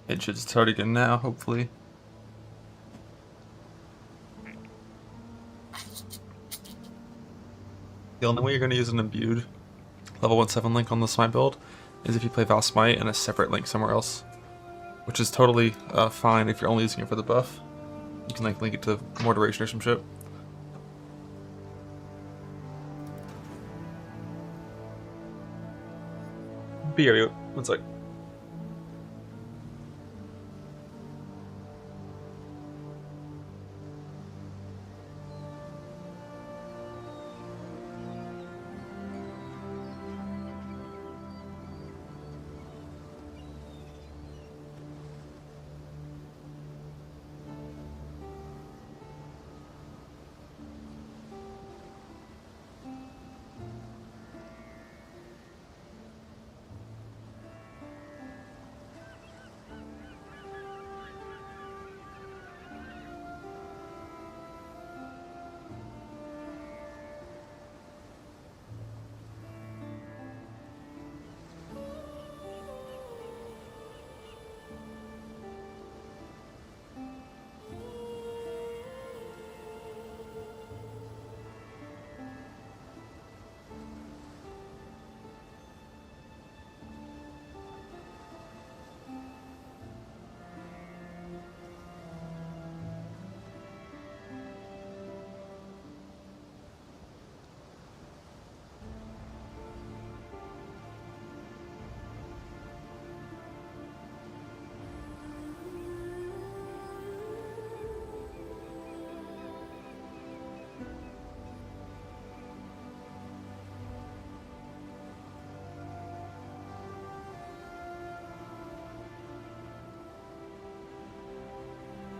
It should start again now, hopefully. The only way you're going to use an imbued level 1/7 link on the Smite build is if you play Val Smite and a separate link somewhere else, which is totally fine if you're only using it for the buff. You can like link it to more duration or some shit. Be here, one sec.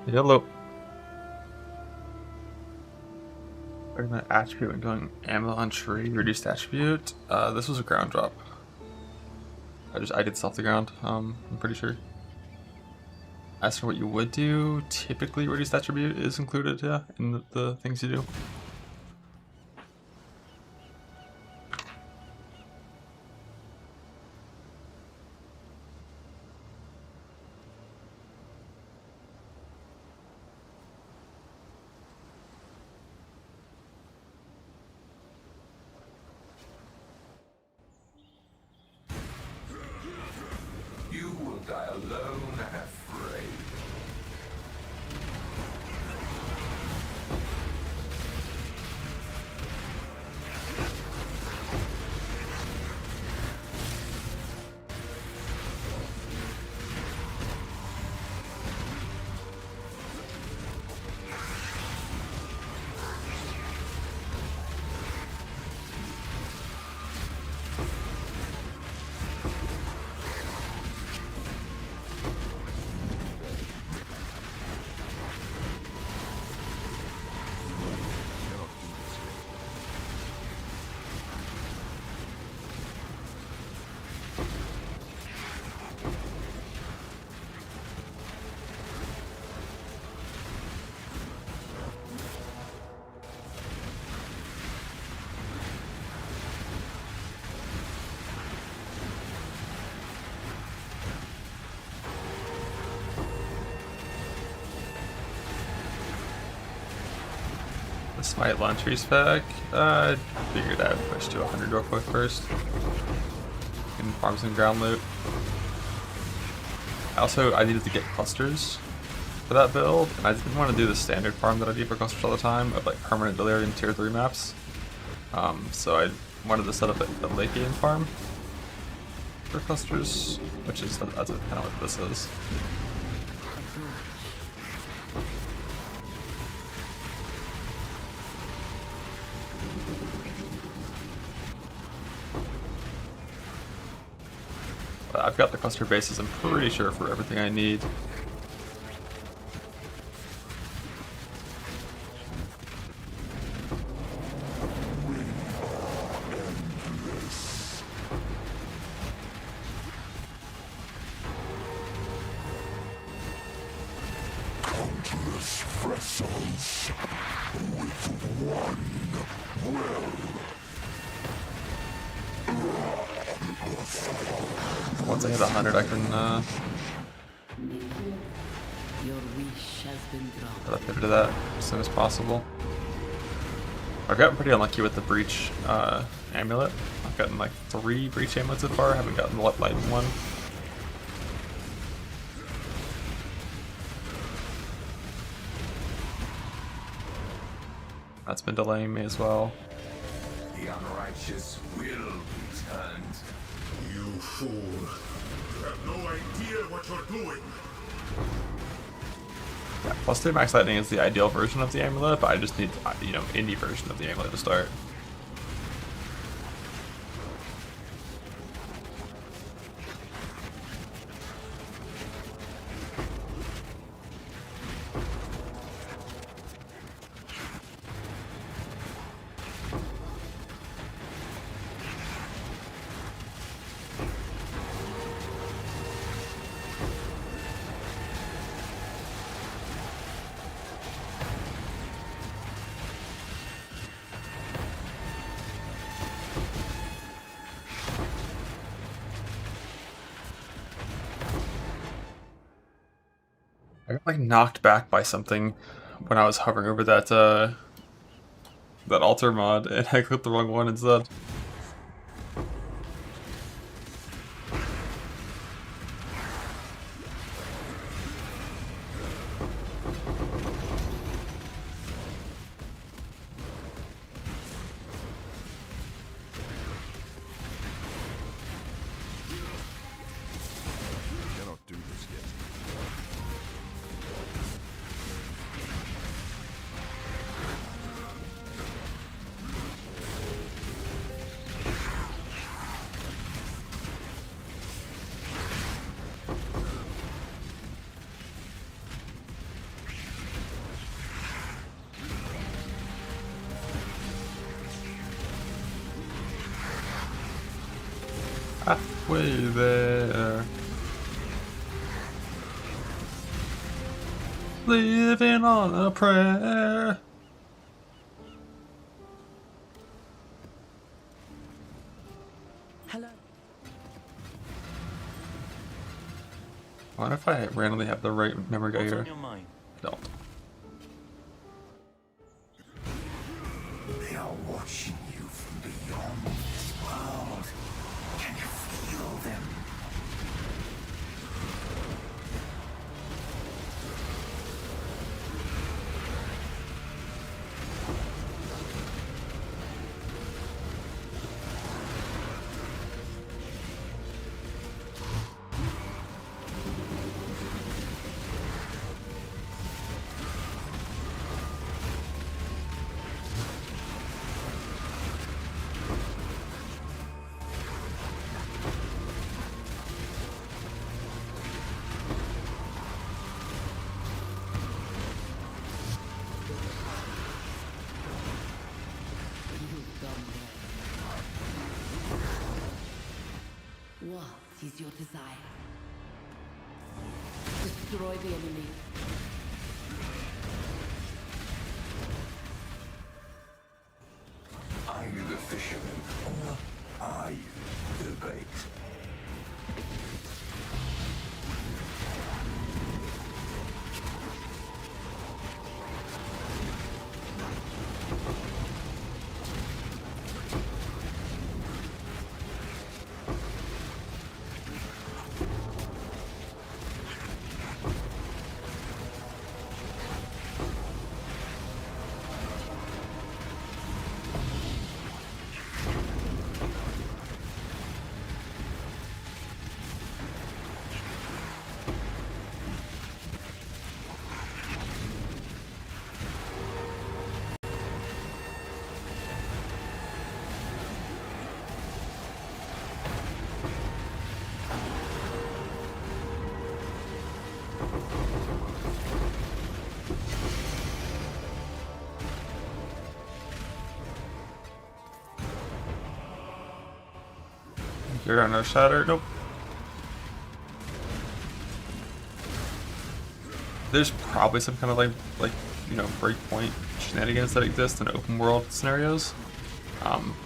Hello. Bring that attribute and going Amazon tree, reduced attribute. This was a ground drop. I did self the ground, I'm pretty sure. As for what you would do, typically reduced attribute is included, yeah, in the things you do. Die alone and afraid. Smite launch respec. I figured I'd push to 100 real quick first. And farm some ground loot. I needed to get clusters for that build, and I didn't want to do the standard farm that I do for clusters all the time of like permanent delirium tier 3 maps. So I wanted to set up a late game farm for clusters, which is that's kind of what this is. I've got the cluster bases, I'm pretty sure, for everything I need. Countless vessels with one will. Once I hit 100, I can has been Try drawn. to pivot to that as soon as possible. I've gotten pretty unlucky with the breach amulet. I've gotten like 3 breach amulets so far. I haven't gotten the lightning one. That's been delaying me as well. The unrighteous will be turned. You fool. You have no idea what you're doing. Yeah, plus 2 max lightning is the ideal version of the amulet, but I just need, you know, any version of the amulet to start. I got like knocked back by something when I was hovering over that that altar mod, and I clicked the wrong one instead. Cannot do this yet. Halfway there. Living on a prayer. Hello. I wonder if I randomly have the right memory guy What's here. on your mind? I don't. They are watching you from beyond this world. Can you feel them? You've done well. What is your desire? Destroy the enemy. Are you the fisherman or are you the bait? You're on no Shatter. Nope. There's probably some kind of like you know, breakpoint shenanigans that exist in open world scenarios.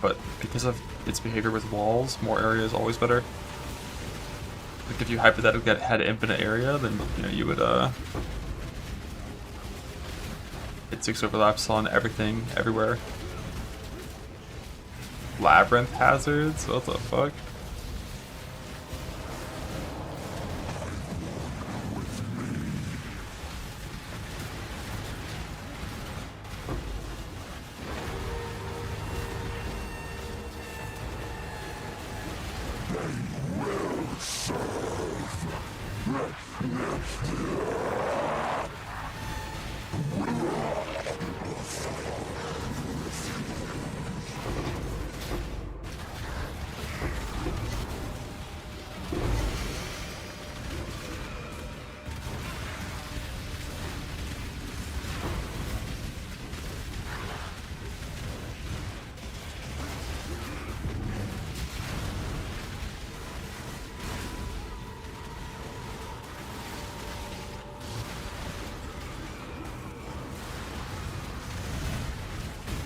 But because of its behavior with walls, more area is always better. Like if you hypothetically had infinite area, then you know you would It 6 overlaps on everything, everywhere. Labyrinth hazards? What the fuck?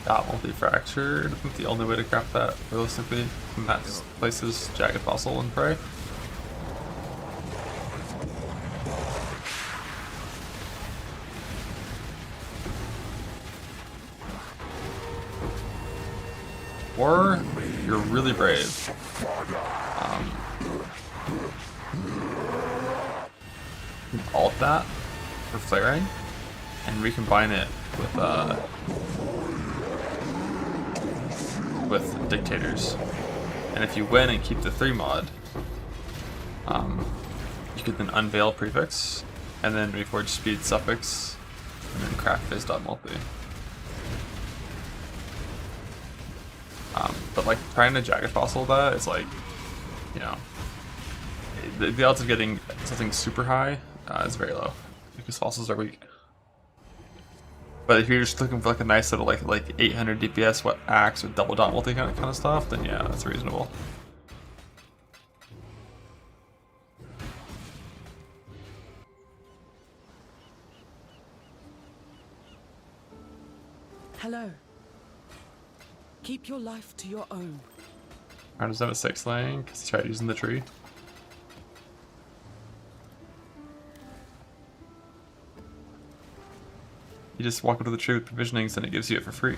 That won't be fractured. I think the only way to craft that realistically in that place is Jagged Fossil and Prey. Or you're really brave. Alt that for flaring and recombine it with dictators. And if you win and keep the 3 mod, you could then unveil prefix and then reforge speed suffix and then craft phase.multi. But like trying to Jagged Fossil that is like, you know, the odds of getting something super high is very low because fossils are weak. But if you're just looking for like a nice little like 800 DPS axe with double dot multi kind of stuff, then yeah, that's reasonable. Hello. Keep your life to your own. How does that have a 6 lane? Because he tried using the tree. You just walk up to the tree with provisionings and it gives you it for free.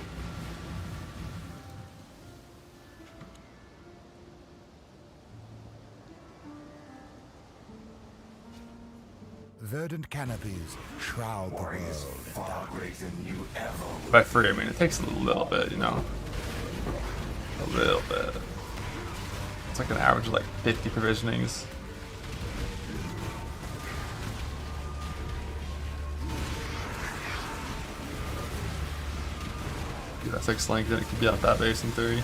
Verdant canopies shroud the world in darkness. By free, I mean it takes a little bit, you know? A little bit. It's like an average of like 50 provisionings. Dude, that's 6 length, then it could be out that base in theory.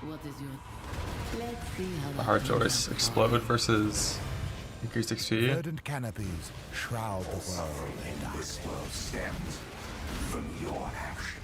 What is your... Let's see how The that hard turns choice. out. Explode versus increased XP. Verdant canopies shroud the world in darkness. This world stems from your actions.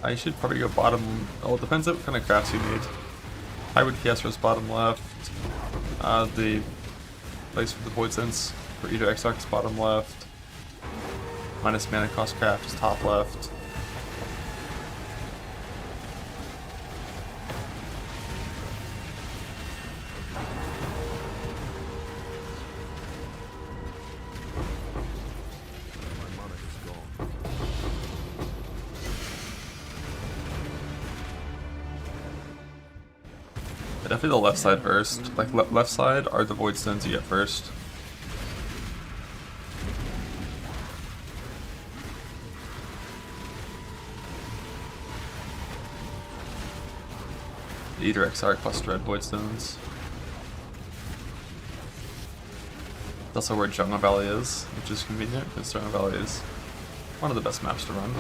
I should probably go bottom. Oh, it depends on what kind of crafts you need. I would guess was bottom left. The place for the Void Sense for either X-Arc is bottom left. Minus mana cost craft is top left. Definitely the left side first. Like left side are the void stones you get first. Either XR plus red void stones. That's also where Jungle Valley is, which is convenient because Jungle Valley is one of the best maps to run.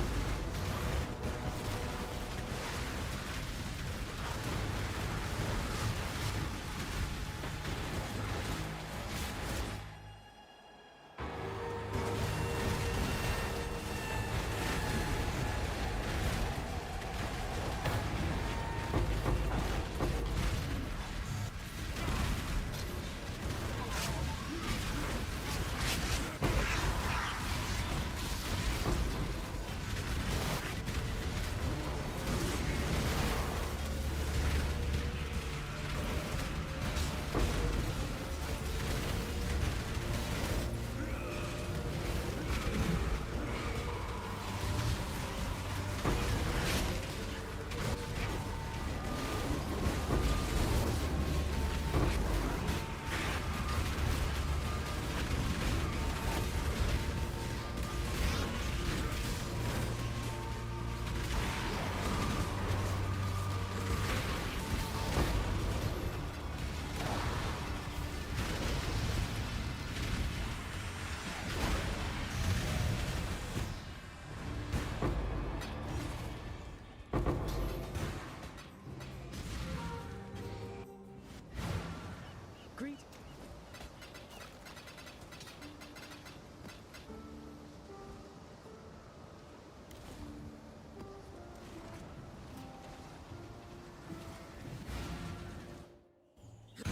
Greet.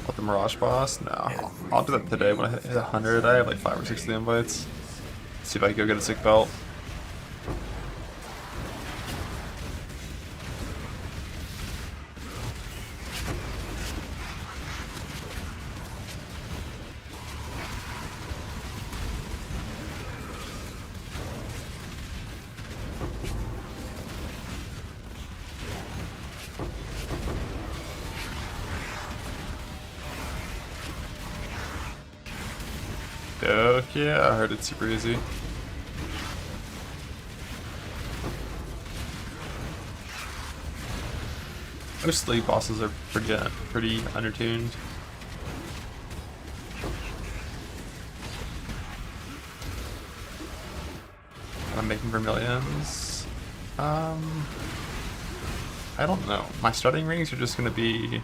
What, the Mirage boss? No. I'll do that today when I hit 100. I have like 5 or 6 of the invites. See if I can go get a sick belt. Okay, I heard it's super easy. Most league bosses are pretty undertuned. I'm making vermillions. I don't know. My starting rings are just gonna be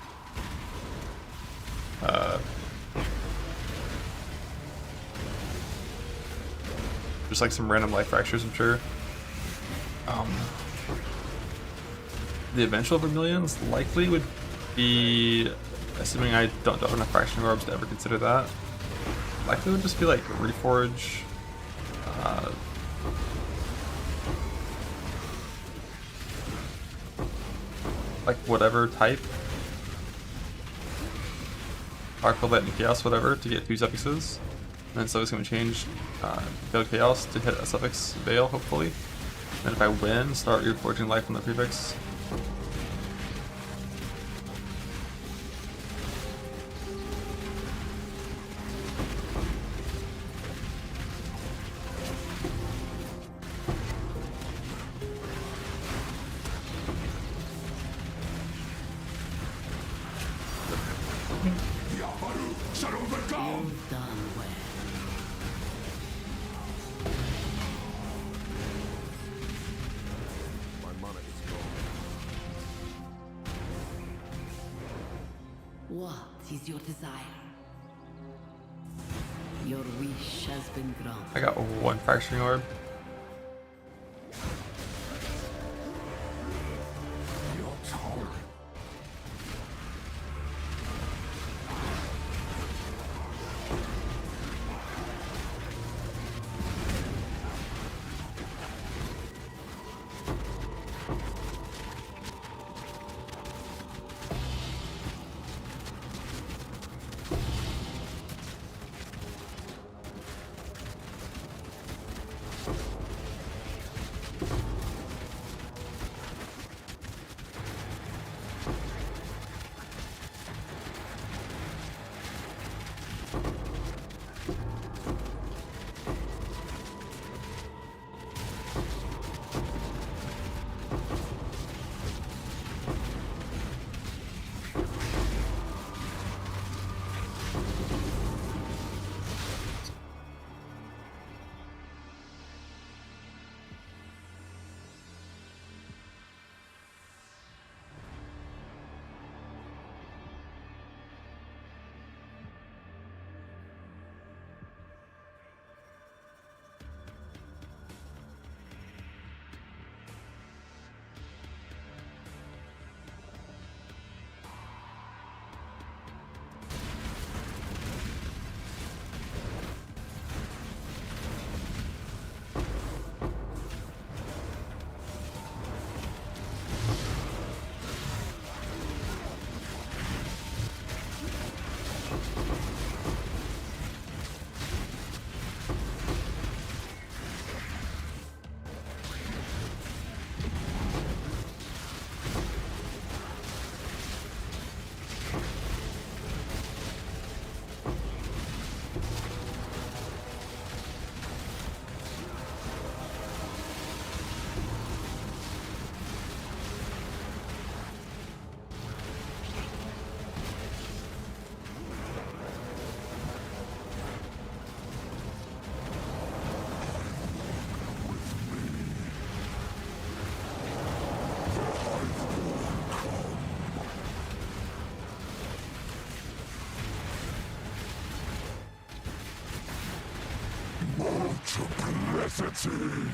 just like some random life fractures, I'm sure. The eventual vermillions likely would be, assuming I don't have enough fracturing orbs to ever consider that, likely would just be like reforge, like whatever type, Arclight and Chaos, whatever, to get 2 suffixes. And then so it's going to change Veil Chaos to hit a suffix Veil, hopefully. And if I win, start reforging life on the prefix. What is your desire? Your wish has been granted. I got 1 fracturing orb. humanity.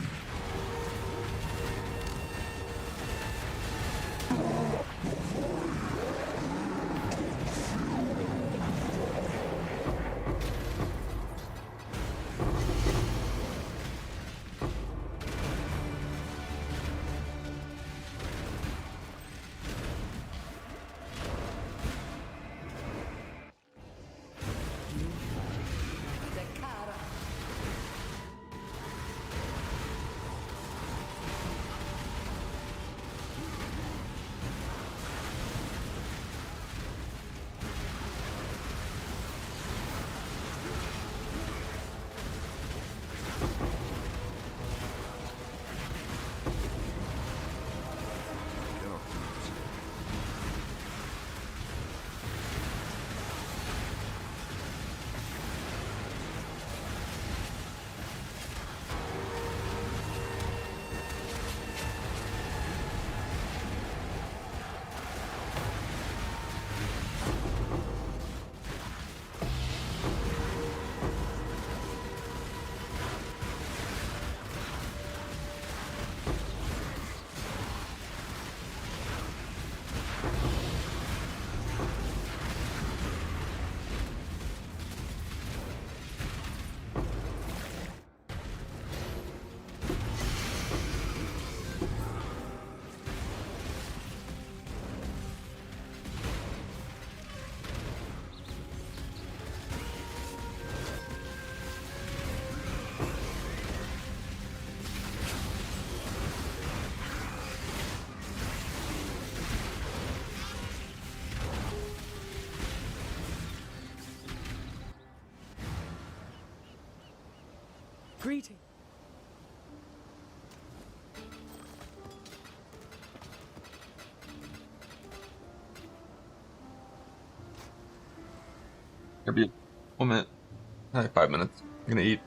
Greeting. It'll be 1 minute. Like 5 minutes. I'm gonna eat.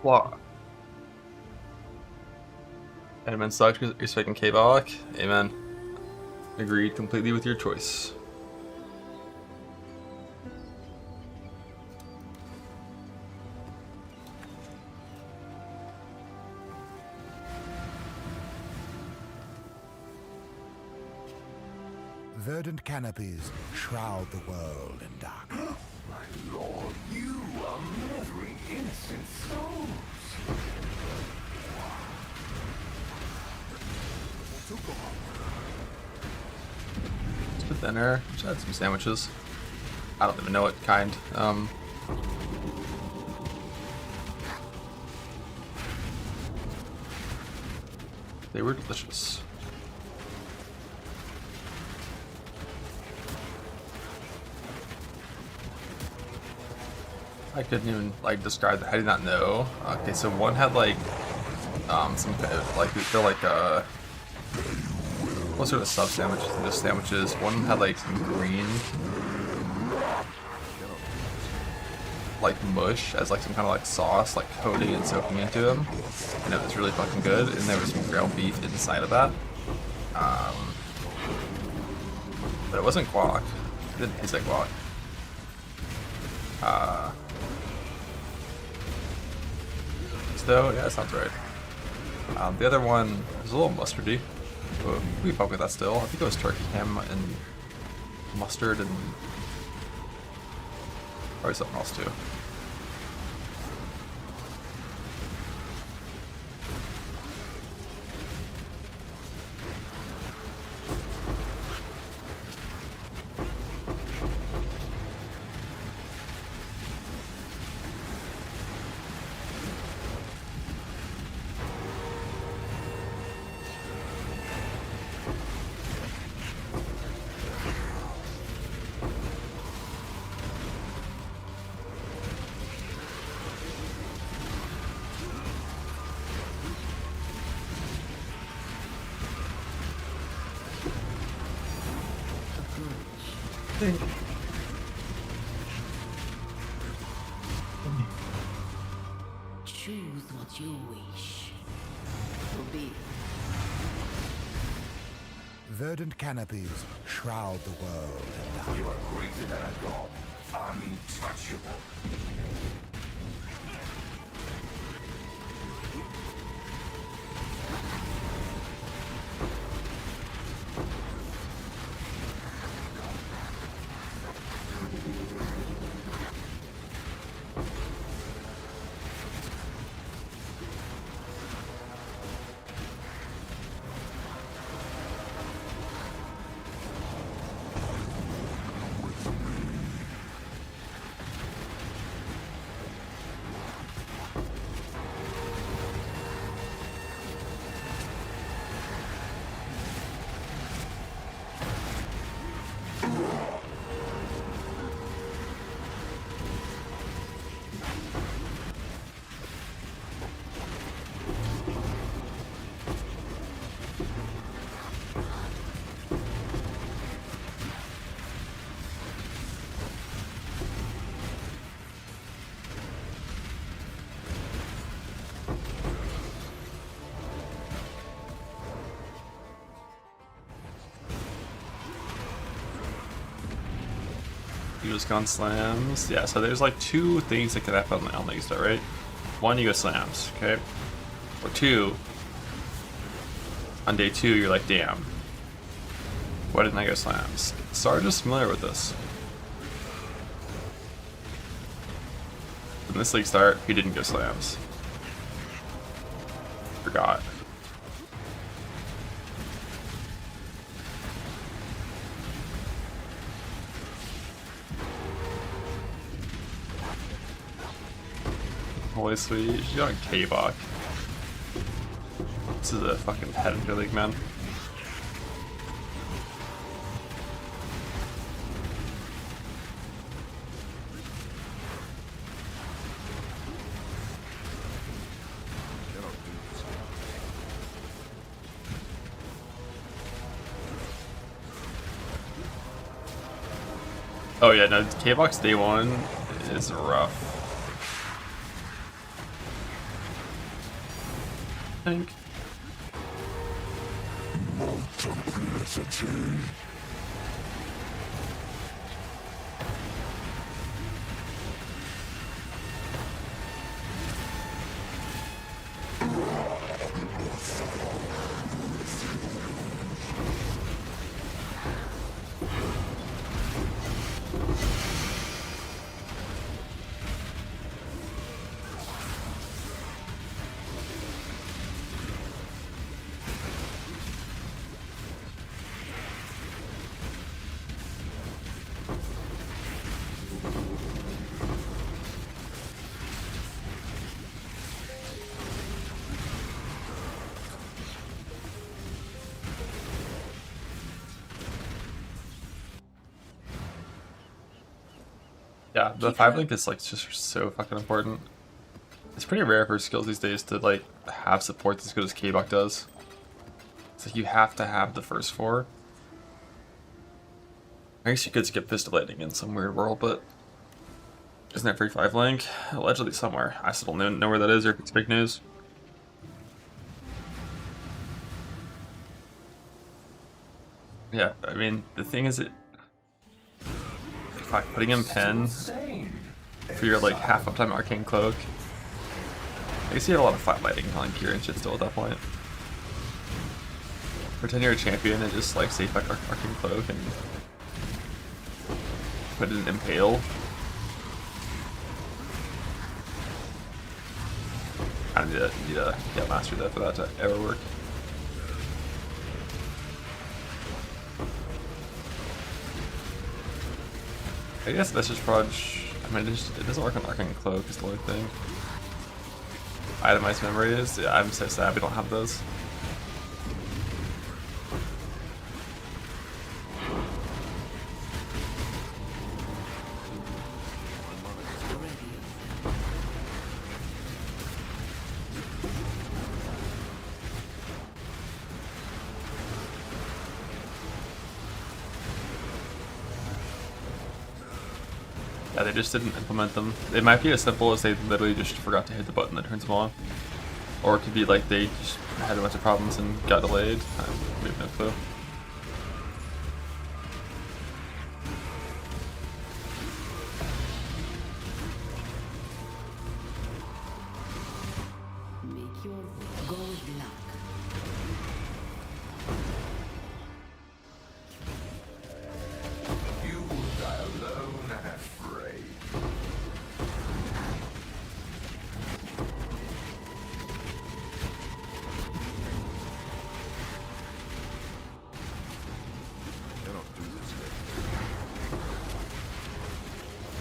What? Edmund sucks. You're expecting K-Bach? Amen. Agreed completely with your choice. Verdant canopies shroud the world in darkness. My lord, you are murdering innocent souls. It's for dinner. Just had some sandwiches. I don't even know what kind. They were delicious. I couldn't even like describe that. I did not know. Okay, so one had like some kind of like they're like what sort of sub sandwiches and just sandwiches. One had like some green like mush as like some kind of like sauce like coating and soaking into them, and it was really fucking good. And there was some ground beef inside of that. But it wasn't guac. It didn't taste like guac. Though, yeah, that sounds right. The other one is a little mustardy. But we can fuck with that still. I think it was turkey ham and mustard and probably something else too. Choose what you wish. To be. Verdant canopies shroud the world in darkness. You are greater than a god, untouchable. Use gun slams. Yeah, so there's like two things that can happen on the start, right? One, you go slams, okay? Or two, on day two, you're like, damn, why didn't I go slams? Sarge's familiar with this. In this league start, he didn't go slams. Forgot. Holy sweet, she's got K-Bach. This is a fucking head of your league, man. Oh yeah, no, K-Bach's day one is rough. think. Multiplicity. Yeah, the 5 link is like just so fucking important. It's pretty rare for skills these days to like have support as good as K-Buck does. It's like you have to have the first 4. I guess you could skip Fist of Lightning in some weird world, but isn't that free 5 link? Allegedly somewhere. I still don't know where that is or if it's fake news. Yeah, I mean, the thing is, putting in Pen for your like half uptime Arcane Cloak. I guess you have a lot of flat lighting on gear and shit still at that point. Pretend you're a champion and just like safe back Arcane Cloak and put it in Impale. I need to get master that for that to ever work. I guess Message Proj, I mean, it doesn't work on Arcane Cloak, is the only thing. Itemized memories, yeah, I'm so sad we don't have those. Yeah, they just didn't implement them. It might be as simple as they literally just forgot to hit the button that turns them on. Or it could be like they just had a bunch of problems and got delayed. We have no clue. Make your go with luck. You will die alone and afraid.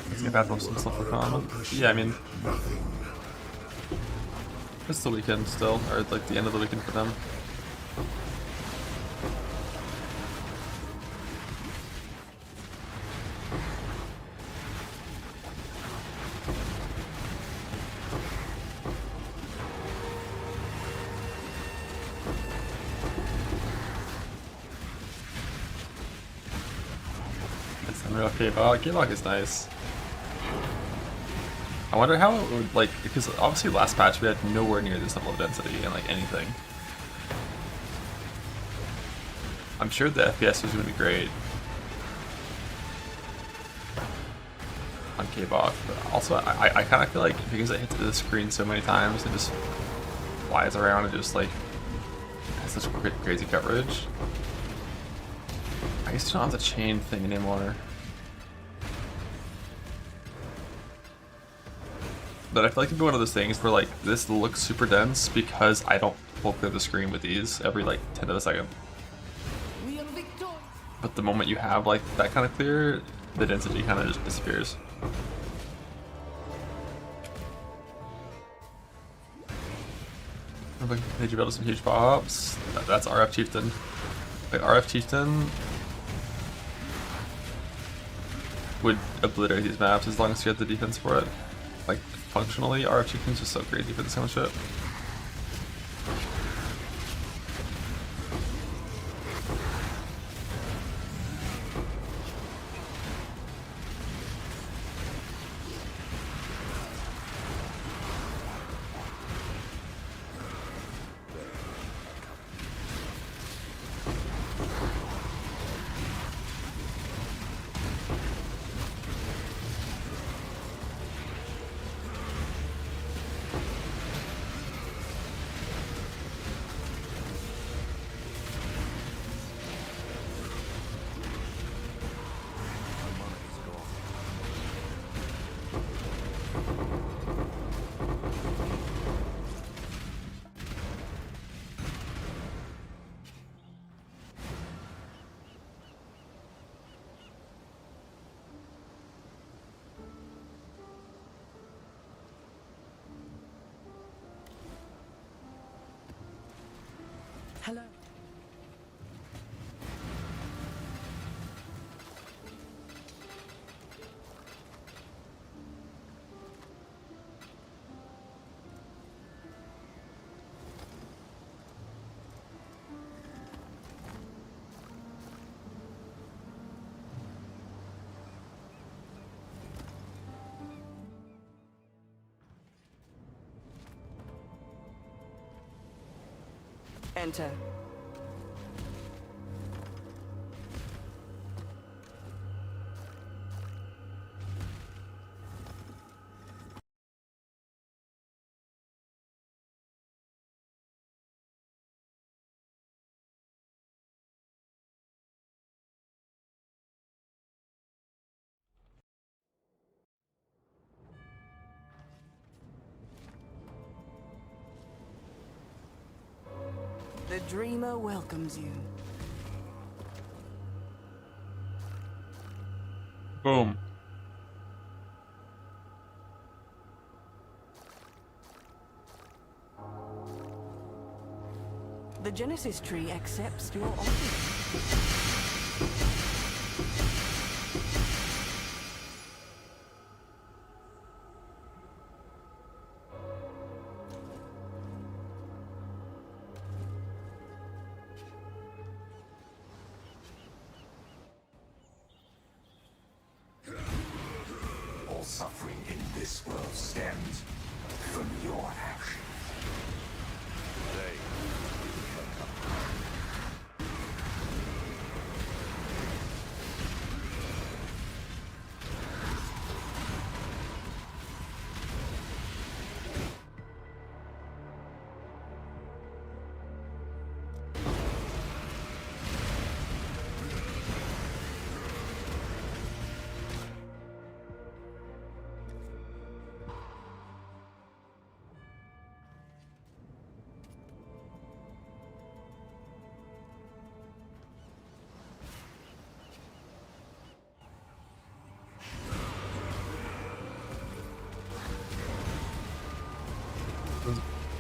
Let's get Battles and stuff for common. Yeah, I mean, it's the weekend still, or like the end of the weekend for them. K-Lock is nice. I wonder how it would, like, because obviously last patch we had nowhere near this level of density in like anything. I'm sure the FPS was going to be great on K-Bach, but also I kind of feel like because it hits the screen so many times and just flies around and just like has such crazy coverage. I guess you don't have the chain thing anymore. But I feel like it'd be one of those things where like this looks super dense because I don't pull clear the screen with these every like 10th of a second. But the moment you have like that kind of clear, the density kind of just disappears. Did you build some huge pops? That's RF Chieftain. Like RF Chieftain would obliterate these maps as long as you had the defense for it. Like functionally, RF Chieftain's just so crazy for this kind of shit. Hello. Enter. The dreamer welcomes you. Boom. The Genesis tree accepts your offer. All suffering in this world stems from your actions.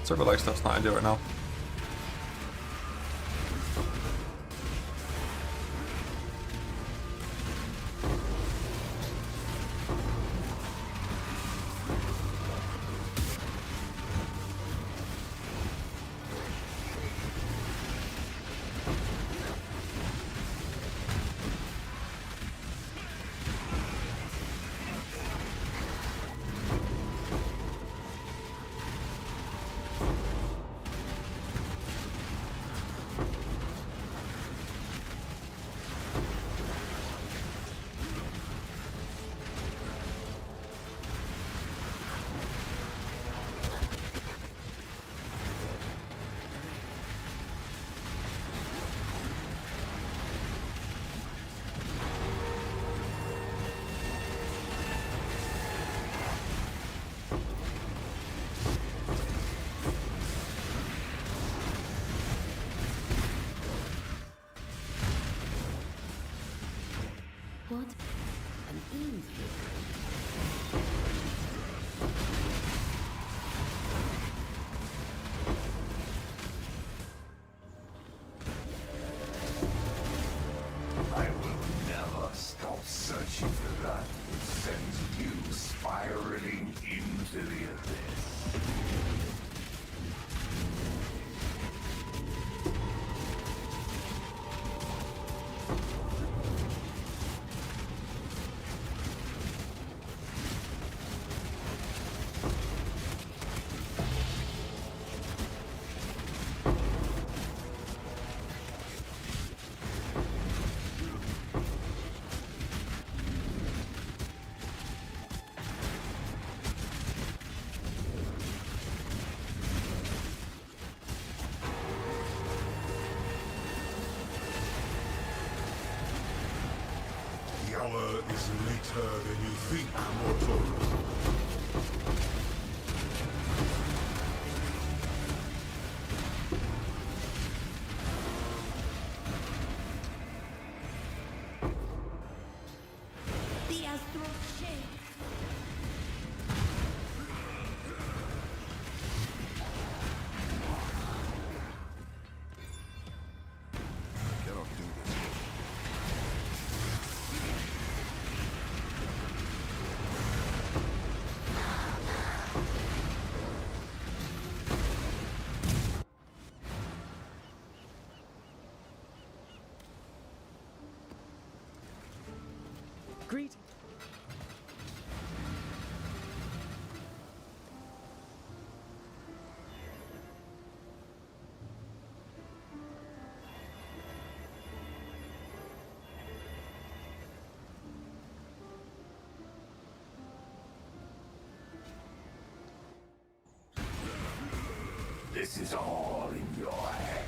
Server like stuff's not ideal right now. What? An eavesdropper? I will never stop searching for that which sends you spiraling into the abyss. The hour is later than you think, mortal. The astral shade. Greet. This is all in your head.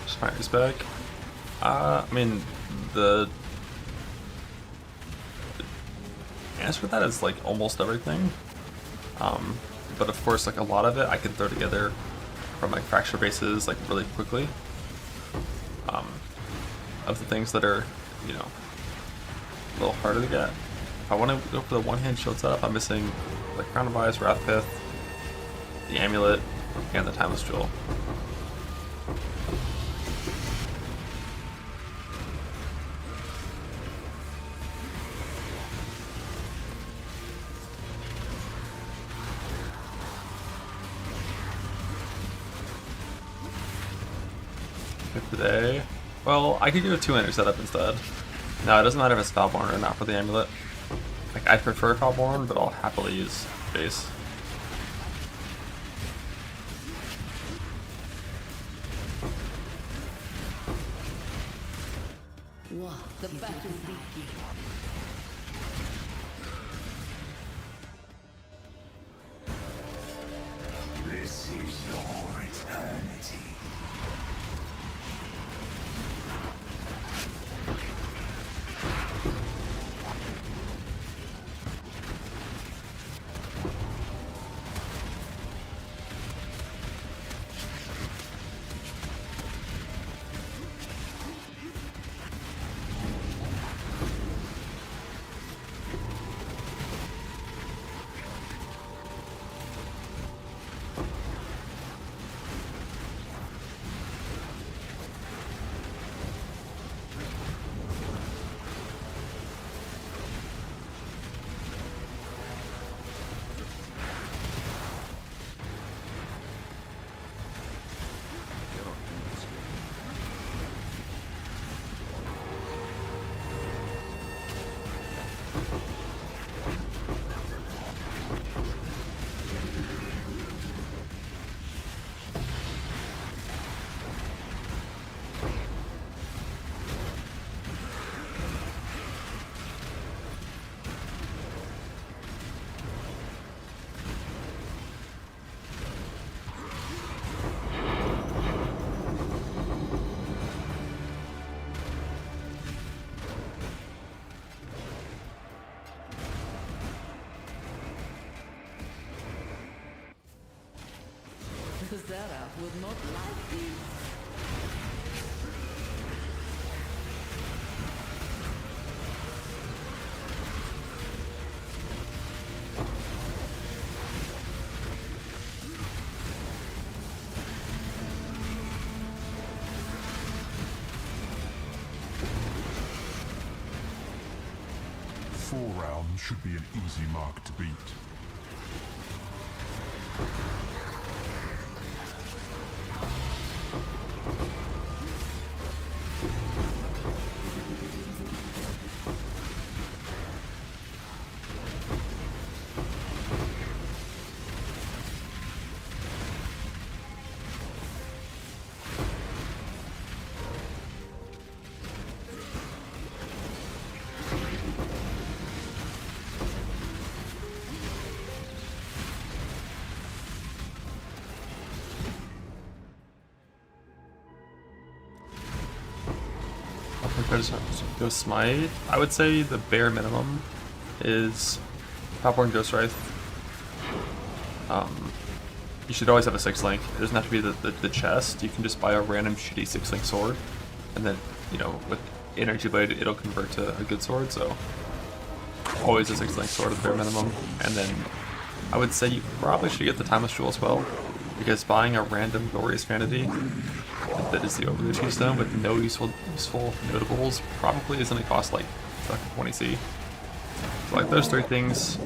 Spider's back. I mean, the answer for that is like almost everything. But of course, like a lot of it I can throw together from like fracture bases like really quickly. Of the things that are, you know, a little harder to get. If I want to go for the one-hand shield setup, I'm missing like Crown of Eyes, Wrath Pith, the Amulet, and the Timeless Jewel. Today, well, I could do a two-hander setup instead. No, it doesn't matter if it's Foulborn or not for the amulet. Like, I prefer Foulborn, but I'll happily use base. What? The battle begins. This is your eternity. Scarab will not like this. Four rounds should be an easy mark to beat. Ghost Smite. I would say the bare minimum is Popcorn Ghost Wraith. You should always have a 6-link. It doesn't have to be the chest. You can just buy a random shitty 6-link sword, and then, you know, with energy blade, it'll convert to a good sword, so always a 6-link sword at the bare minimum. And then I would say you probably should get the Timeless Jewel as well, because buying a random Glorious Vanity that is the Overload Keystone with no useful notables probably is going to cost like 20C. So like those 3 things,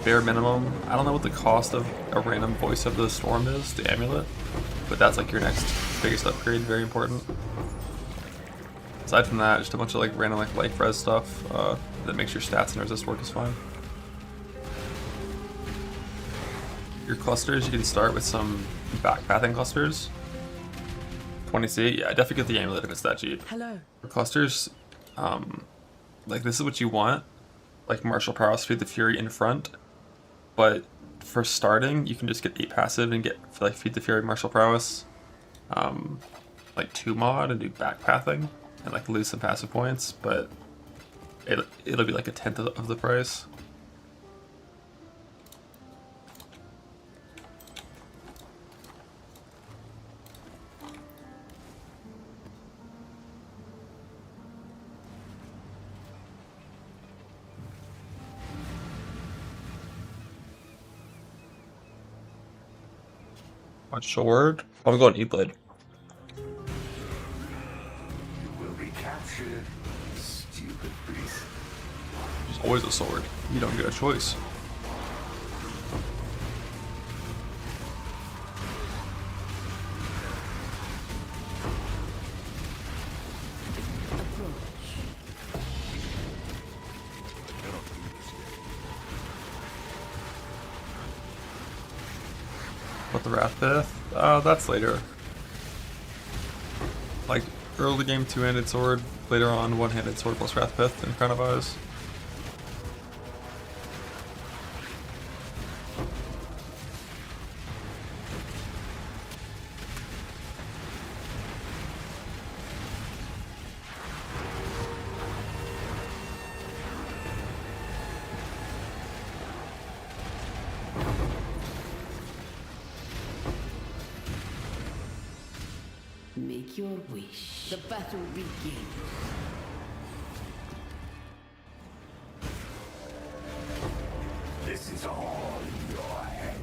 bare minimum. I don't know what the cost of a random Voice of the Storm is, the amulet, but that's like your next biggest upgrade, very important. Aside from that, just a bunch of like random like life res stuff that makes your stats and resist work is fine. Your clusters, you can start with some backpathing clusters. 20C, yeah, definitely get the amulet if it's that cheap. Hello. For clusters, like this is what you want, like Martial Prowess, Feed the Fury in front, but for starting, you can just get 8 passive and get like Feed the Fury, Martial Prowess, like 2 mod and do backpathing and like lose some passive points, but it'll be like a 10th of the price. On sword, I'm going E-Blade. You will be captured, stupid beast. There's always a sword. You don't get a choice. What the Wrath Pith? That's later. Like early game 2-handed sword, later on 1-handed sword plus Wrath Pith in front of us. Make your wish. The battle begins. This is all in your head.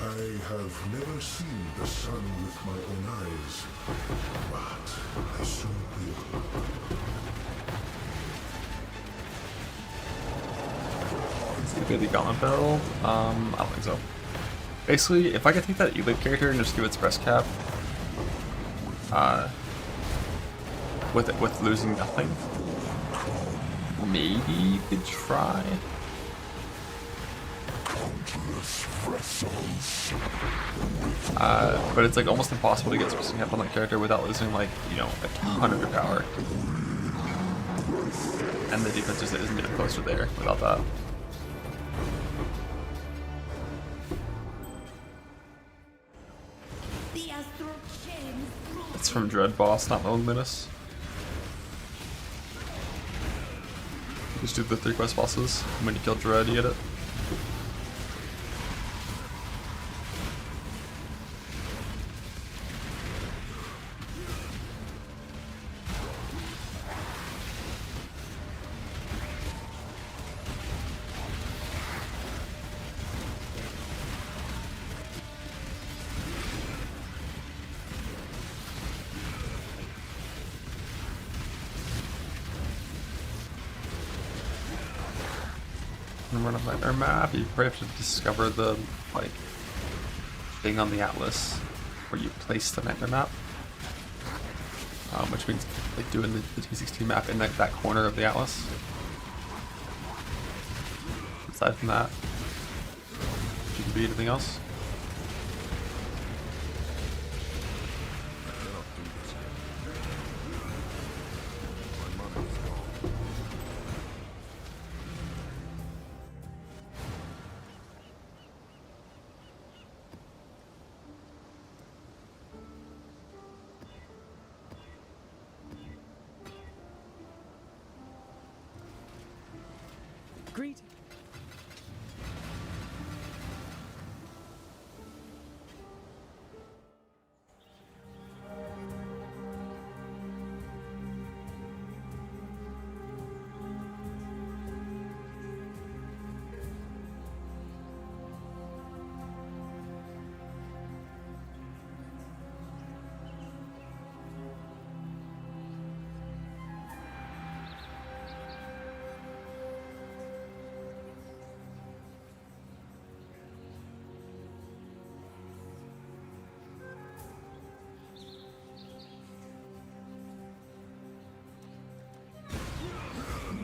I have never seen the sun with my own eyes, but I soon will. Okay, the Gauntlet Bell? I don't think so. Basically, if I could take that E-Blade character and just give its breast cap, with losing nothing, maybe you could try. But it's like almost impossible to get breast cap on that character without losing like, you know, a ton of your power. And the defense just isn't even close to there without that. The astral chain. It's from Dread Boss, not Loneliness. Just do the 3 quest bosses. When you kill Dread, you get it. And run a nightmare map, you probably have to discover the like thing on the atlas where you place the nightmare map, which means like doing the T16 map in that corner of the atlas. Aside from that, you can be anything else? Greet.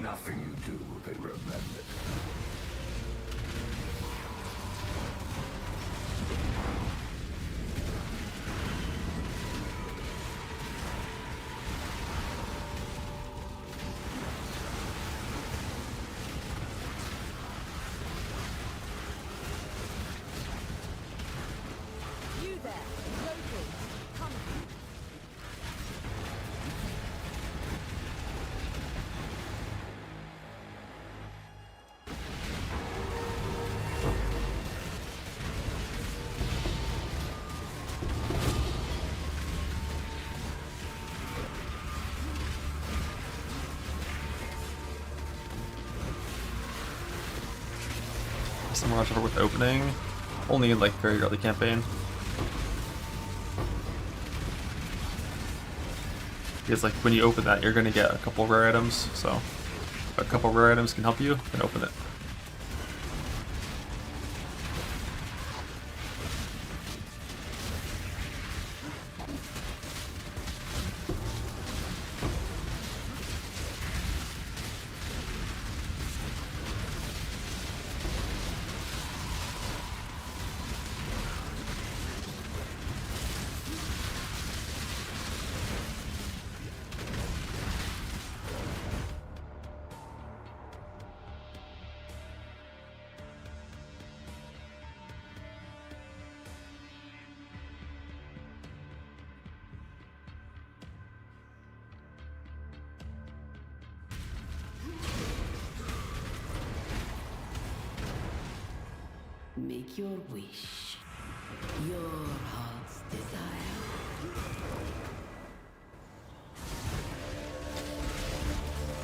Nothing you do will be remembered. You there, locals, come. Some Mirage with opening. Only in like very early campaign. Because like when you open that, you're gonna get a couple rare items. So if a couple rare items can help you, then open it. Make your wish. Your heart's desire.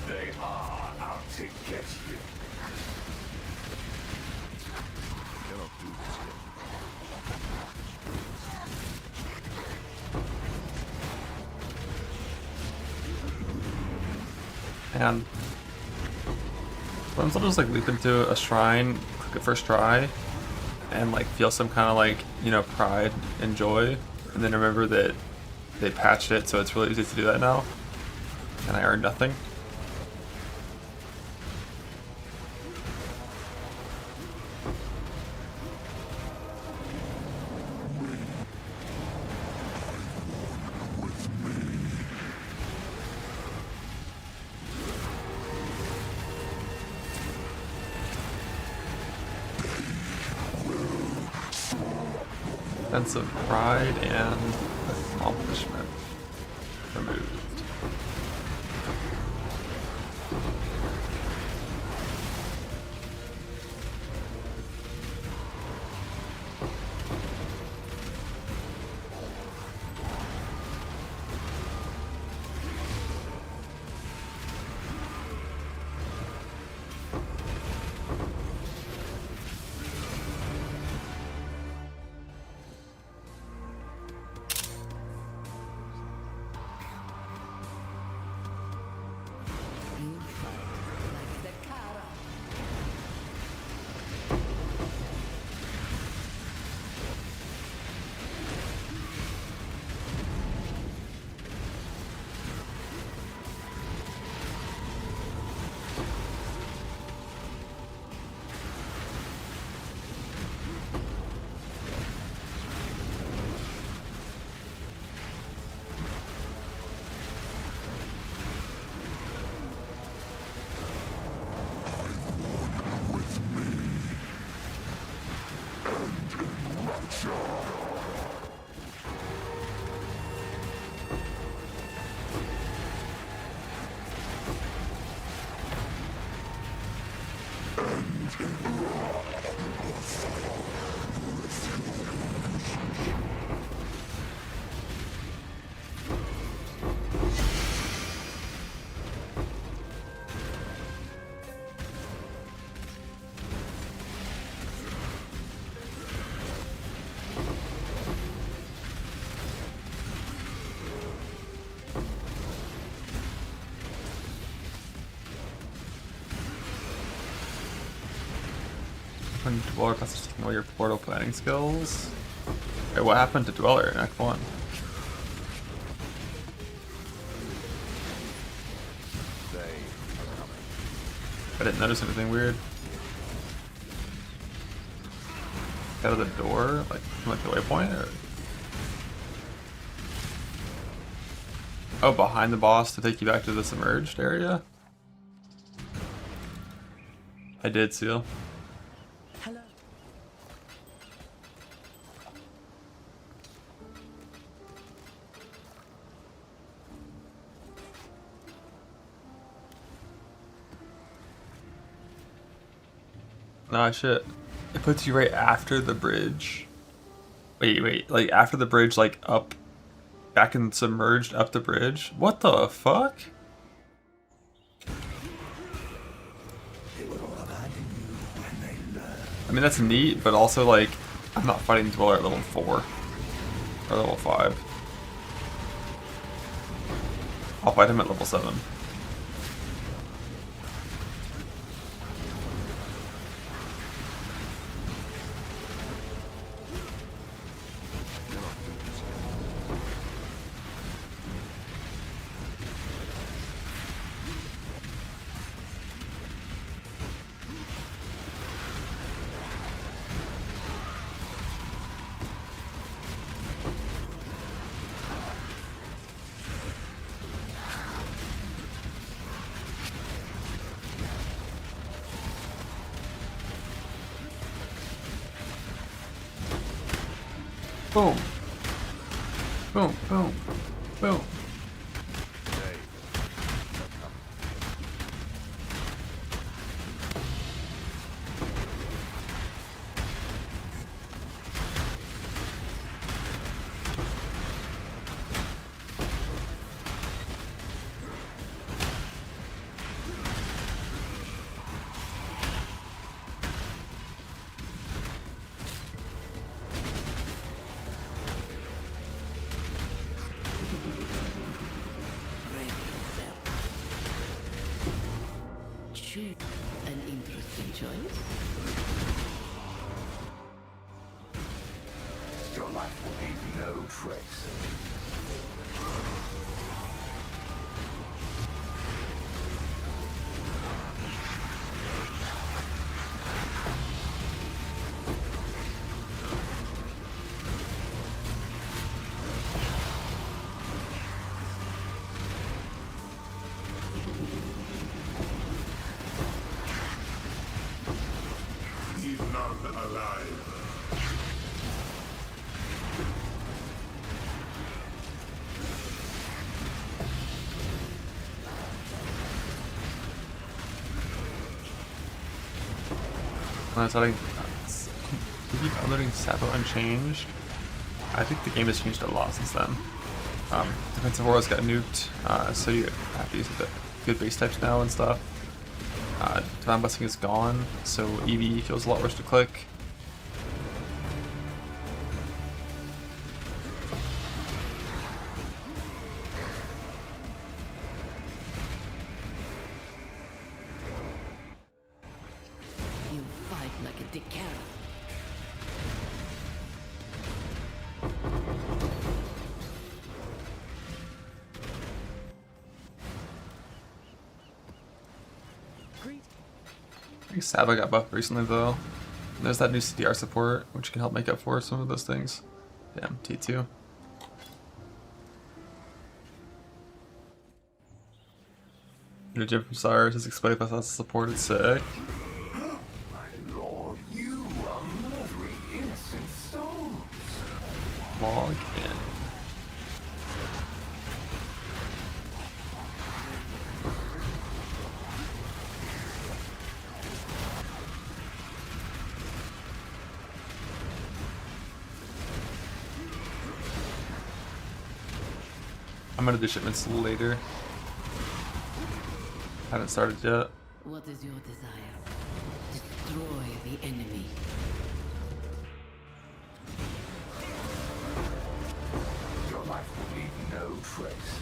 They are out to get you. Cannot do this yet. And sometimes I'll just like leap into a shrine, click it first try, and like feel some kind of like, you know, pride and joy, and then remember that they patched it so it's really easy to do that now, and I earned nothing. Sense of pride and accomplishment removed. when Dweller passes taking away your portal planning skills. Wait, what happened to Dweller in Act 1? I didn't notice anything weird. Out of the door? Like, from like the waypoint? Or? Oh, behind the boss to take you back to the submerged area? I did, Seal. Hello. Nah, shit. It puts you right after the bridge. Wait, like after the bridge, like up, back in submerged up the bridge? What the fuck? I mean, that's neat, but also like, I'm not fighting Dweller at level 4 or level 5. I'll fight him at level 7. Boom. Boom, boom, boom. Choose an interesting choice. Your life will leave no trace. Leave none alive. When I was letting, keep uploading Sabo Unchanged. I think the game has changed a lot since then. Defensive Auras got nuked, so you have to use the good base types now and stuff. Divine Blessing is gone, so EV feels a lot worse to click. You fight like a dick carrot. Greet. I think Sabo got buffed recently though. And there's that new CDR support, which can help make up for some of those things. Damn, T2. New Jim from Cyrus has explained if that's supported sick. My lord, you are murdering innocent souls. Log in. I'm gonna do shipments later. Haven't started yet. What is your desire? Destroy the enemy. Your life will leave no trace.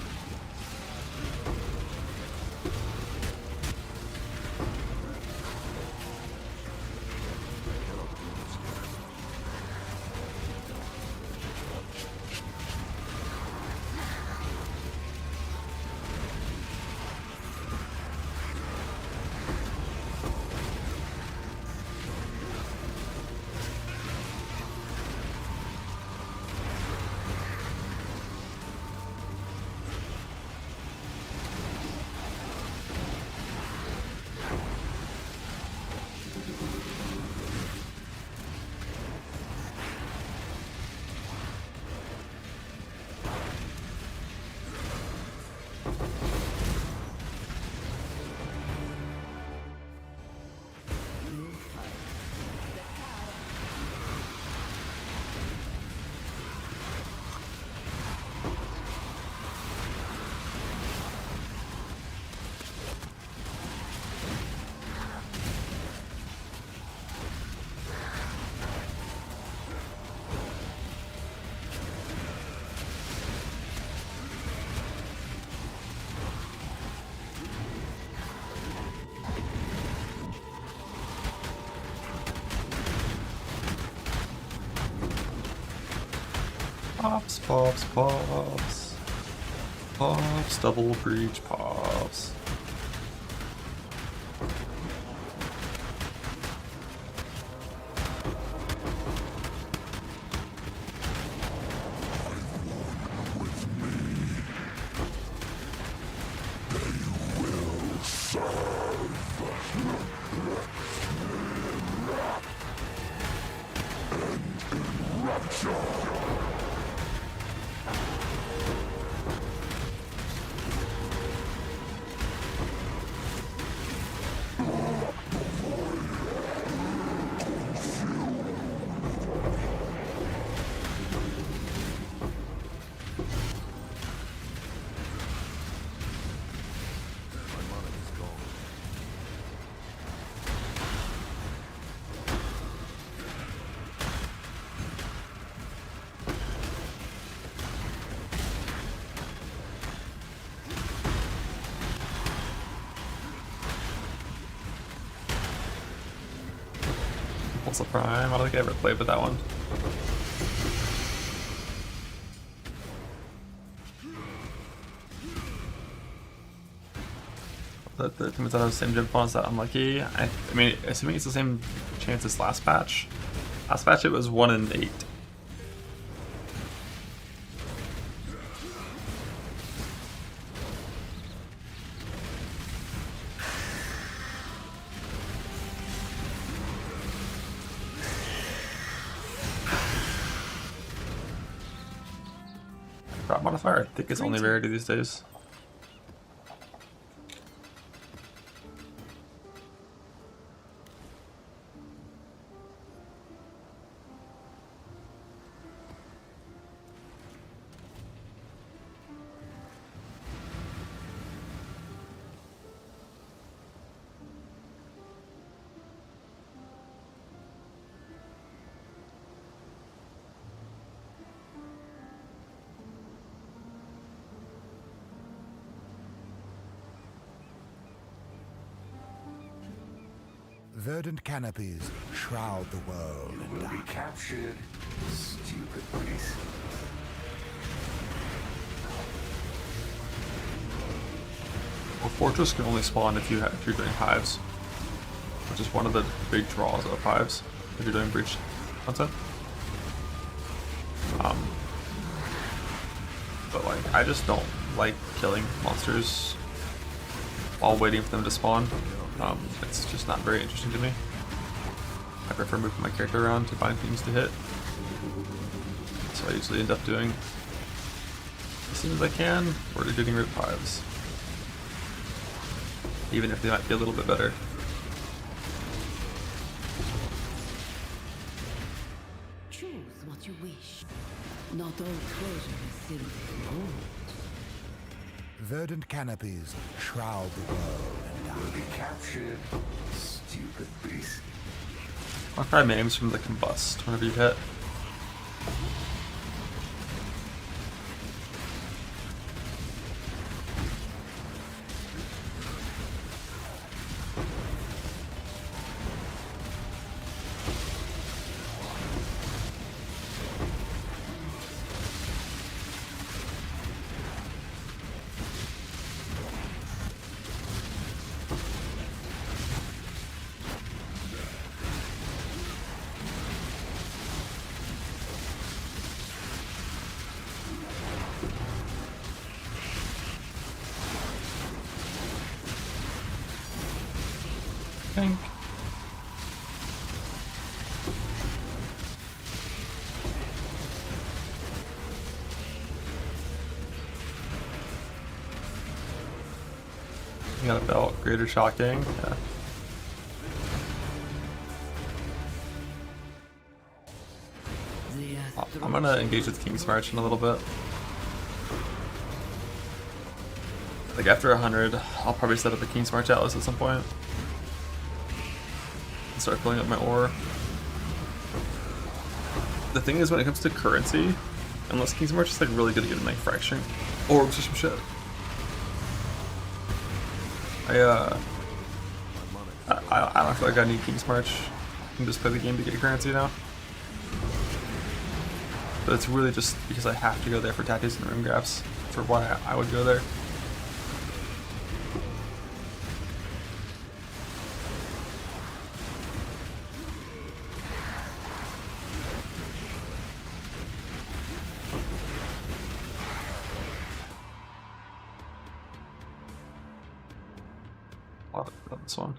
Pops, pops, pops. Pops, double breach, pops. What's the prime? I don't think I ever played with that one. The team is on the same gym font is that unlucky. I mean, assuming it's the same chance as last patch. Last patch it was 1 in 8. Drop modifier, I think it's only rarity these days. Verdant canopies shroud the world in Will be dark. captured, stupid beast. Well, Fortress can only spawn if you're doing hives, which is one of the big draws of hives if you're doing breach content. But like, I just don't like killing monsters while waiting for them to spawn. It's just not very interesting to me. I prefer moving my character around to find things to hit. So I usually end up doing, as soon as I can, or getting rid of hives. Even if they might be a little bit better. Choose what you wish. Not all treasure is silver and gold. Verdant canopies shroud the world in Will dark. be captured, stupid beast. I'll try names from the combust whenever you hit. Think. You got a belt, greater shocking. Yeah. I'm gonna engage with King's March in a little bit. Like after 100, I'll probably set up a King's March Atlas at some point. And start filling up my ore. The thing is, when it comes to currency, unless King's March is like really good at getting like fracturing orbs or some shit. I don't feel like I need King's March. I can just play the game to get currency now. but it's really just because I have to go there for tattoos and rim grafts for why I would go there. Love this one.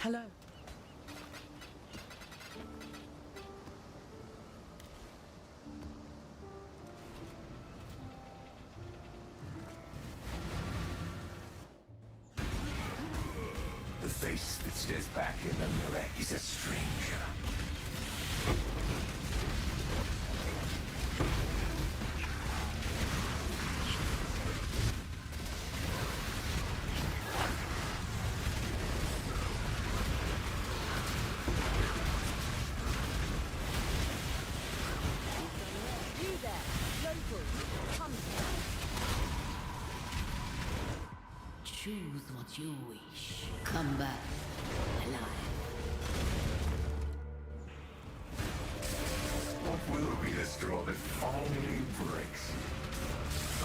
Hello. The face that stares back in the mirror is a stranger. Choose what you wish. Come back alive. What will be the straw that finally breaks?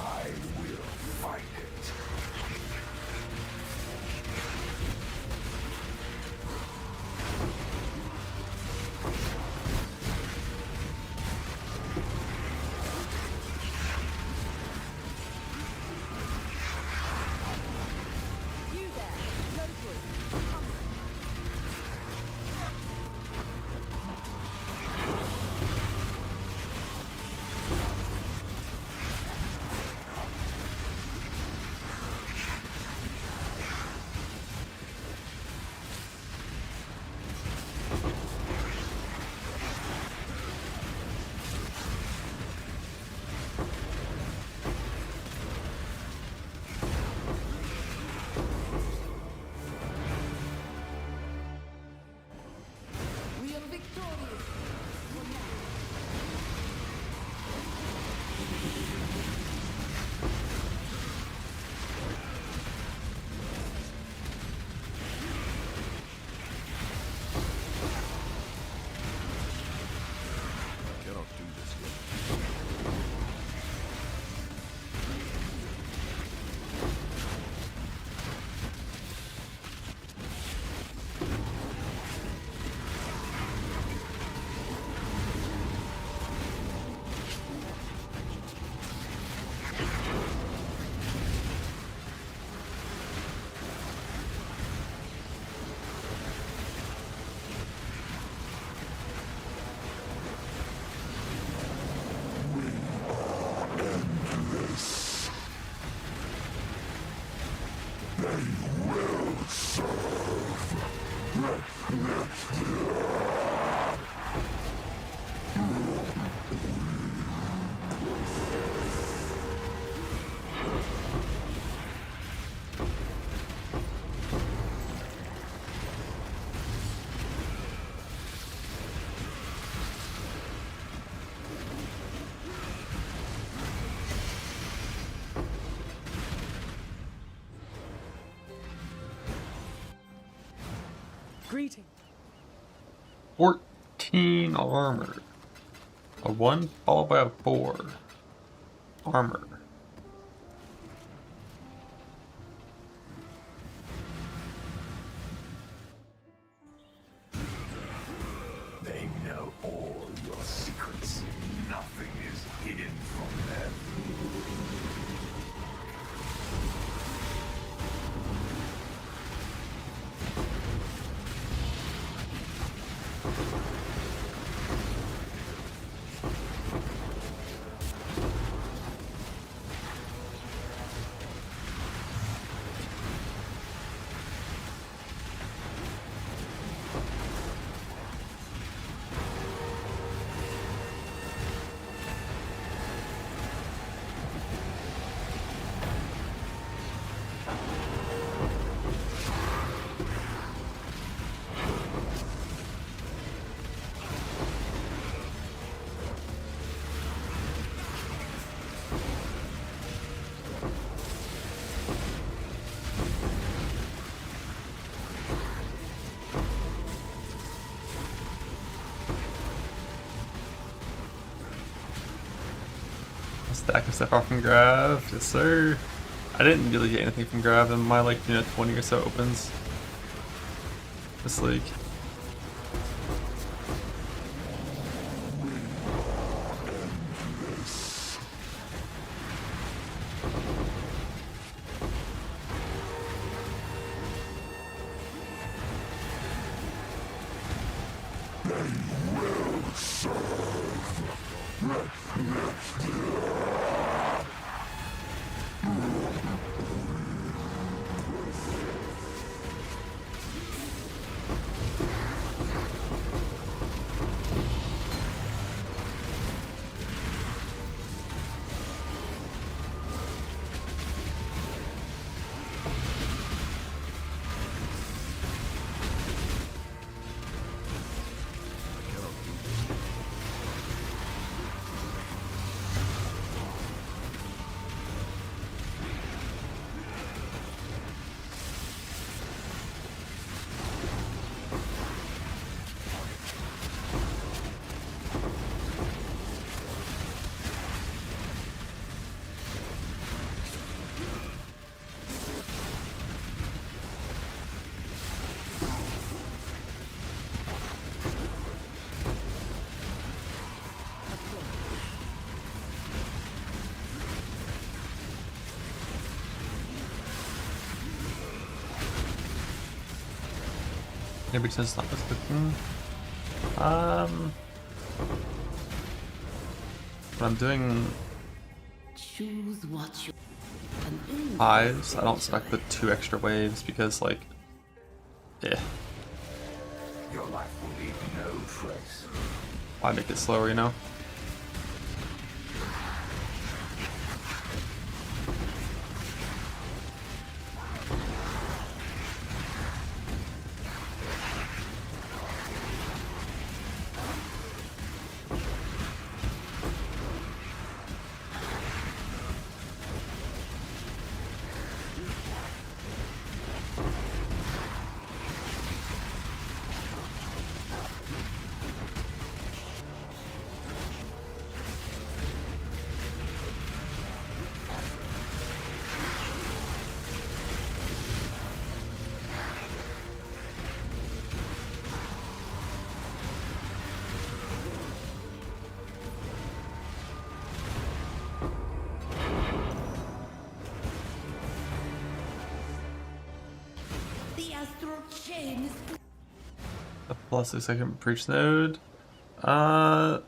I will fight it. We are victorious. 14 armor. A 1 followed by a 4. Armor. They know all your secrets. Nothing is hidden from them. Stack of stuff off from Grab, yes sir. I didn't really get anything from Grab in my 20 or so opens this league. Maybe since it's not this good. When I'm doing Choose what you. highs, I don't expect the 2 extra waves because yeah, Your life will leave no trace. why make it slower, you know? The astral chain is. A plus 6-second preach node. Yeah,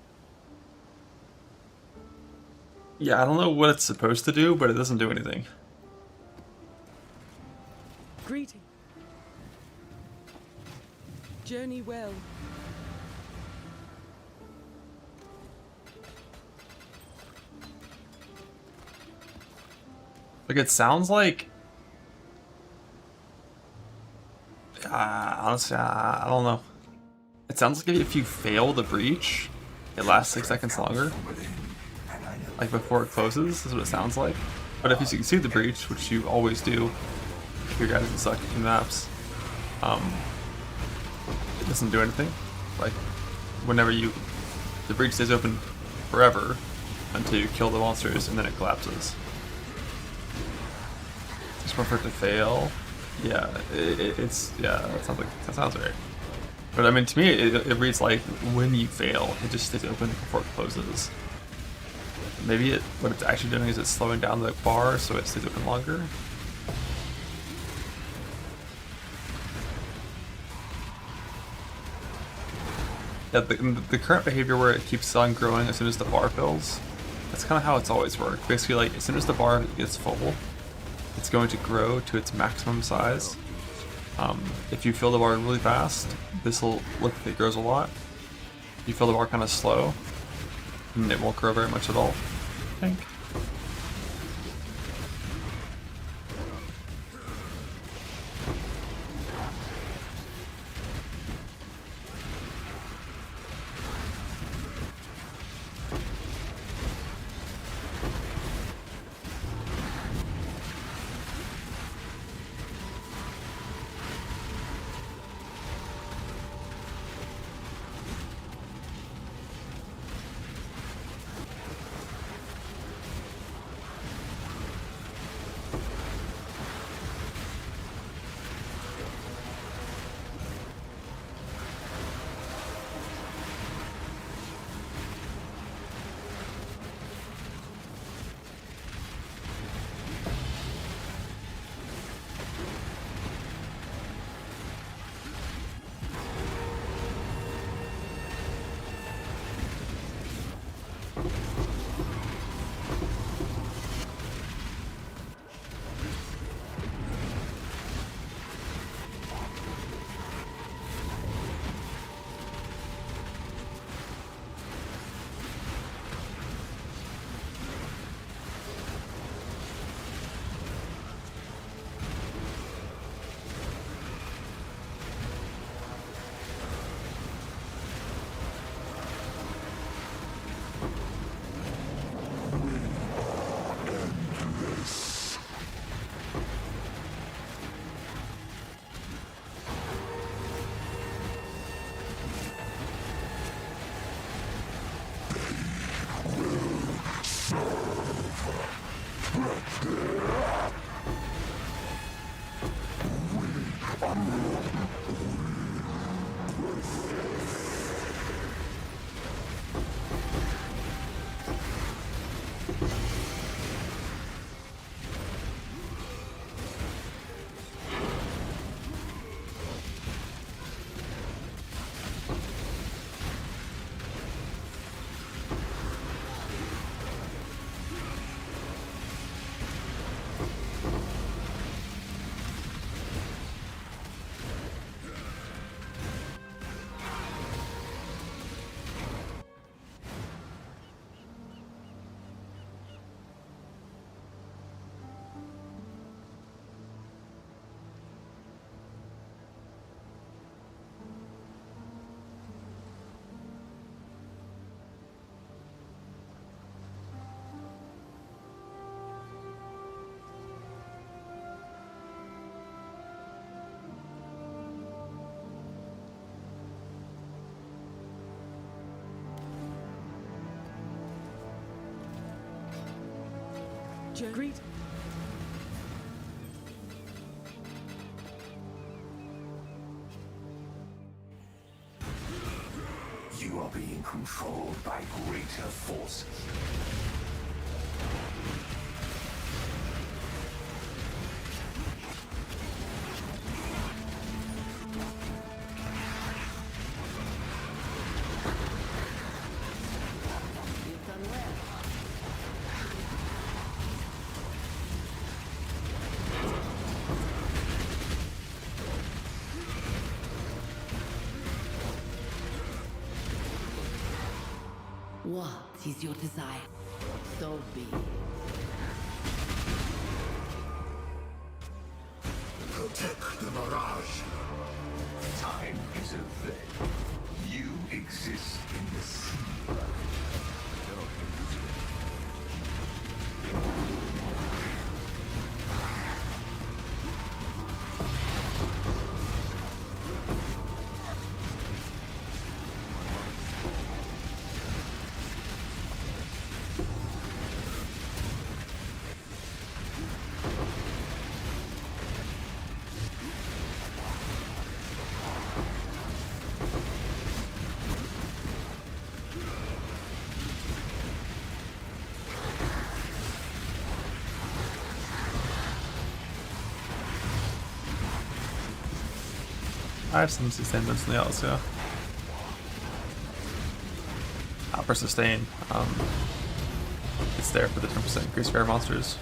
I don't know what it's supposed to do, but it doesn't do anything. Greeting. Journey well. Like, it sounds like... honestly, I don't know. It sounds like if you fail the breach, it lasts 6 seconds longer. Like, before it closes, is what it sounds like. But if you succeed the breach, which you always do, if your guys suck in maps, it doesn't do anything. Like, whenever the breach stays open forever until you kill the monsters, and then it collapses. Just for it to fail. Yeah, that sounds right. But I mean, to me, it reads like when you fail, it just stays open before it closes. Maybe what it's actually doing is it's slowing down the bar so it stays open longer. Yeah, the current behavior where it keeps on growing as soon as the bar fills, that's kind of how it's always worked. Basically, like, as soon as the bar gets full, it's going to grow to its maximum size. If you fill the bar really fast, this will look like it grows a lot. If you fill the bar kind of slow, and it won't grow very much at all, I think. Greet. You are being controlled by greater forces. You've done well. What is your desire? So be it. Protect the Mirage. Time is a vet. You exist in the sea. I have some sustainments in the else, yeah. for sustain. It's there for the 10% increased fire monsters.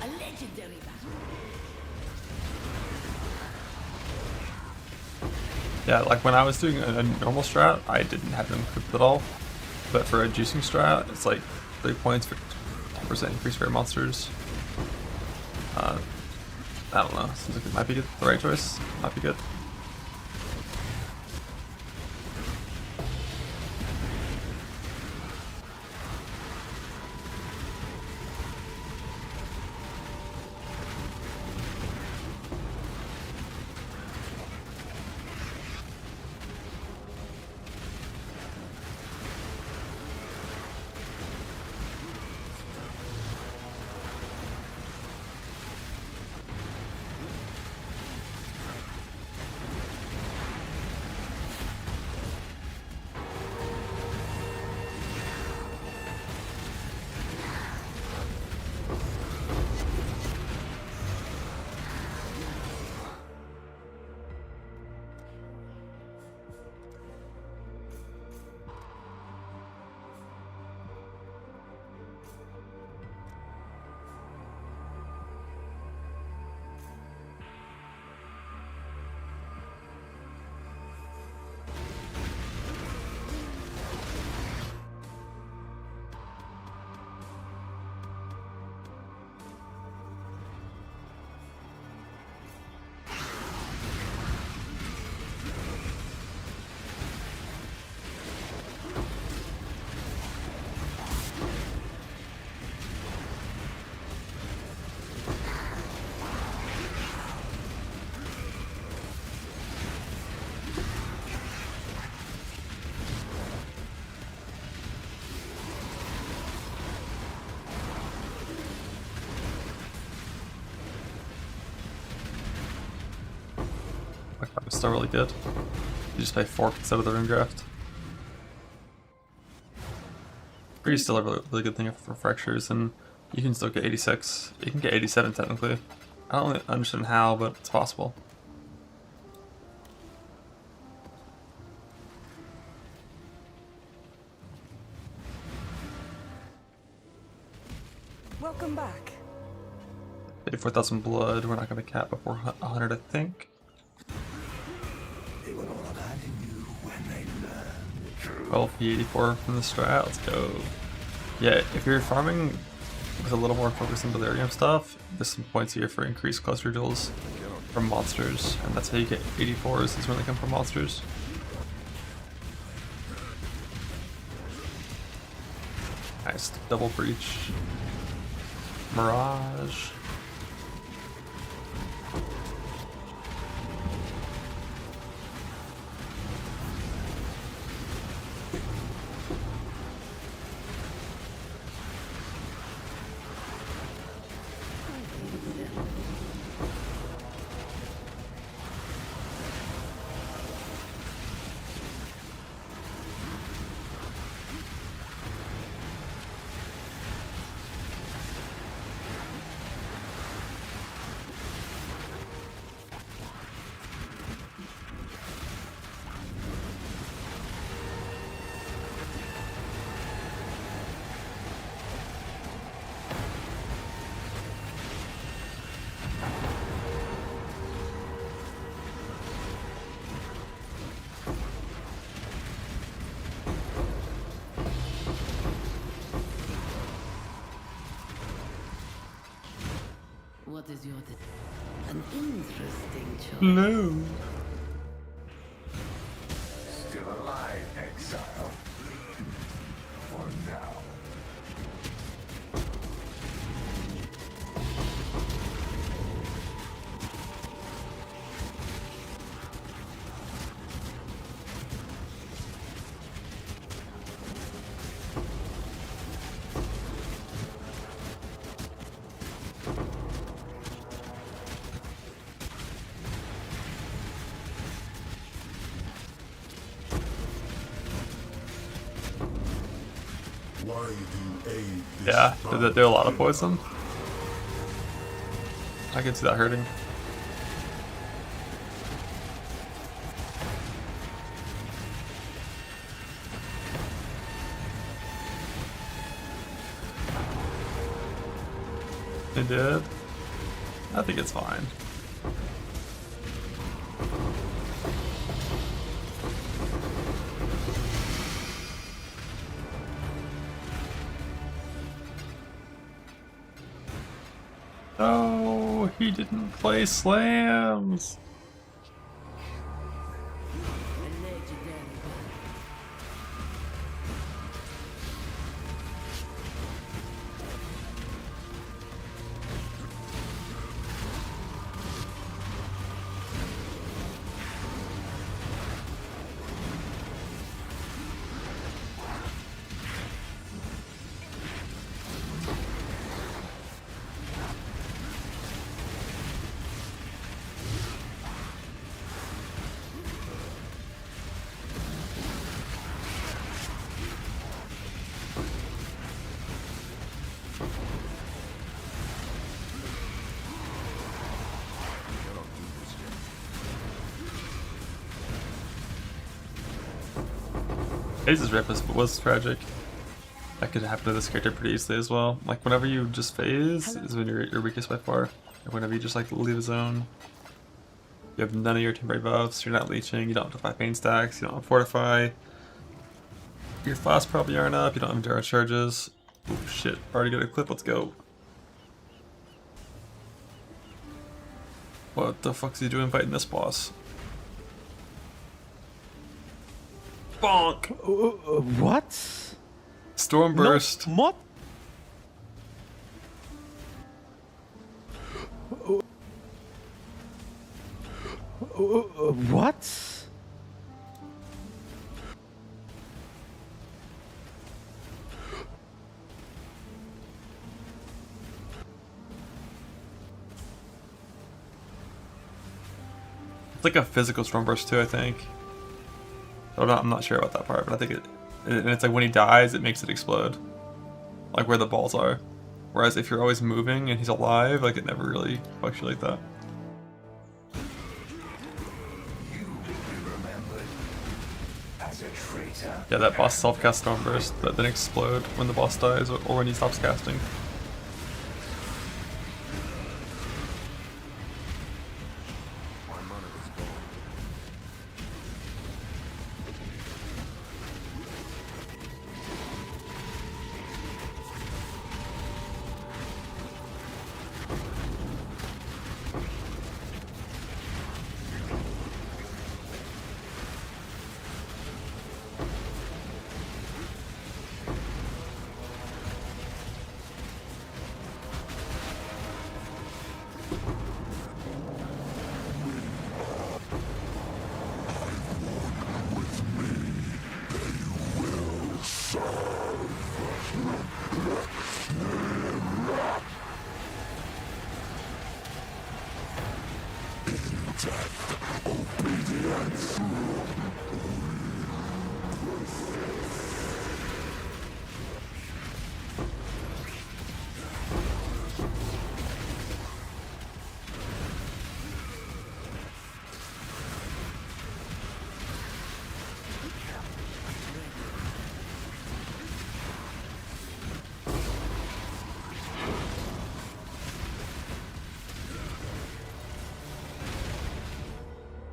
A legendary battle. Yeah, like when I was doing a normal strat, I didn't have them equipped at all. But for a juicing strat, it's like 3 points for 10% increased fire monsters. I don't know. Seems like it might be good. The right choice. Might be good. That was still really good. You just play Fork instead of the Rune Draft. Freeze is still a really good thing for fractures, and you can still get 86. You can get 87 technically. I don't really understand how, but it's possible. Welcome back. 84,000 blood. We're not going to cap before 100, I think. They will all abandon you when they learn the truth. 12 P84 from the strat. Let's go. Yeah, if you're farming with a little more focus on delirium stuff, there's some points here for increased cluster duels from monsters, and that's how you get 84s, is when they come from monsters. Nice, double breach. Mirage. What is your an interesting choice. No. Still alive, exile. For now. Why do you aid this Yeah, did that do a lot of poison? I can see that hurting. It did? I think it's fine. No, he didn't play slams. Phase's rip was tragic. That could happen to this character pretty easily as well. Like whenever you just phase is when you're weakest by far. Or whenever you just like leave a zone. You have none of your temporary buffs, you're not leeching, you don't have to buy pain stacks, you don't have fortify. Your flasks probably aren't up, you don't have endurance charges. Oh shit, already got a clip, let's go. What the fuck's he doing fighting this boss? Bonk! What? Stormburst. No, what? What? It's like a physical stormburst too, I think. I'm not sure about that part, but I think and it's like when he dies, it makes it explode. Like where the balls are. Whereas if you're always moving and he's alive, like it never really fucks you like that. You will be remembered as a traitor. Yeah, that boss self-cast stormburst that then explode when the boss dies or when he stops casting.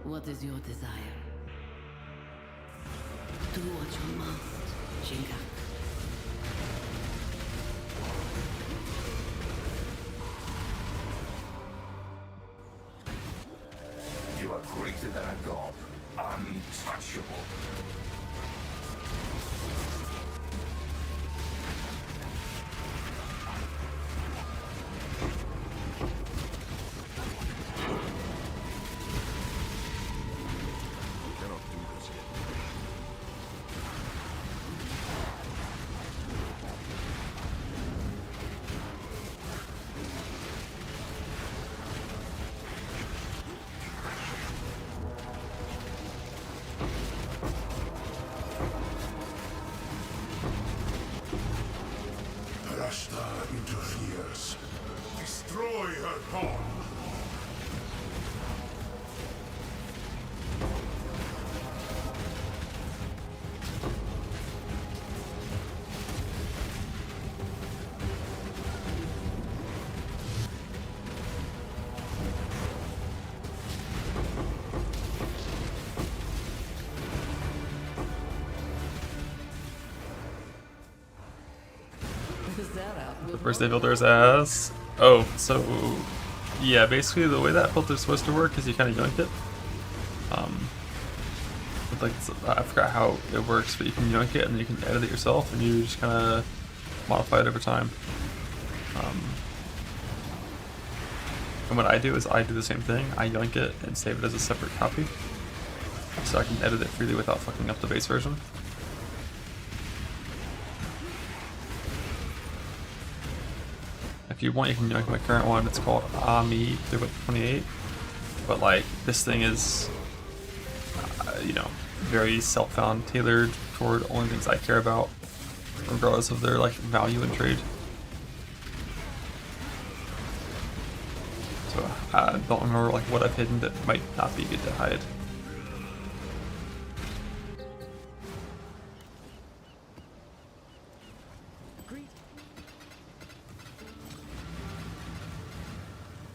What is your desire? Do what you must, Shingak. You are greater than a god, untouchable. The first day filter's ass. Oh, so yeah, basically the way that filter's supposed to work is you kind of yoink it. With like I forgot how it works, but you can yoink it and then you can edit it yourself, and you just kind of modify it over time. And what I do is I do the same thing. I yoink it and save it as a separate copy, so I can edit it freely without fucking up the base version. If you want, you can yoink my current one. It's called Ami 3.28, but like this thing is, you know, very self-found, tailored toward only things I care about, regardless of their like value in trade. So I don't remember like what I've hidden that might not be good to hide.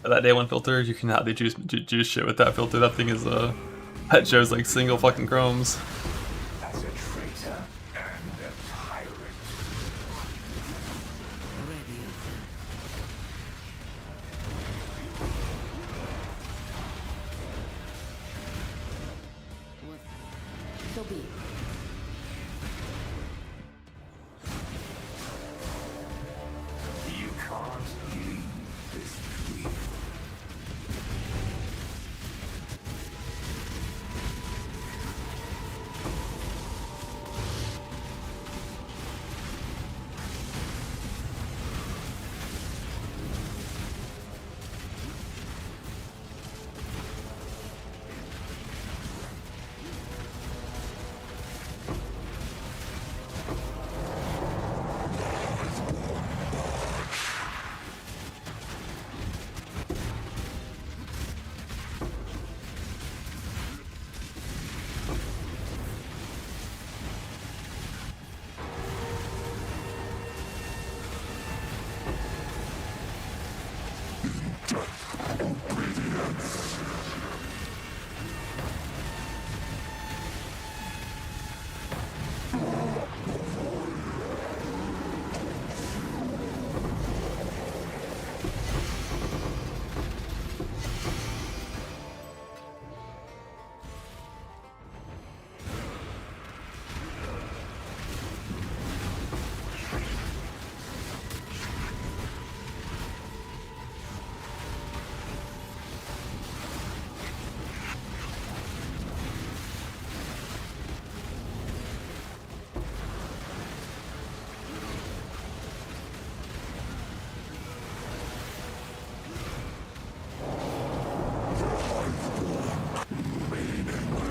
That day one filter, you cannot do juice shit with that filter. That thing is that shows like single fucking chromes. As a traitor and a tyrant. So be it. You can't leave this dream.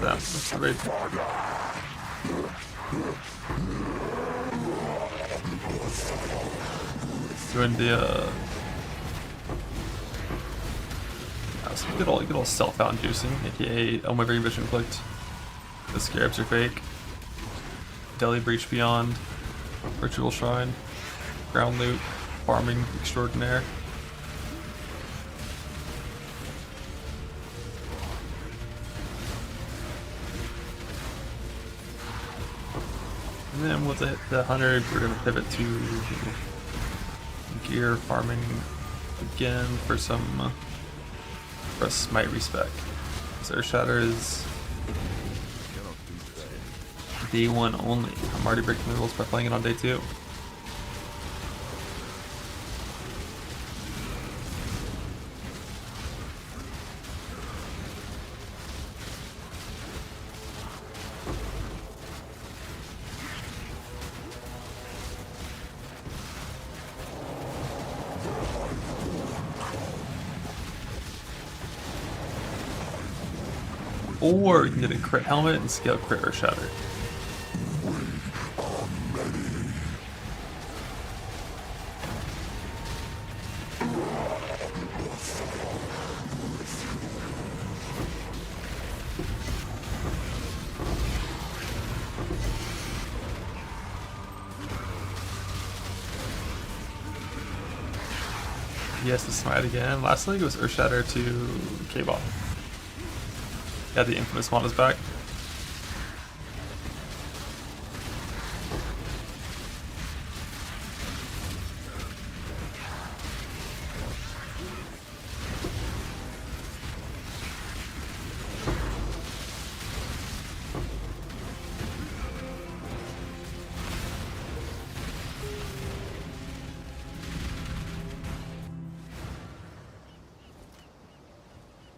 That's great. Doing the so good old self-found juicing, aka oh my brain vision clicked. The scarabs are fake. Deli Breach Beyond, Ritual Shrine, Ground Loot, Farming Extraordinaire. And then with the 100, we're going to pivot to gear farming again for some for a smite respec. So Shatter is day 1 only. I'm already breaking the rules by playing it on day 2. Or you can get a crit helmet and scale crit or shatter. He has to smite again. Last league it was Earth Shatter to K-Ball. Yeah, the infamous one is back.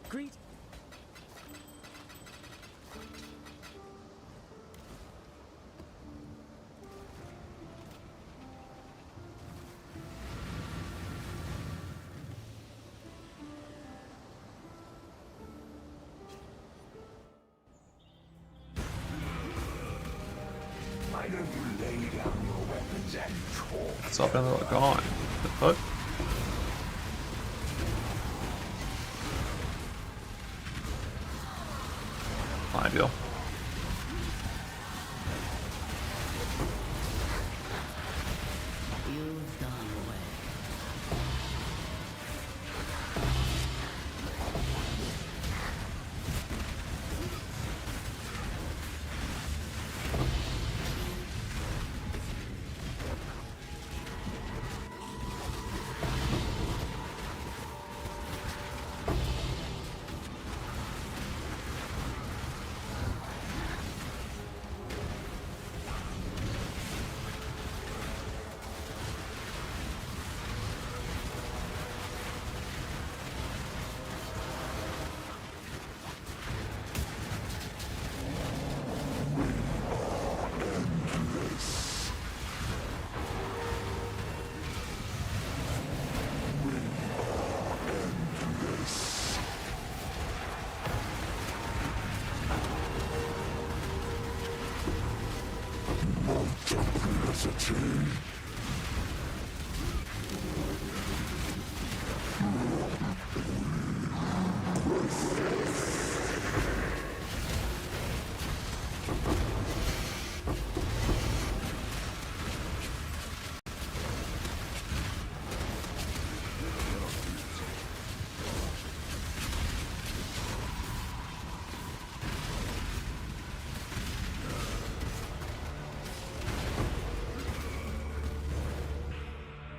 Greet. Why don't you lay down your weapons and talk? It's up and they're gone. The fuck? Ideal. You've done well.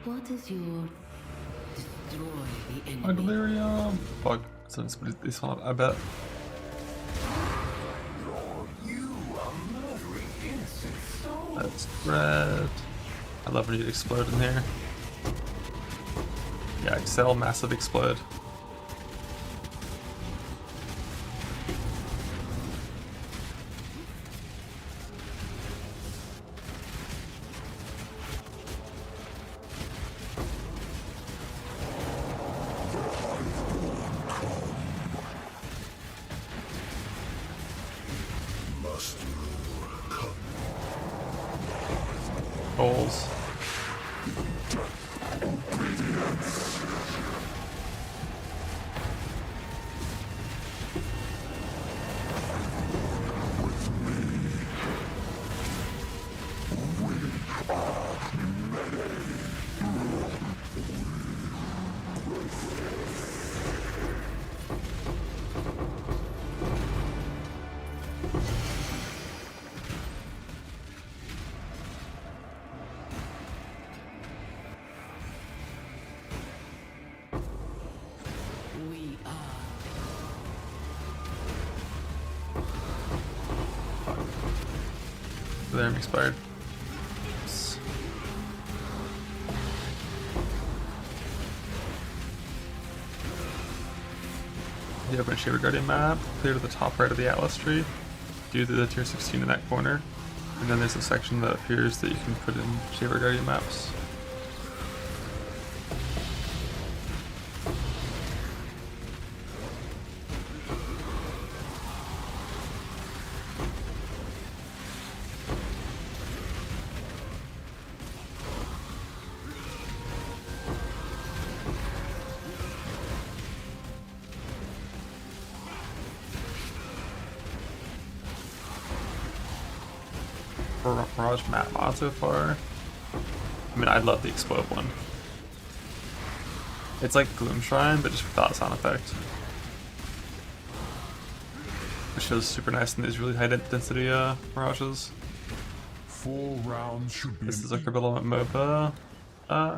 What is your destroy the My enemy? delirium. Fuck. So this one, I bet. You are murdering innocent souls. That's red. I love when you explode in here. Yeah, Excel, massive explode. Holes. We are. The arm expired. You open a Shaper Guardian map, clear to the top right of the Atlas tree, do the tier 16 in that corner, and then there's a section that appears that you can put in Shaper Guardian maps. Mirage map mod so far. I mean, I love the explode one. It's like Gloom Shrine, but just without a sound effect. Which feels super nice in these really high density Mirages. 4 rounds should be This an is a Kerbilament MOBA.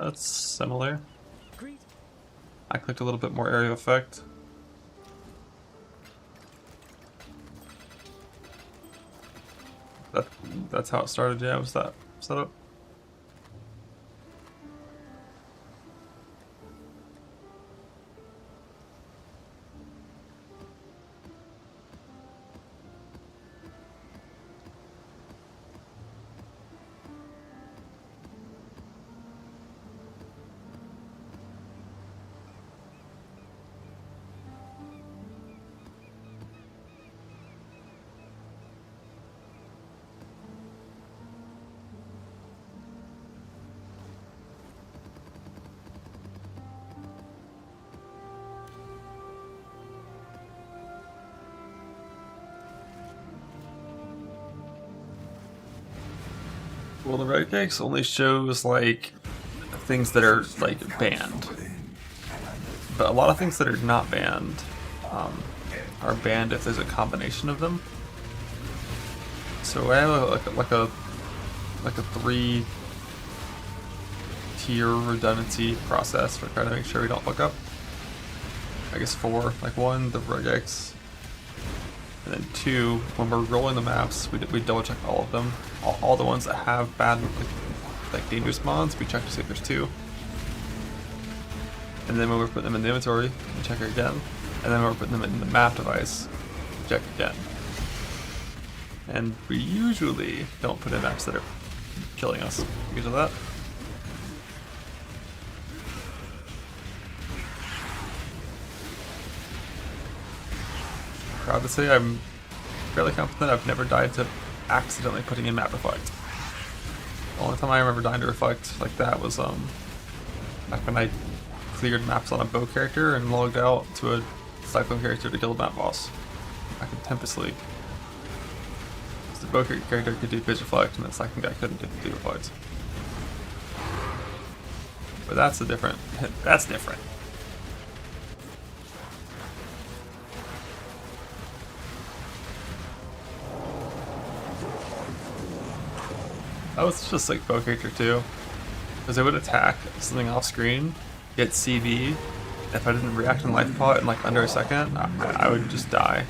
It's similar. Greet. I clicked a little bit more area effect. That's how it started, yeah, was that setup. Well, the regex only shows like things that are like banned, but a lot of things that are not banned are banned if there's a combination of them. So I have like a 3-tier redundancy process for trying to make sure we don't fuck up. I guess 4, like 1, the regex. And then 2, when we're rolling the maps, we double check all of them. All the ones that have bad, like dangerous mods, we check to see if there's 2. And then when we're putting them in the inventory, we check again. And then when we're putting them in the map device, we check again. And we usually don't put in maps that are killing us because of that. Proud to say I'm fairly confident I've never died to accidentally putting in map reflect. The only time I remember dying to reflect like that was back when I cleared maps on a bow character and logged out to a cyclone character to kill a map boss. Back in Tempest League. The bow character could do pitch reflect and the second guy couldn't do reflect. But that's different. That was just like bow character too, because I would attack something off screen, get CV. If I didn't react in life pot in like under a second, I would just die.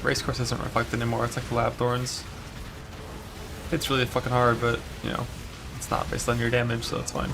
Racecourse isn't reflected anymore, it's like the Lab Thorns. It's really fucking hard, but, you know, it's not based on your damage, so it's fine.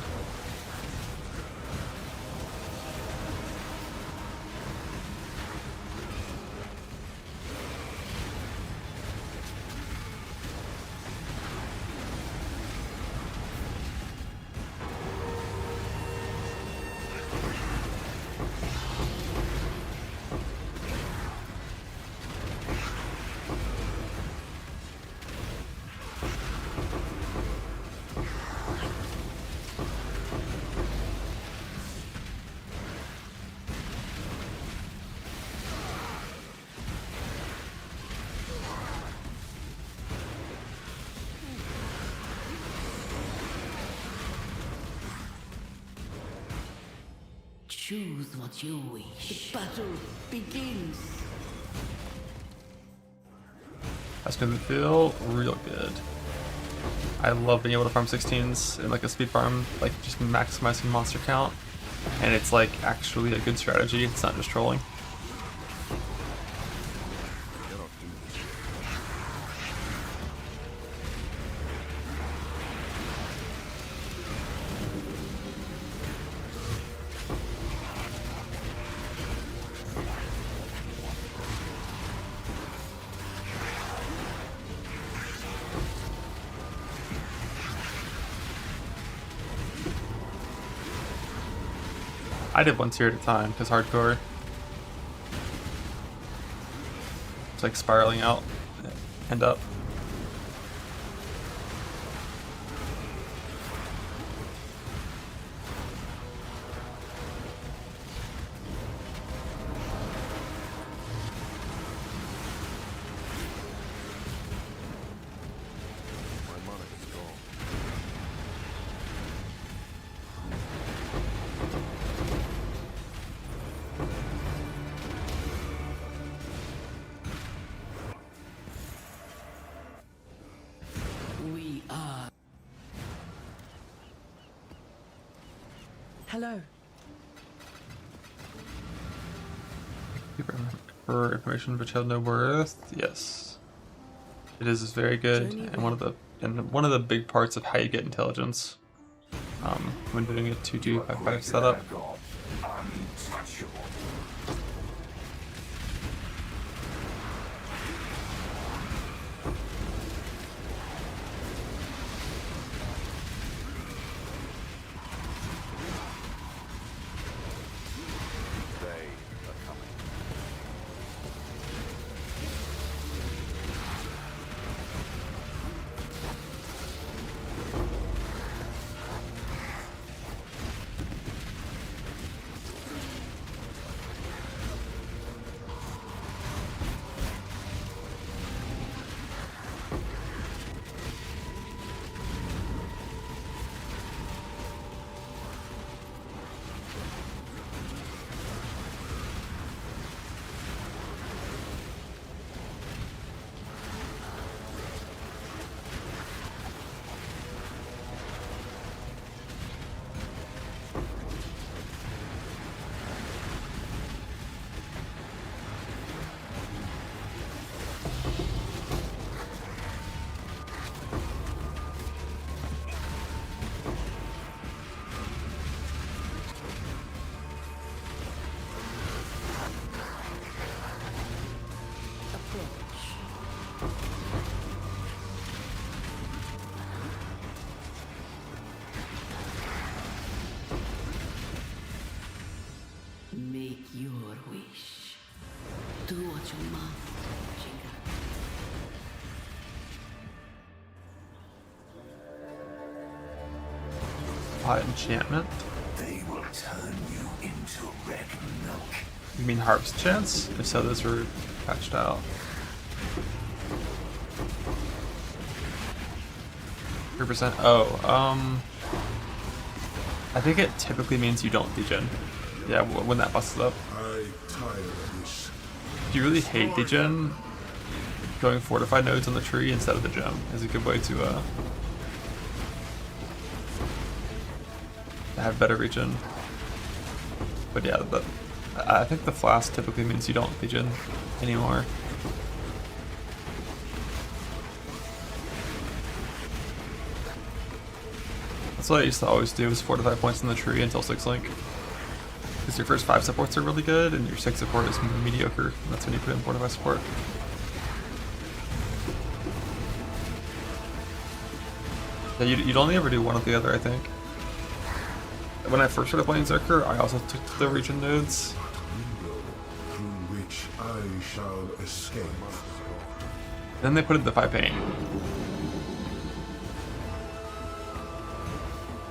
Choose what you wish. The battle begins. That's gonna feel real good. I love being able to farm 16s in like a speed farm, like just maximizing monster count. And it's like actually a good strategy, it's not just trolling. I did 1 tier at a time because hardcore. It's like spiraling out, end up. We are. Hello. For information which have no worth, yes, it is very good, Journey and one of the big parts of how you get intelligence when doing a 2-2-5-5 setup. Untouchable. Make your wish. Do what you must, Chica. Enchantment? They will turn you into red milk. You mean harvest chance? If so, those were patched out. %. Oh, I think it typically means you don't degen. Yeah, when that busts up. I tire of this. If you really hate degen, going fortified nodes on the tree instead of the gem is a good way to have better regen. But yeah, I think the flask typically means you don't degen anymore. That's what I used to always do, is 4 to 5 points in the tree until 6 link. Because your first 5 supports are really good, and your 6 support is mediocre. And that's when you put in 4 to 5 support. Yeah, you'd only ever do one or the other, I think. When I first started playing Zerker, I also took the regen nodes. Window through which I shall escape. Then they put in the 5 pain.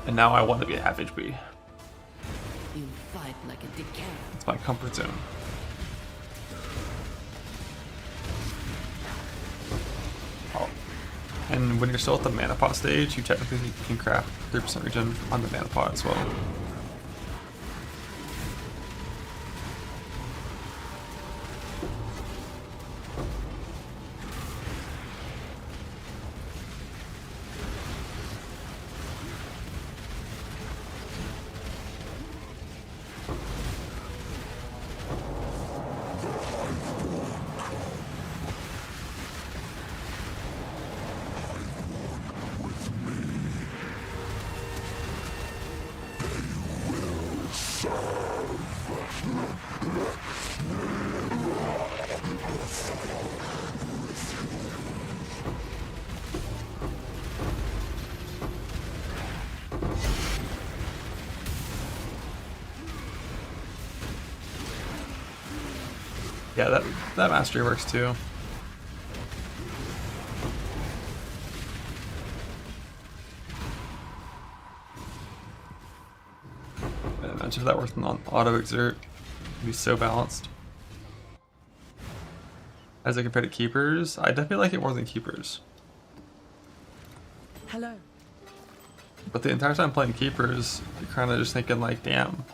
And now I want to be at half HP. You fight like a decay. It's my comfort zone. Oh. And when you're still at the mana pot stage, you technically can craft 3% regen on the mana pot as well. Yeah, that mastery works too. Imagine if that worked on auto exert. It'd be so balanced. As I compare to keepers, I definitely like it more than keepers. Hello. But the entire time playing keepers, you're kind of just thinking like, damn.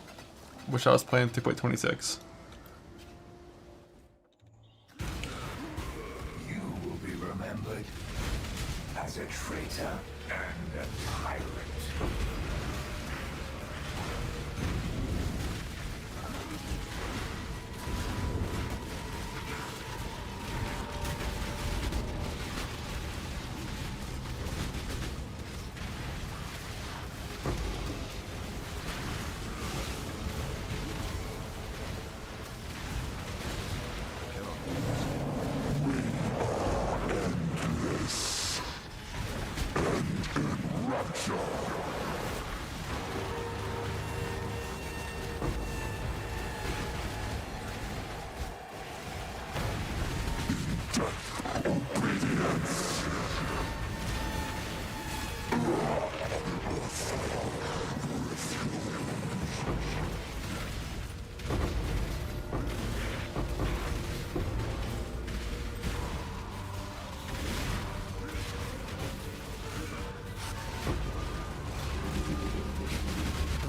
Wish I was playing 2.26. You will be remembered as a traitor and a tyrant.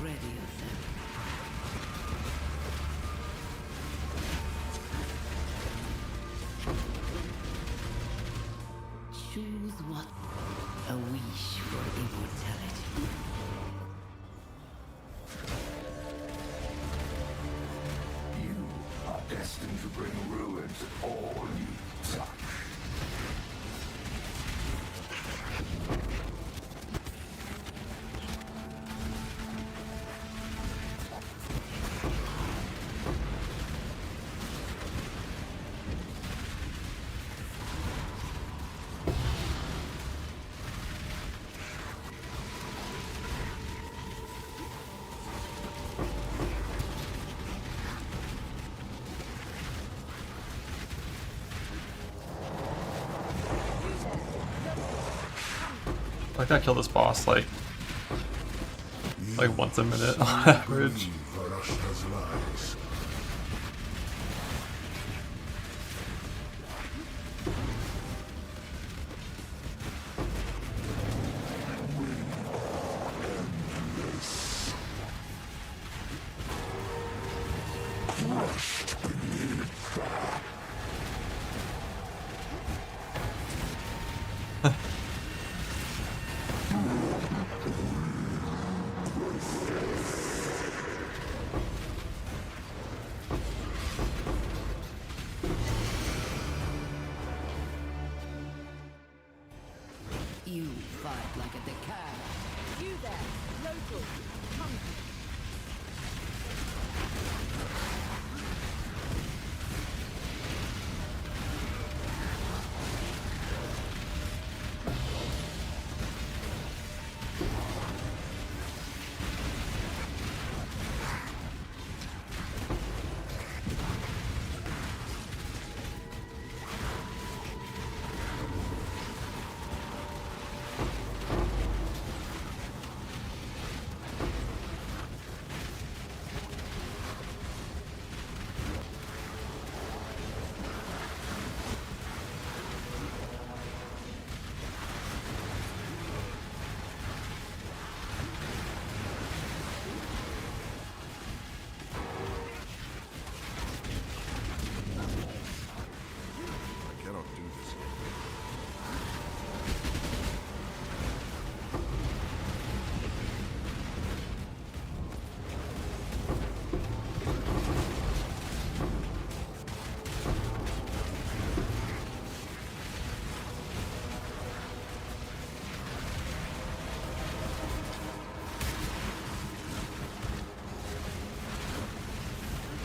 Ready yourself. Choose what? A wish for immortality. You are destined to bring ruin to all you touch. Like I kill this boss like once a minute on average. Varashta's lies. You fight like a decad. You there, local. Come.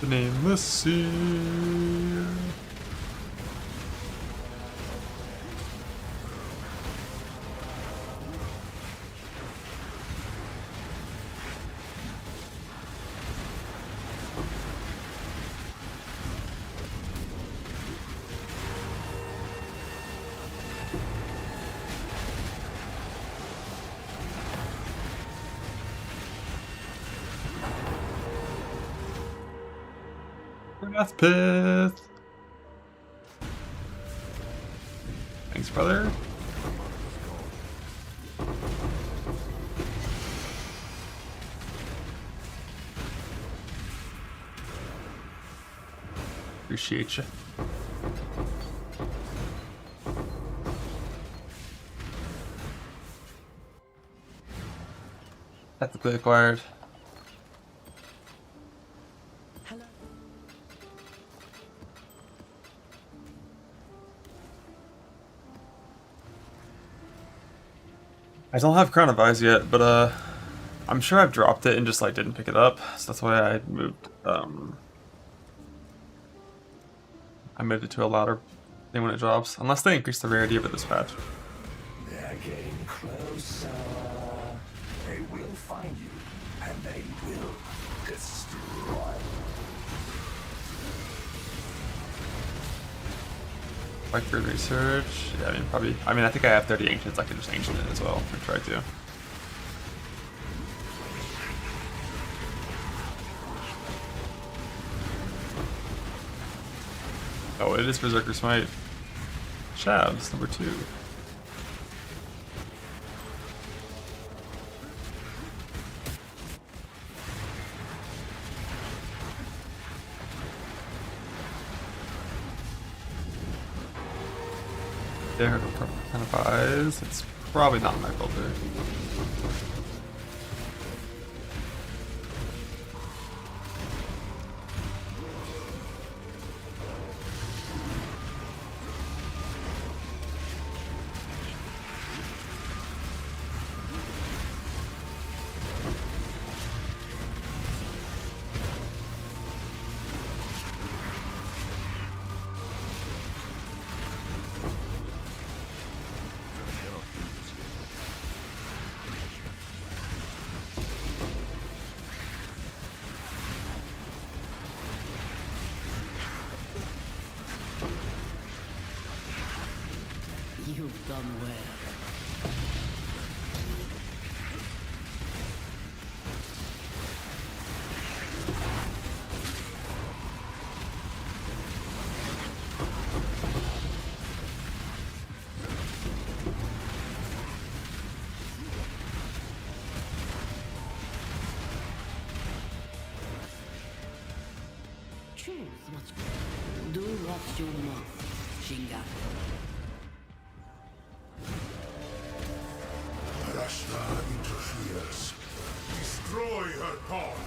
The Nameless Seer. Wrath Pith! Thanks, brother. Appreciate you. Ethically acquired. Hello. I don't have Crown of Eyes yet, but I'm sure I've dropped it and just like didn't pick it up, so that's why I moved it to a louder thing when it drops, unless they increase the rarity of it this patch. They're getting closer. They will find you, and they will destroy. Like for research, yeah, I mean probably. I mean I think I have 30 ancients. I can just ancient it as well if I try to. Oh, it is Berserker Smite. Shabs, number 2. There, kind of eyes. It's probably not my filter. You've done well. Choose what you do what you must, Shinga. Rashta interferes. Destroy her pawn.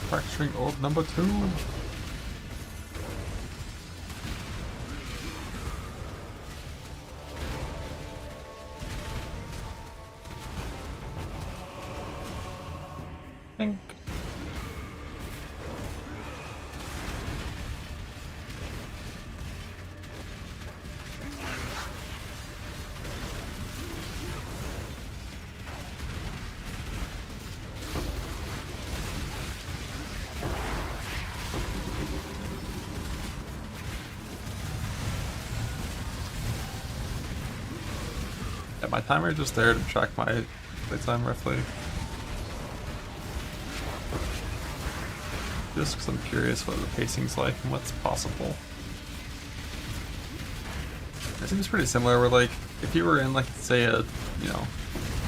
Fracturing Orb number 2. Think. Yeah, my timer is just there to track my playtime roughly. Just because I'm curious what the pacing's like and what's possible. It seems pretty similar where like, if you were in like, say a,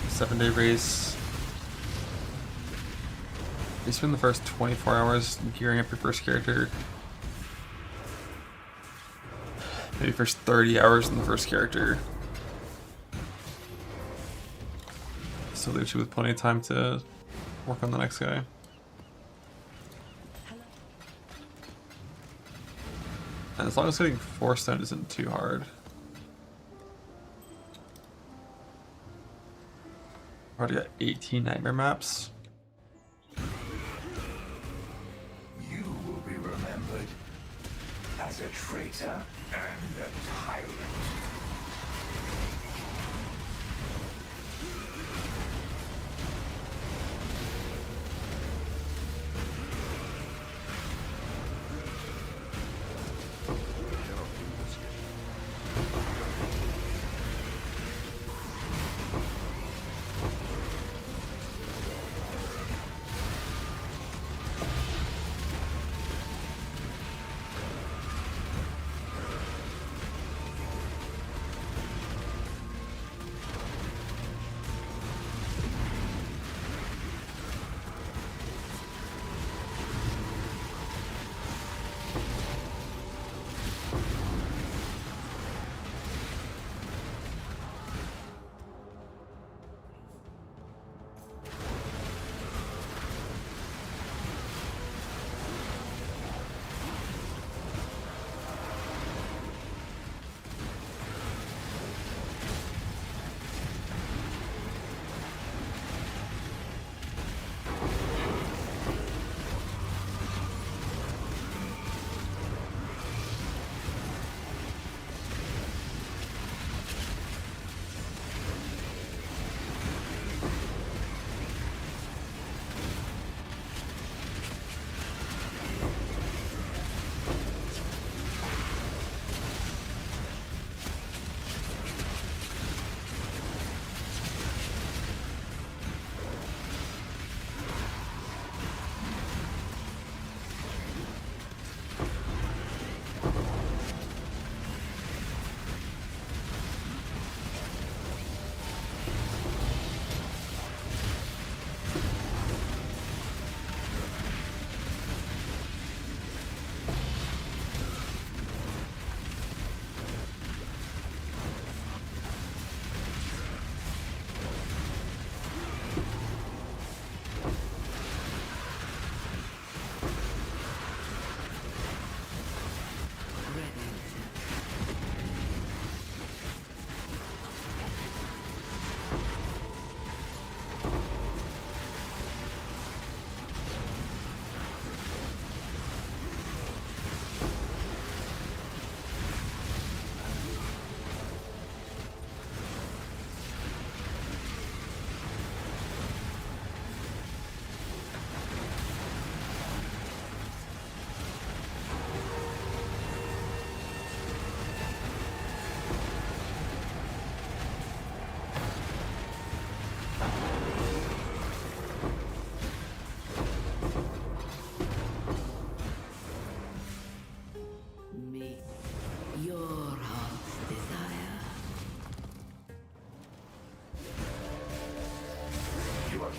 7-day race, you spend the first 24 hours gearing up your first character. maybe first 30 hours in the first character. So leaves you with plenty of time to work on the next guy. And as long as getting 4 stone isn't too hard. Already got 18 nightmare maps. You will be remembered as a traitor and a tyrant.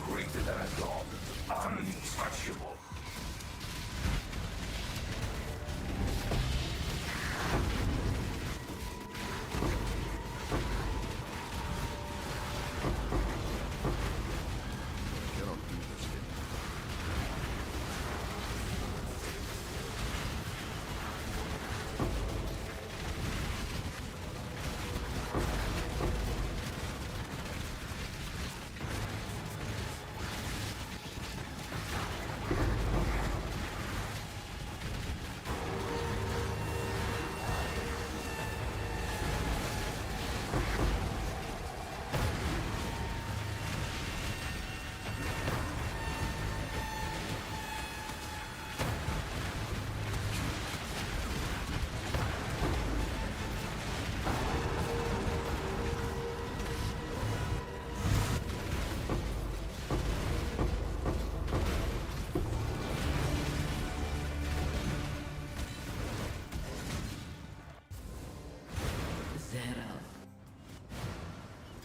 Greater than a god, untouchable.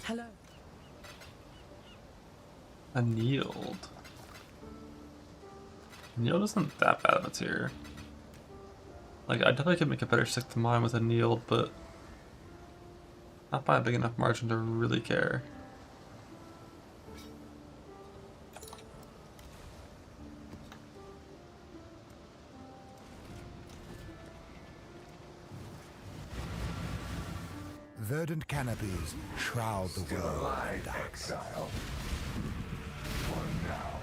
Hello. Annealed. Annealed isn't that bad of a tier. Like, I definitely could make a better stick to mine with a Neeld, but not by a big enough margin to really care. Verdant canopies shroud the Still world. alive, exile. For now.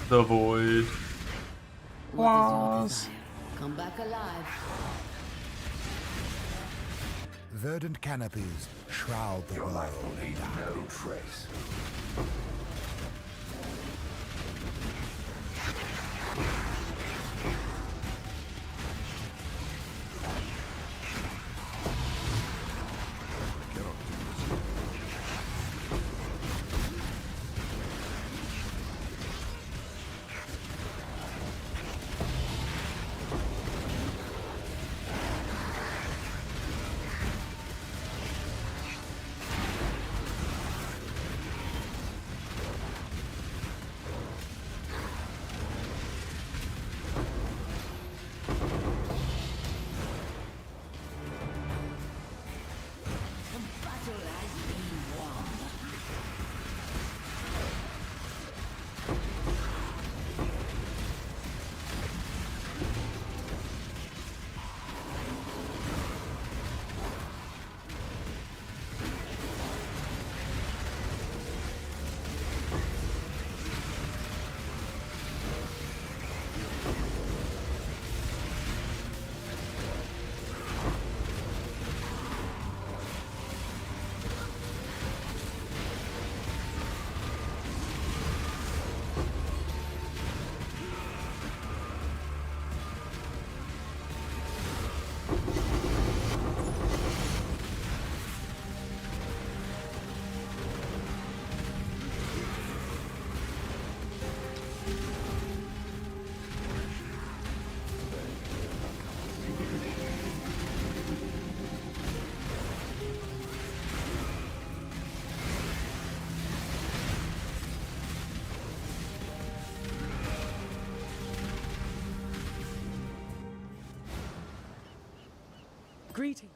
The void. What is your desire? Come back alive. Verdant canopies shroud the Your world. life will leave no trace. Greeting.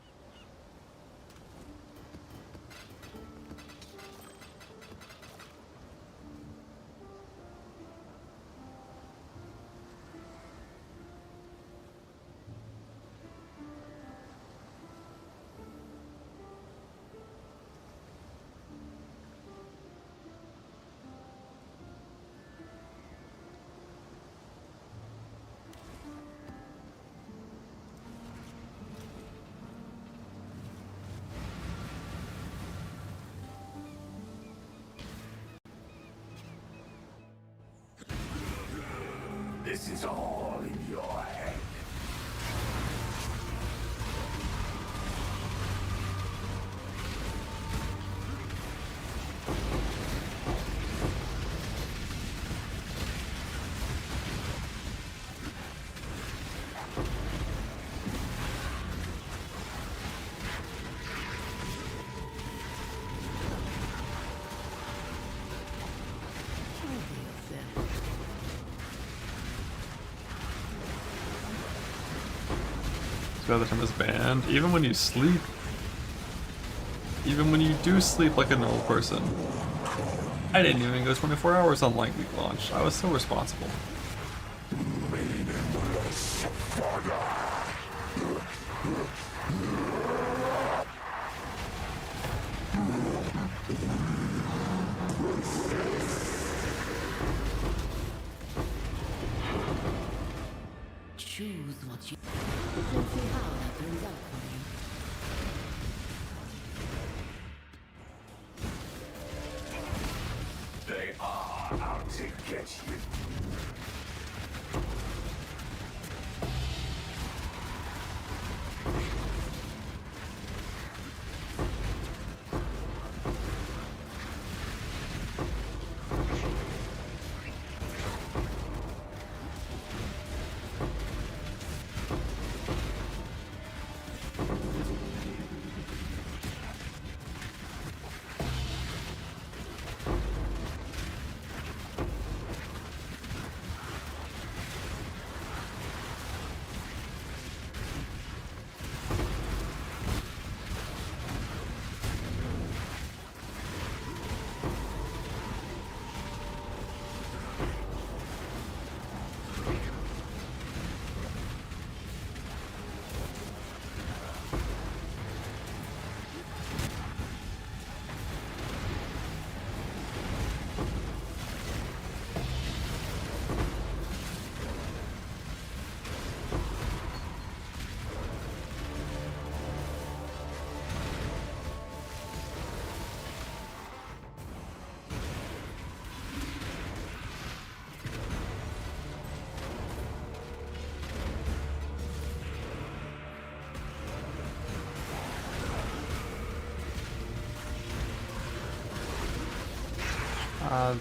say the term is banned. Even when you sleep. Even when you do sleep like a normal person. I didn't even go 24 hours on Light Week launch. I was so responsible. Choose what you... We'll see how that turns out for you. They are out to get you.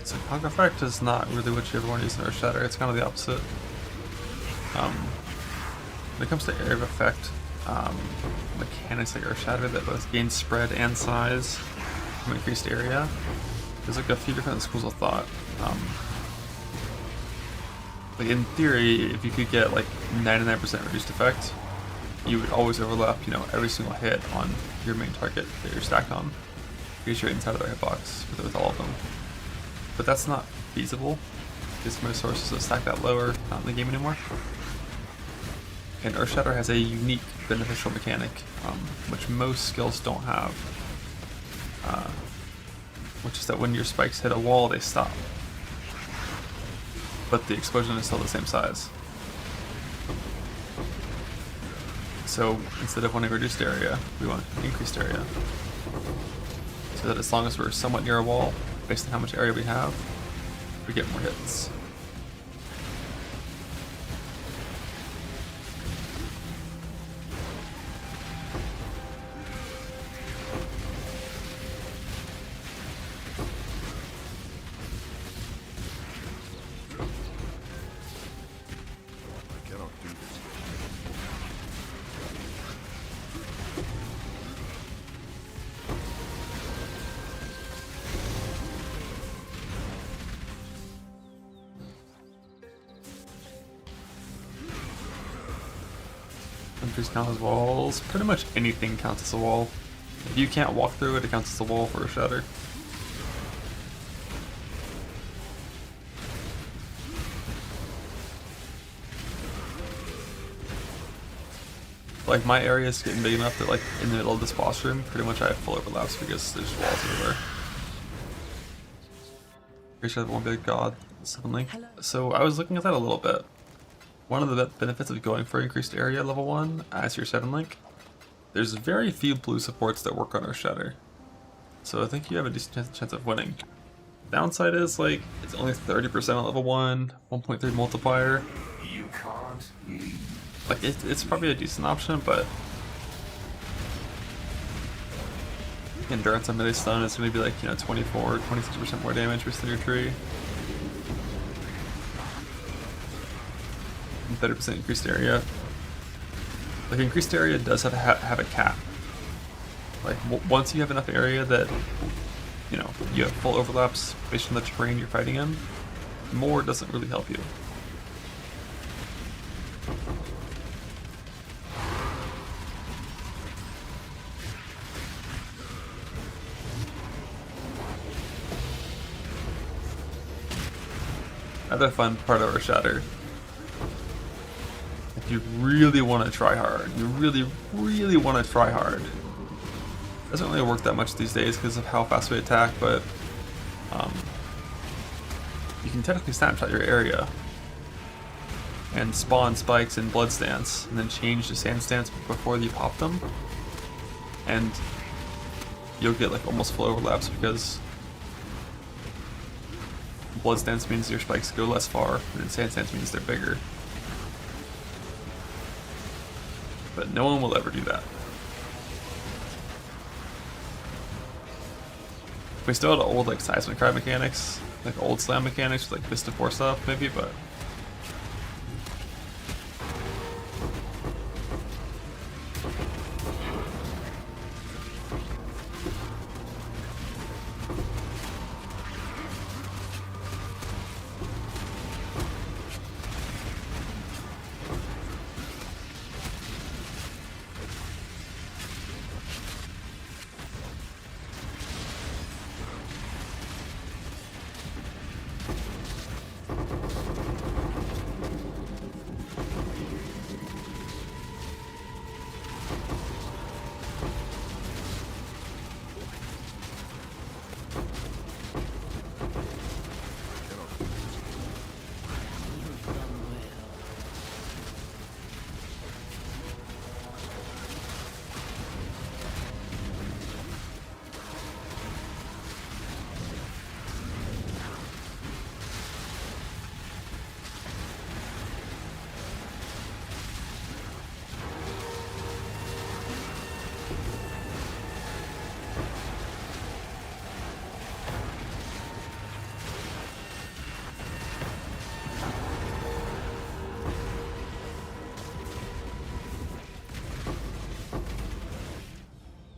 So Punk Effect is not really what you ever want to use in Earth Shatter. It's kind of the opposite. When it comes to area of effect, mechanics like Earth Shatter that both gain spread and size from increased area, there's like a few different schools of thought. Like in theory, if you could get like 99% reduced effect, you would always overlap, you know, every single hit on your main target that you're stacked on, because you're inside of their hitbox with all of them. But that's not feasible, because most sources that stack that low are not in the game anymore. And Earth Shatter has a unique beneficial mechanic, which most skills don't have, which is that when your spikes hit a wall, they stop. But the explosion is still the same size. So instead of wanting reduced area, we want increased area. So that as long as we're somewhat near a wall, based on how much area we have, we get more hits. Countries count as walls. Pretty much anything counts as a wall. If you can't walk through it, it counts as a wall for a Shatter. Like my area is getting big enough that like in the middle of this boss room, pretty much I have full overlaps because there's walls everywhere. Pretty sure that won't be a god. Suddenly. So I was looking at that a little bit. One of the benefits of going for increased area level 1 as your 7 link, there's very few blue supports that work on Earth Shatter. So I think you have a decent chance of winning. Downside is like it's only 30% on level 1, 1.3 multiplier. You can't leave. Like it's probably a decent option, but endurance on melee stun is going to be like, you know, 24, 26% more damage based on your tree. 30% increased area. Like increased area does have a cap. Like once you have enough area that, you know, you have full overlaps based on the terrain you're fighting in, more doesn't really help you. Another fun part of our Shatter. If you really want to try hard, you really want to try hard. Doesn't really work that much these days because of how fast we attack, but you can technically snapshot your area and spawn spikes in blood stance, and then change to sand stance before you pop them, and you'll get like almost full overlaps because blood stance means your spikes go less far, and sand stance means they're bigger. But no one will ever do that. We still had old like seismic crab mechanics, like old slam mechanics, like Vista 4 stuff maybe, but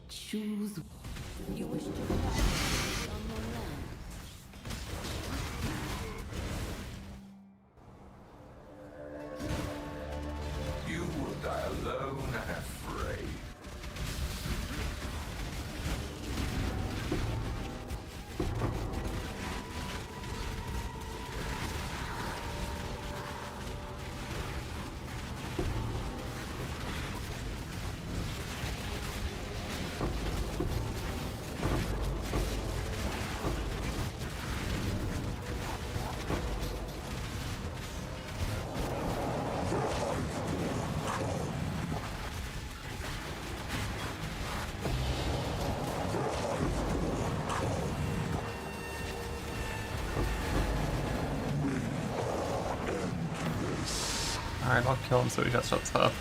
Choose. You wish to fight on the land. You will die alone and afraid. alright, I'll kill him so he shuts up.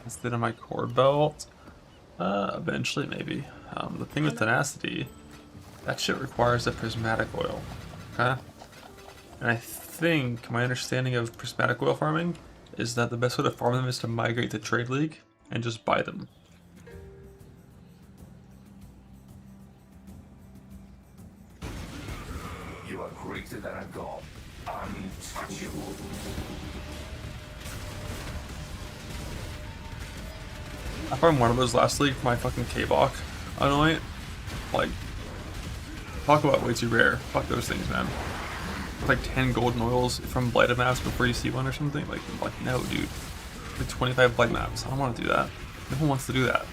Instead of my core belt, eventually maybe. The thing with tenacity, that shit requires a prismatic oil, okay? And I think my understanding of prismatic oil farming is that the best way to farm them is to migrate to Trade League and just buy them. You are greater than a god, untouchable. I farmed one of those last league for my fucking K-Bach anoint. Like, talk about way too rare. Fuck those things, man. Like 10 golden oils from blighted maps before you see one or something. Like no, dude. Like 25 blight maps. I don't want to do that. No one wants to do that.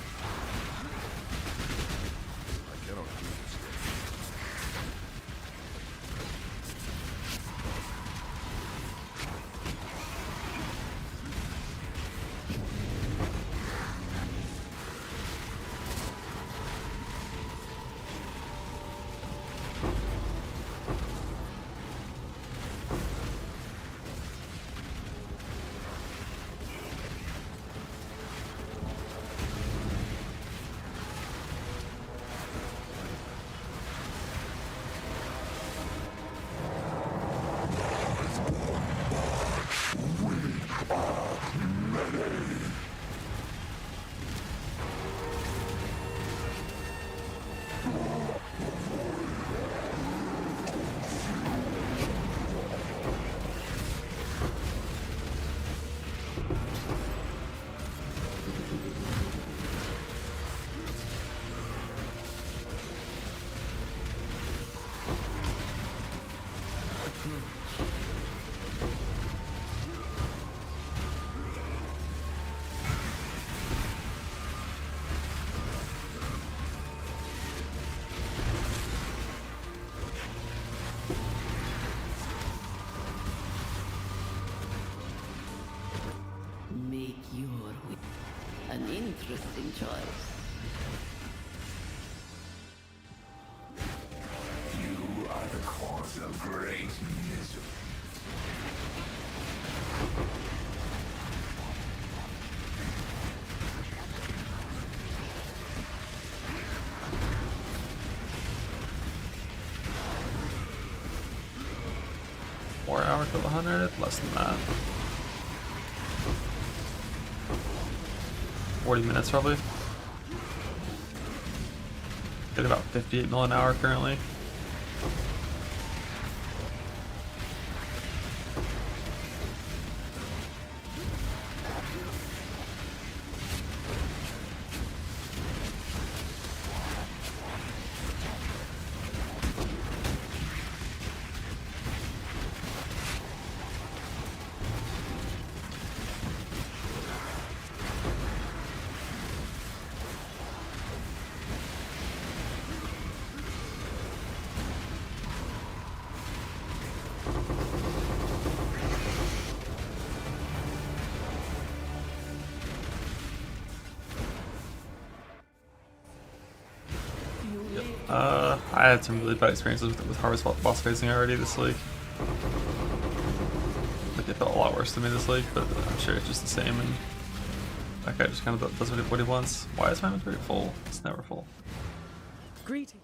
take your way. An interesting choice. You are the cause of great misery. 4 hours to 100, less than that. 40 minutes probably. Get about 58 mil an hour currently. I had some really bad experiences with harvest boss phasing already this league. Like it felt a lot worse to me this league, but I'm sure it's just the same, and that guy just kind of does what he wants. Why is my inventory full? It's never full. Greeting.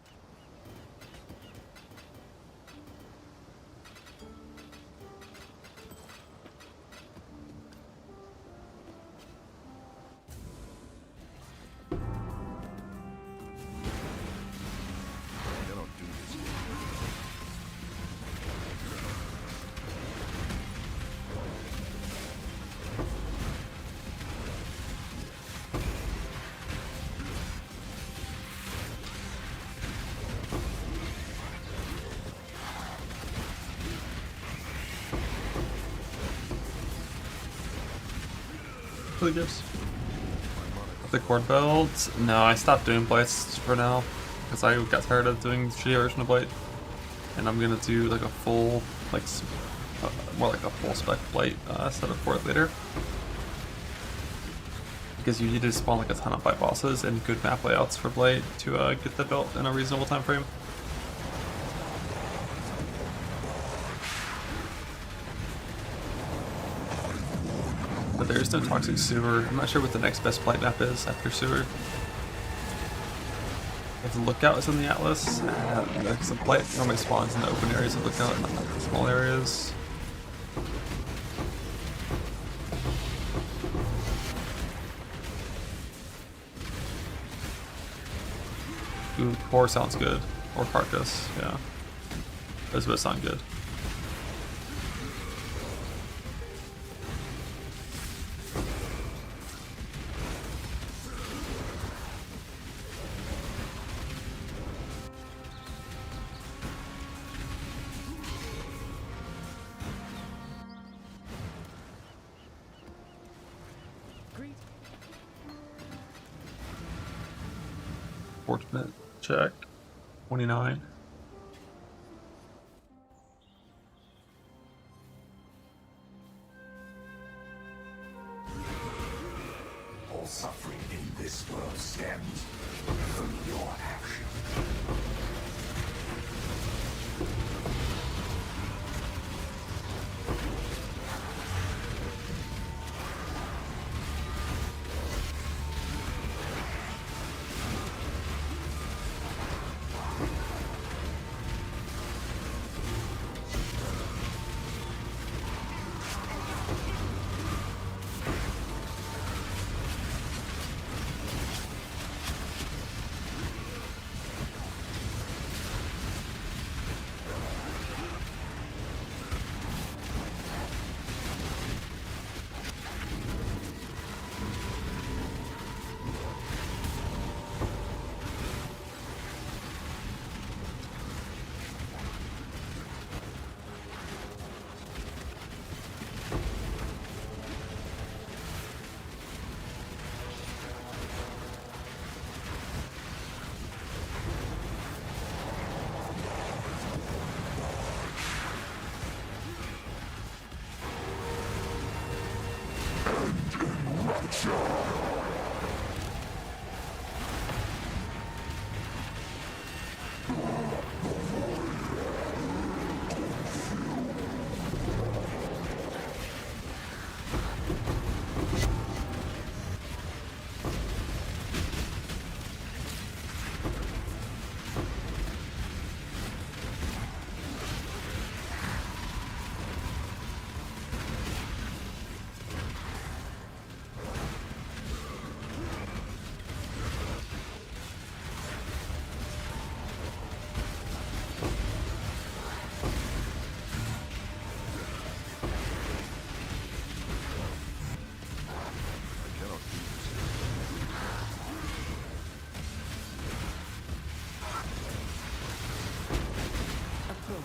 For the gifts. The cord belt? No, I stopped doing blights for now because I got tired of doing the shitty version of blight, and I'm gonna do like a full, like more like a full spec blight setup for it later. Because you need to spawn like a ton of fight bosses and good map layouts for blight to get the belt in a reasonable time frame. But there's no toxic sewer. I'm not sure what the next best blight map is after sewer. If the lookout is in the atlas, the blight normally spawns in the open areas of lookout, not the small areas. Ooh, core sounds good. Or carcass, yeah. Those both sound good. Fortunate check. 29. All suffering in this world stems from your action.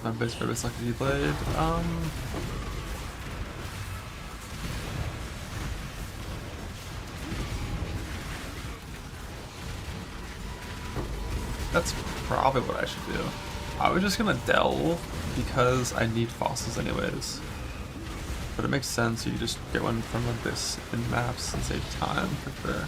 My base for this lucky blade. That's probably what I should do. I was just gonna delve because I need fossils anyways. But it makes sense, you just get one from like this in maps and save time for sure.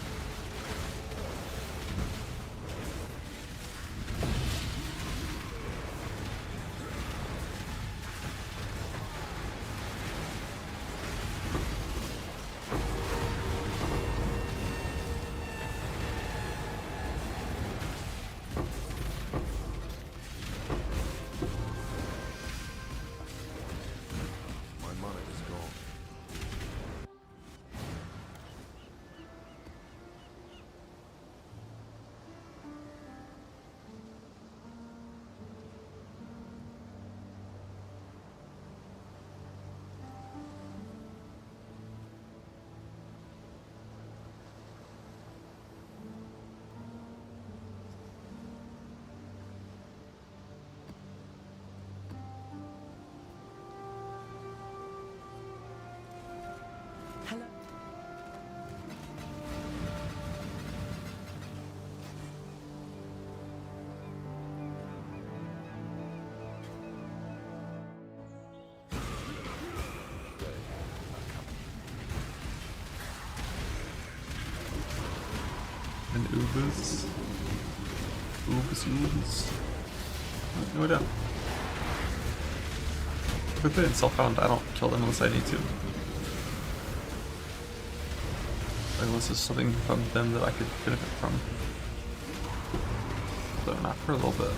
Hello. And Ubers. Ubers. No idea. If they're self-found, I don't kill them unless I need to. Unless there's something from them that I could benefit from. Though not for a little bit.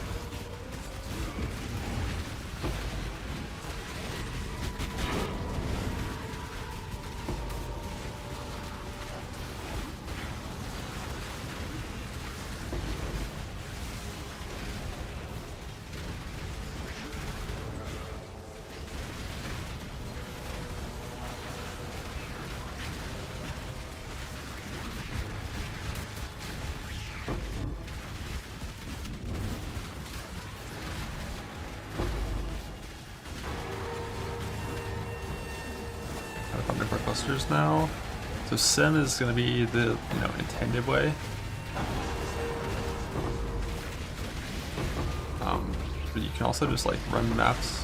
Different clusters now. So Sim is going to be the intended way. But you can also just like run maps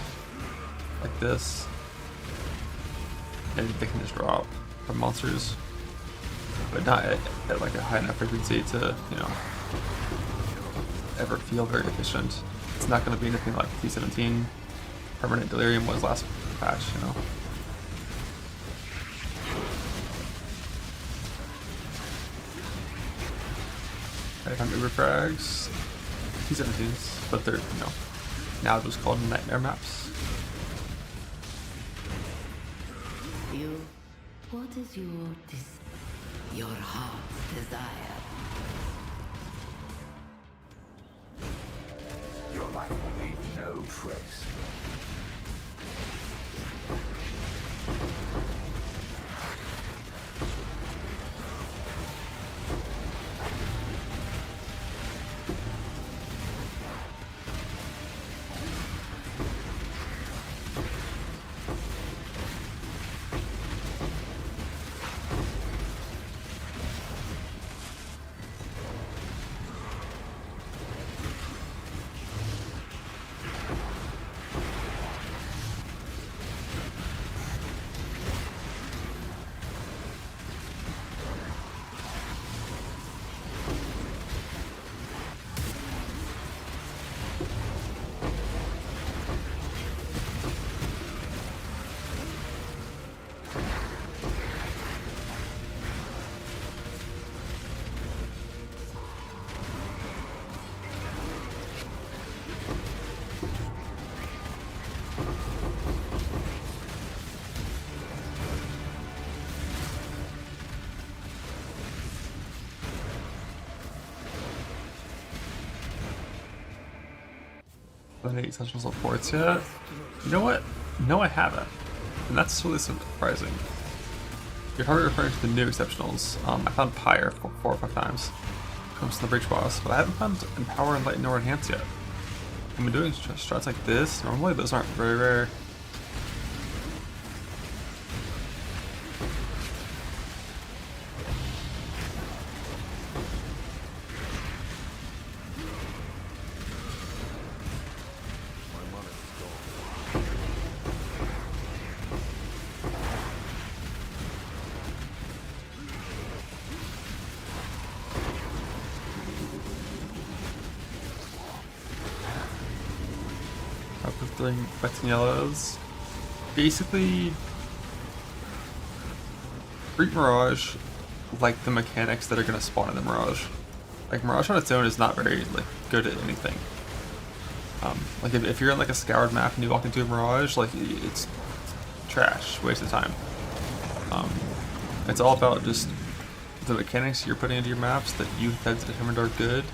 like this, and they can just drop from monsters, but not at like a high enough frequency to ever feel very efficient. It's not going to be anything like T17 Permanent Delirium was last patch, I found Uber frags, T17s, but they're, now just called nightmare maps. You, what is your heart's desire? Your life will leave no trace. Any essential supports yet? You know what? No, I haven't. And that's really surprising. You're probably referring to the new exceptionals. I found Pyre 4 or 5 times. Comes to the Breach boss, but I haven't found Empower, Enlighten, or Enhance yet. I've been doing strats like this. Normally those aren't very rare. Doing reds and yellows. Basically, treat Mirage like the mechanics that are going to spawn in the Mirage. Like, Mirage on its own is not very like good at anything. Like if you're in like a scoured map and you walk into a Mirage, like it's trash, waste of time. It's all about just the mechanics you're putting into your maps that you have determined are good.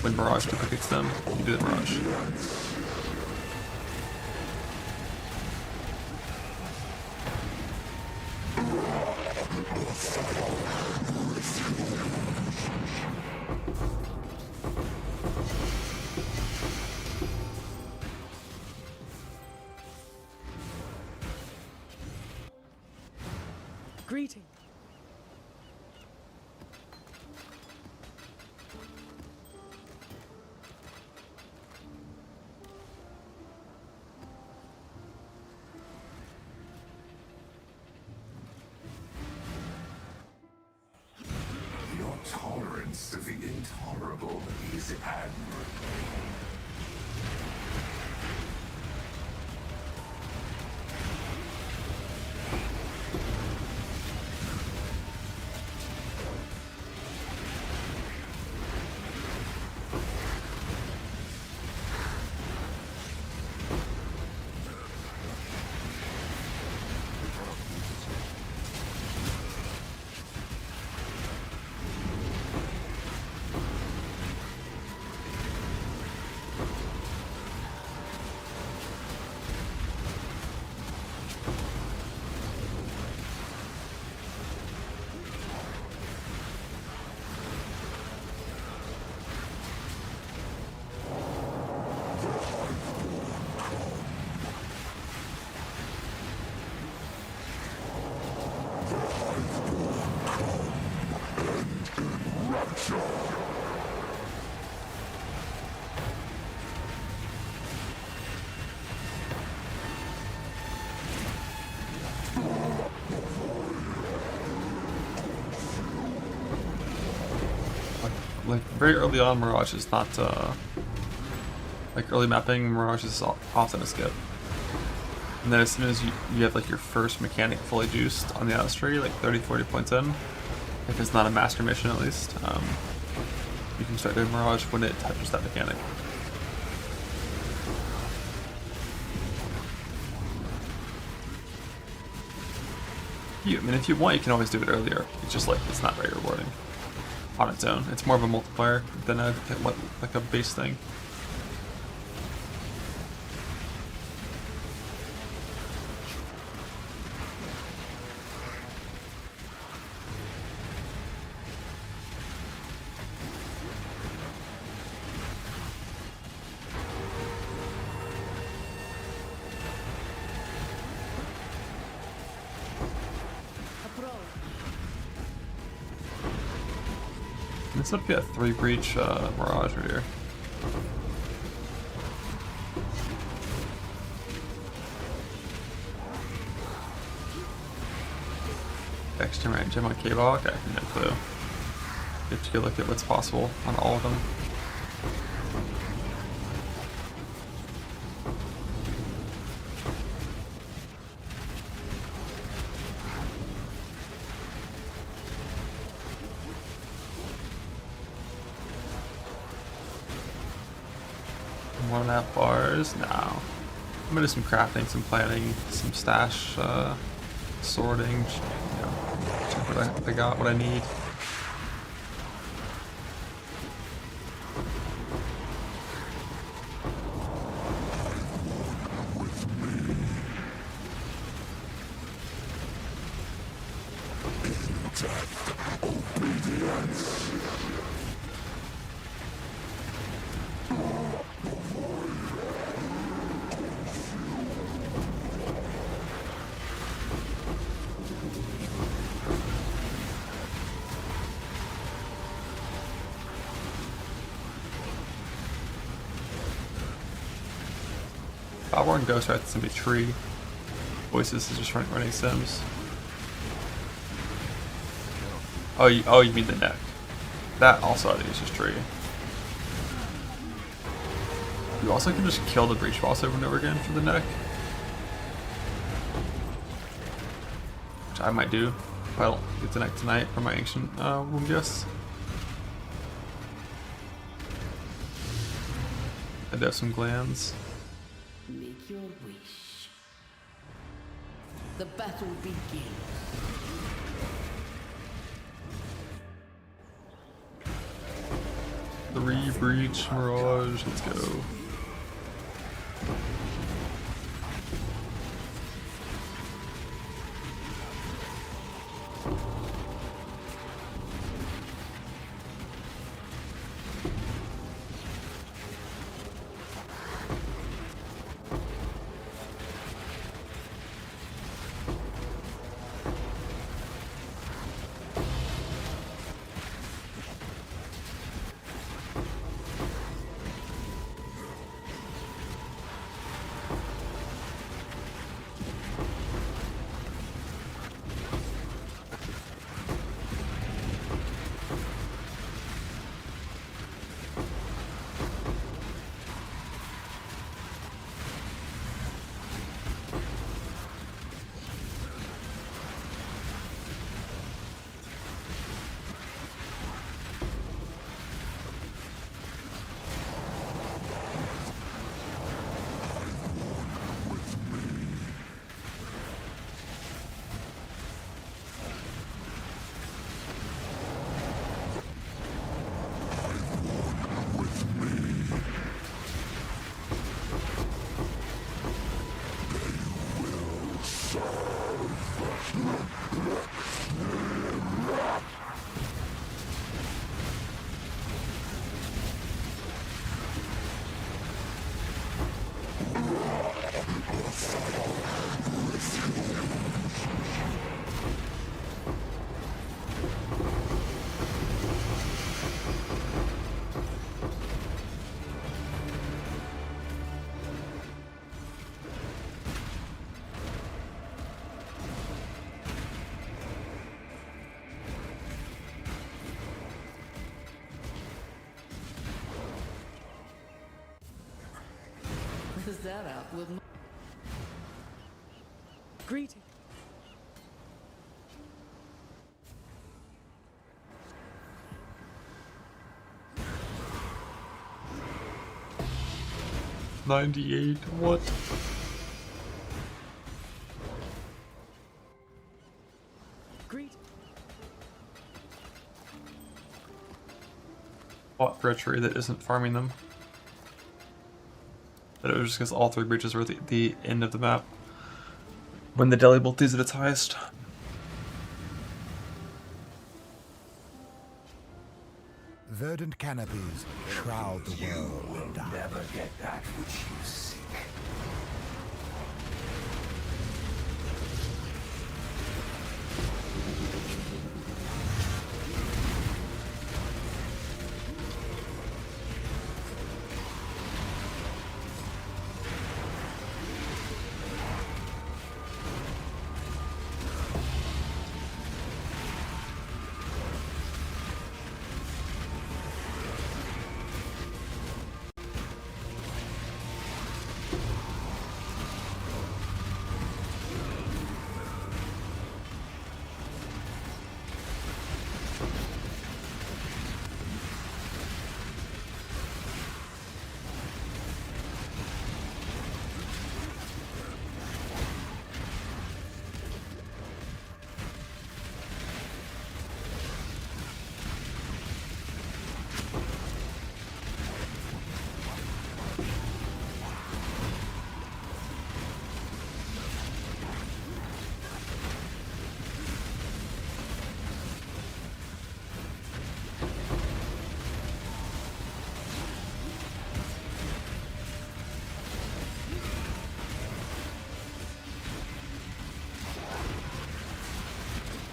When Mirage duplicates them, you do the Mirage. Greeting. Your tolerance to the intolerable is admirable. Like very early on, Mirage is not like early mapping. Mirage is often a skip, and then as soon as you have like your first mechanic fully juiced on the Astray, like 30-40 points in, if it's not a master mission at least, you can start doing Mirage when it touches that mechanic. I mean, if you want, you can always do it earlier. It's just like it's not very rewarding on its own. It's more of a multiplier than like a base thing. This would be a 3 breach Mirage right here. Extra range on my cable. Okay, no clue. You have to go look at what's possible on all of them. One and a half bars? No. I'm gonna do some crafting, some planning, some stash, sorting, you know, check what I got, what I need. Power and Ghost Rats gonna be Tree. Voices is just running Sims. Oh, you mean the neck. That also I think is just Tree. You also can just kill the Breach Boss over and over again for the neck. Which I might do if I don't get the neck tonight for my Ancient Womb Guess. I do have some glands. Make your wish. The battle begins. Three Breach Mirage, let's go. Is that out with Greeting. $98, what? Greeting. What for a tree that isn't farming them? But it was just because all three breaches were at the end of the map. When the Deli Bolt is at its highest. Verdant canopies shroud the world in dark. Never get that which you seek.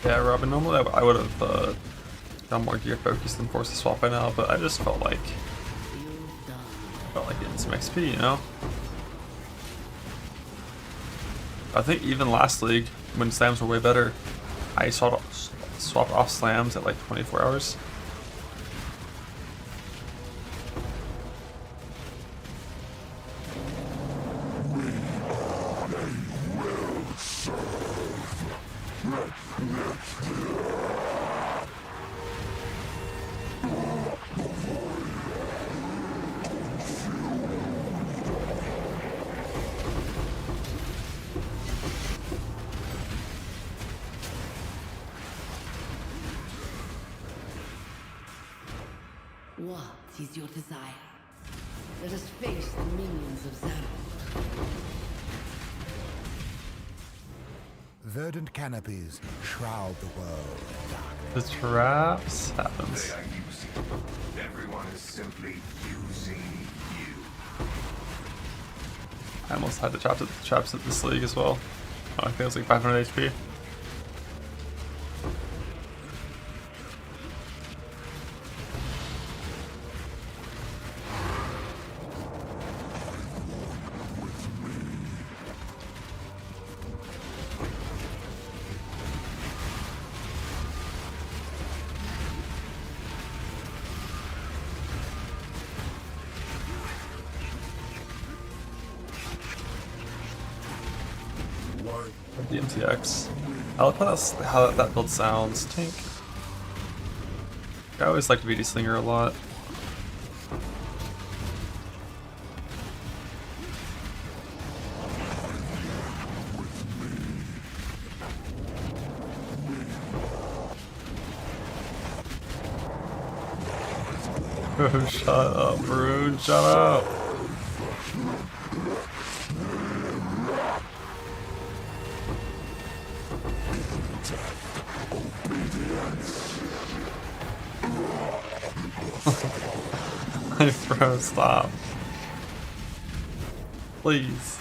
Yeah, Robin, normally I would have done more gear focus than force a swap by now, but I just felt like getting some XP, you know? I think even last league, when slams were way better, I swapped off slams at like 24 hours. What is your desire? Let us face the minions of Scarab. Verdant canopies shroud the world in darkness. The traps happens. They are using you. Everyone is simply using you. I almost had the traps at this league as well. Oh, I think it was like 500 HP. The MTX. I like how that build sounds. Tink. I always liked VD Slinger a lot. Oh, shut up, Brune, shut up! Bro, stop. Please.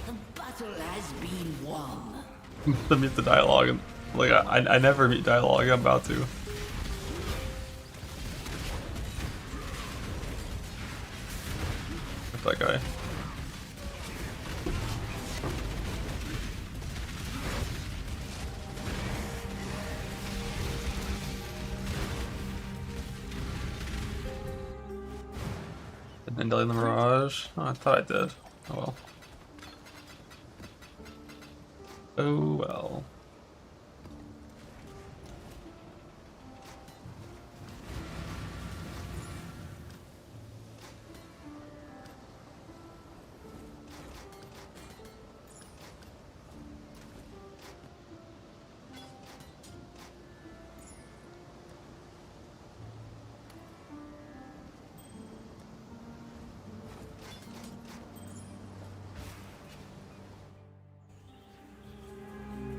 The battle has been won. To mute the dialogue, and like I never mute dialogue. I'm about to. That guy. Didn't delay the Mirage. Oh, I thought I did. Oh well. Oh well.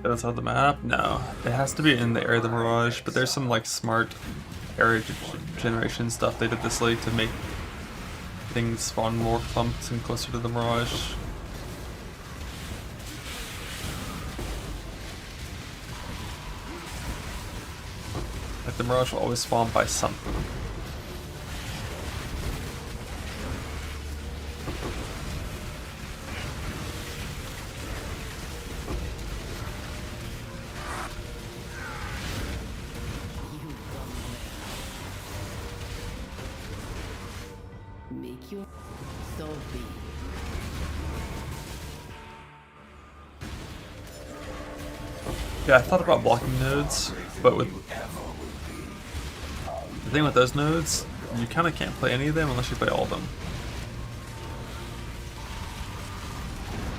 Outside the map? No. It has to be in the area of the Mirage, but there's some like smart area generation stuff they did this league to make things spawn more clumps and closer to the Mirage. Like the Mirage will always spawn by something. Make your so be. Yeah, I thought about blocking nodes, but with the thing with those nodes, you kind of can't play any of them unless you play all of them.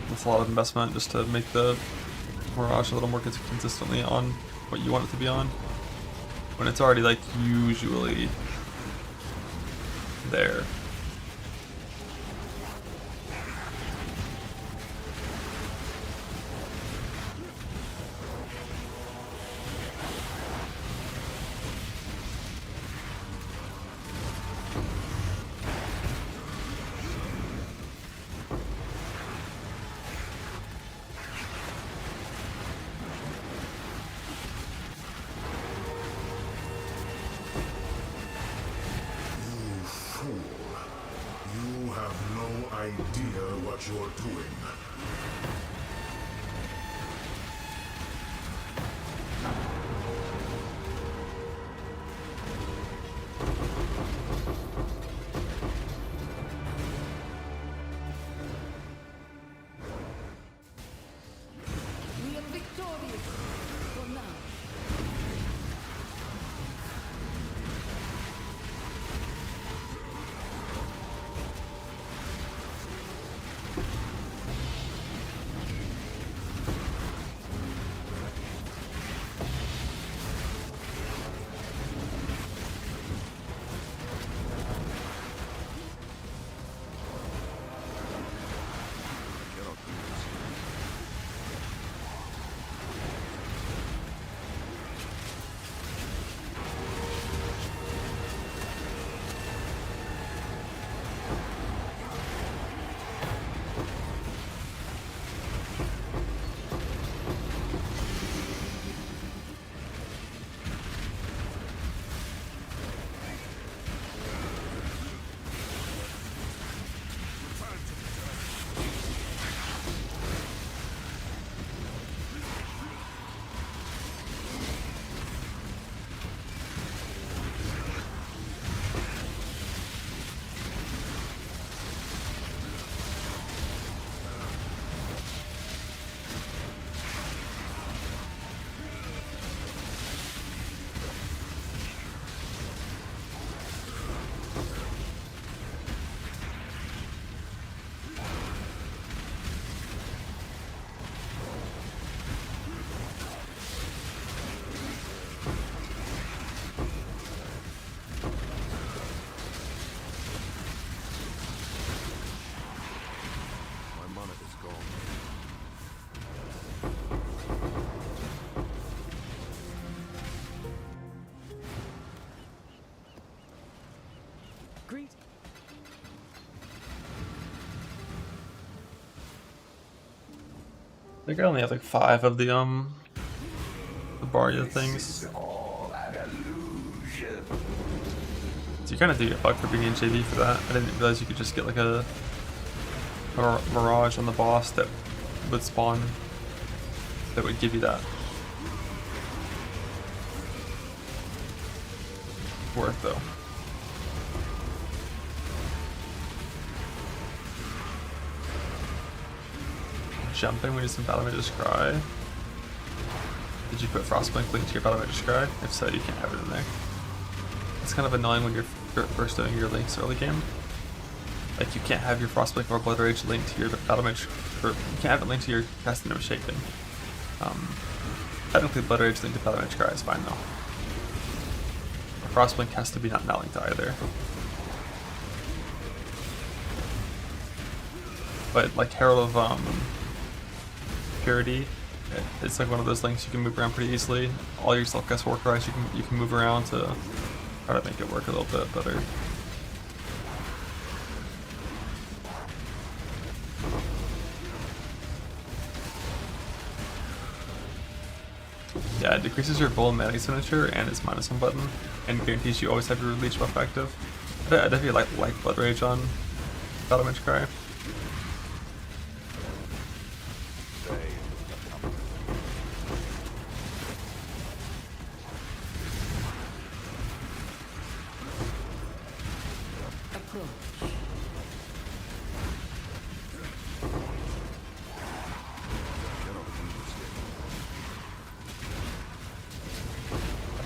That's a lot of investment just to make the Mirage a little more consistently on what you want it to be on, when it's already like usually there. idea what you're doing. We are victorious for now. Greet. I think I only have like 5 of the Barya things. It's all an illusion. So you kind of do get fucked for being in JV for that. I didn't realize you could just get like a Mirage on the boss that would spawn, that would give you that worth though. Jumping when you use some Battle Mage's Cry. Did you put Frostblink linked to your Battle Mage's Cry? If so, you can't have it in there. It's kind of annoying when you're first doing your links early game. Like you can't have your Frostblink or Blood Rage linked to your Battle Mage, or you can't have it linked to your Casting No Shaken. Technically Blood Rage linked to Battle Mage Cry is fine though. Frostblink has to be not linked to either. But like Herald of Purity, it's like one of those links you can move around pretty easily. All your self-cast War Cries you can move around to try to make it work a little bit better. Yeah, it decreases your full mana signature and its -1 button, and guarantees you always have your leech buff active. I definitely like Blood Rage on Battle Mage Cry.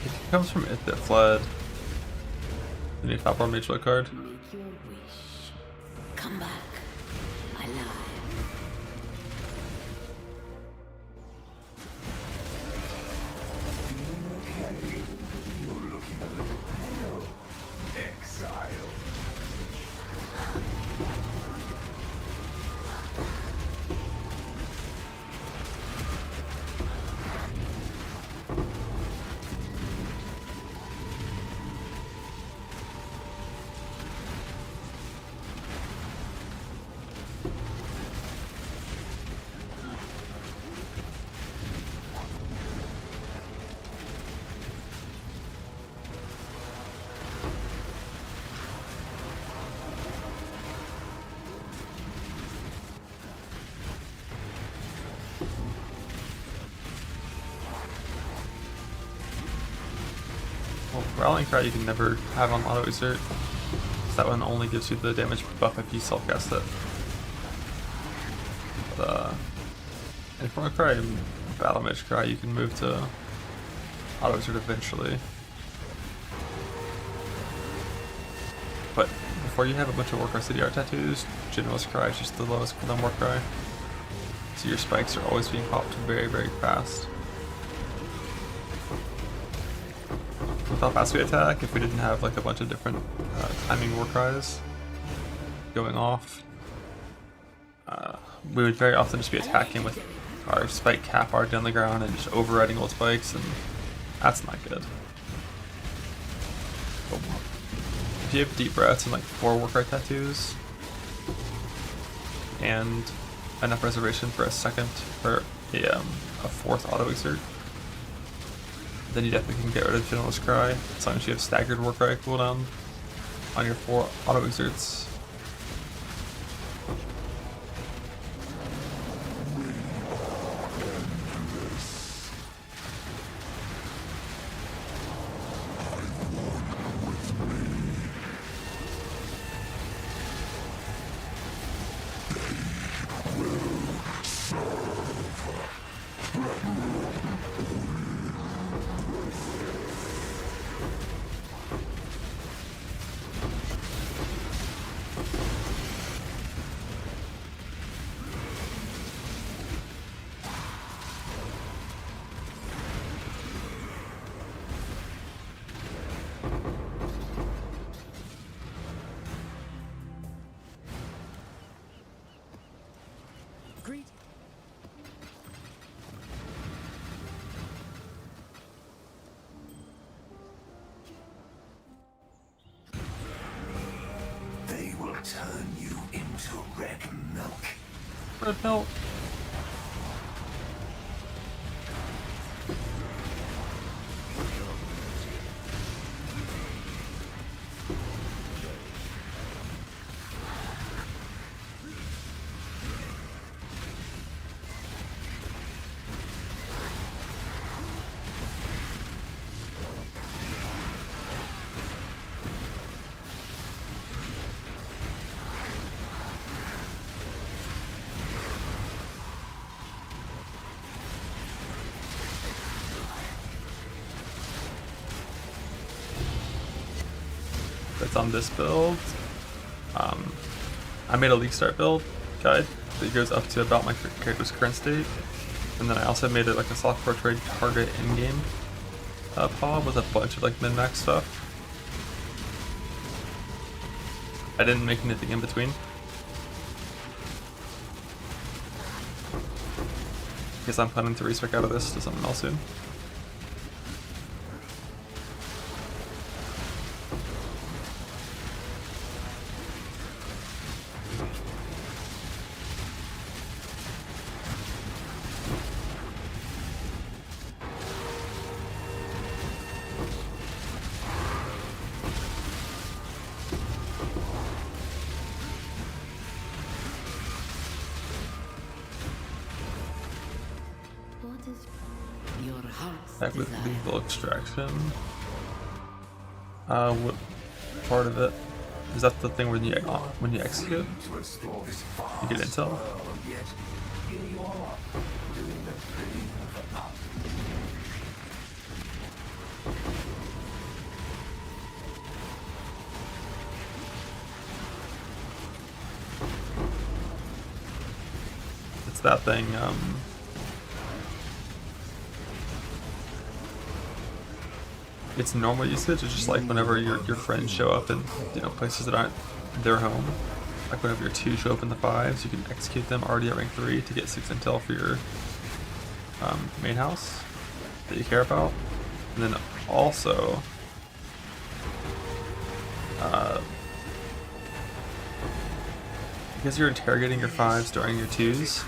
It comes from It That Fled. The new Copper Mage Blood card. Make your wish. Come back alive. You're looking a little pale. Exile. Rallying Cry you can never have on auto exert. So that one only gives you the damage buff if you self-cast it. But, Informer Cry and Battle Mage Cry you can move to auto exert eventually. But before you have a bunch of Warcry City art tattoos, Generalist Cry is just the lowest cooldown Warcry. So your spikes are always being popped very, very fast. With how fast we attack, if we didn't have like a bunch of different timing Warcries going off, we would very often just be attacking with our spike cap already on the ground and just overriding old spikes, and that's not good. But if you have deep breaths and like 4 Warcry tattoos and enough reservation for a second or a fourth auto exert, then you definitely can get rid of Generalist Cry as long as you have staggered Warcry cooldown on your 4 auto exerts. Agreed. They will turn you into red milk. Red milk. That's on this build. I made a league start build guide that goes up to about my character's current state, and then I also made it like a soft portrait target in-game pod with a bunch of like min-max stuff. I didn't make anything in between because I'm planning to respec out of this to something else soon. What is your heart's Back with desire? lethal extraction. What part of it? Is that the thing when you execute? To explore this You get intel? world, yet here you are, doing the bidding of a puppet. It's that thing, its normal usage is just like whenever your friends show up in places that aren't their home. Like whenever your 2 show up in the 5s, you can execute them already at rank 3 to get 6 intel for your main house that you care about. And then also because you're interrogating your 5s during your 2s,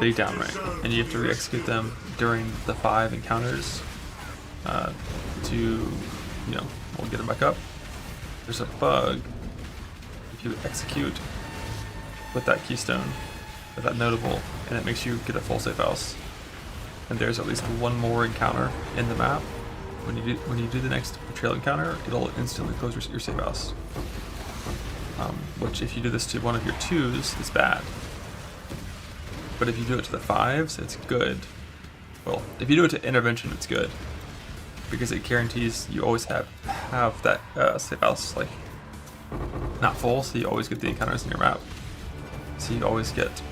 they downrank, and you have to re-execute them during the 5 encounters to, we'll get them back up. There's a bug if you execute with that keystone, with that notable, and it makes you get a full safe house. And there's at least one more encounter in the map when you do the next Betrayal encounter, it'll instantly close your safe house. Which, if you do this to one of your 2s, is bad. But if you do it to the 5s, it's good. Well, if you do it to intervention, it's good, because it guarantees you always have that safe house like not full, so you always get the encounters in your map. So you always get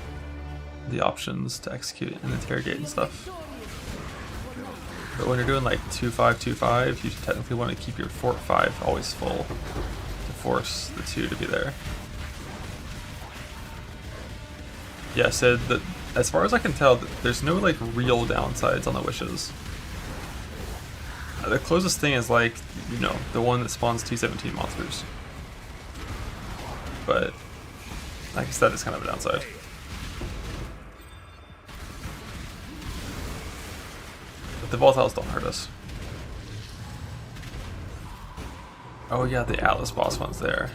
the options to execute and interrogate and stuff. But when you're doing like 2-5-2-5, you technically want to keep your fort 5 always full to force the 2 to be there. Yeah, so as far as I can tell, there's no like real downsides on the wishes. The closest thing is like, you know, the one that spawns T17 monsters. But I guess that is kind of a downside. But the volatiles don't hurt us. Oh yeah, the Atlas boss one's there.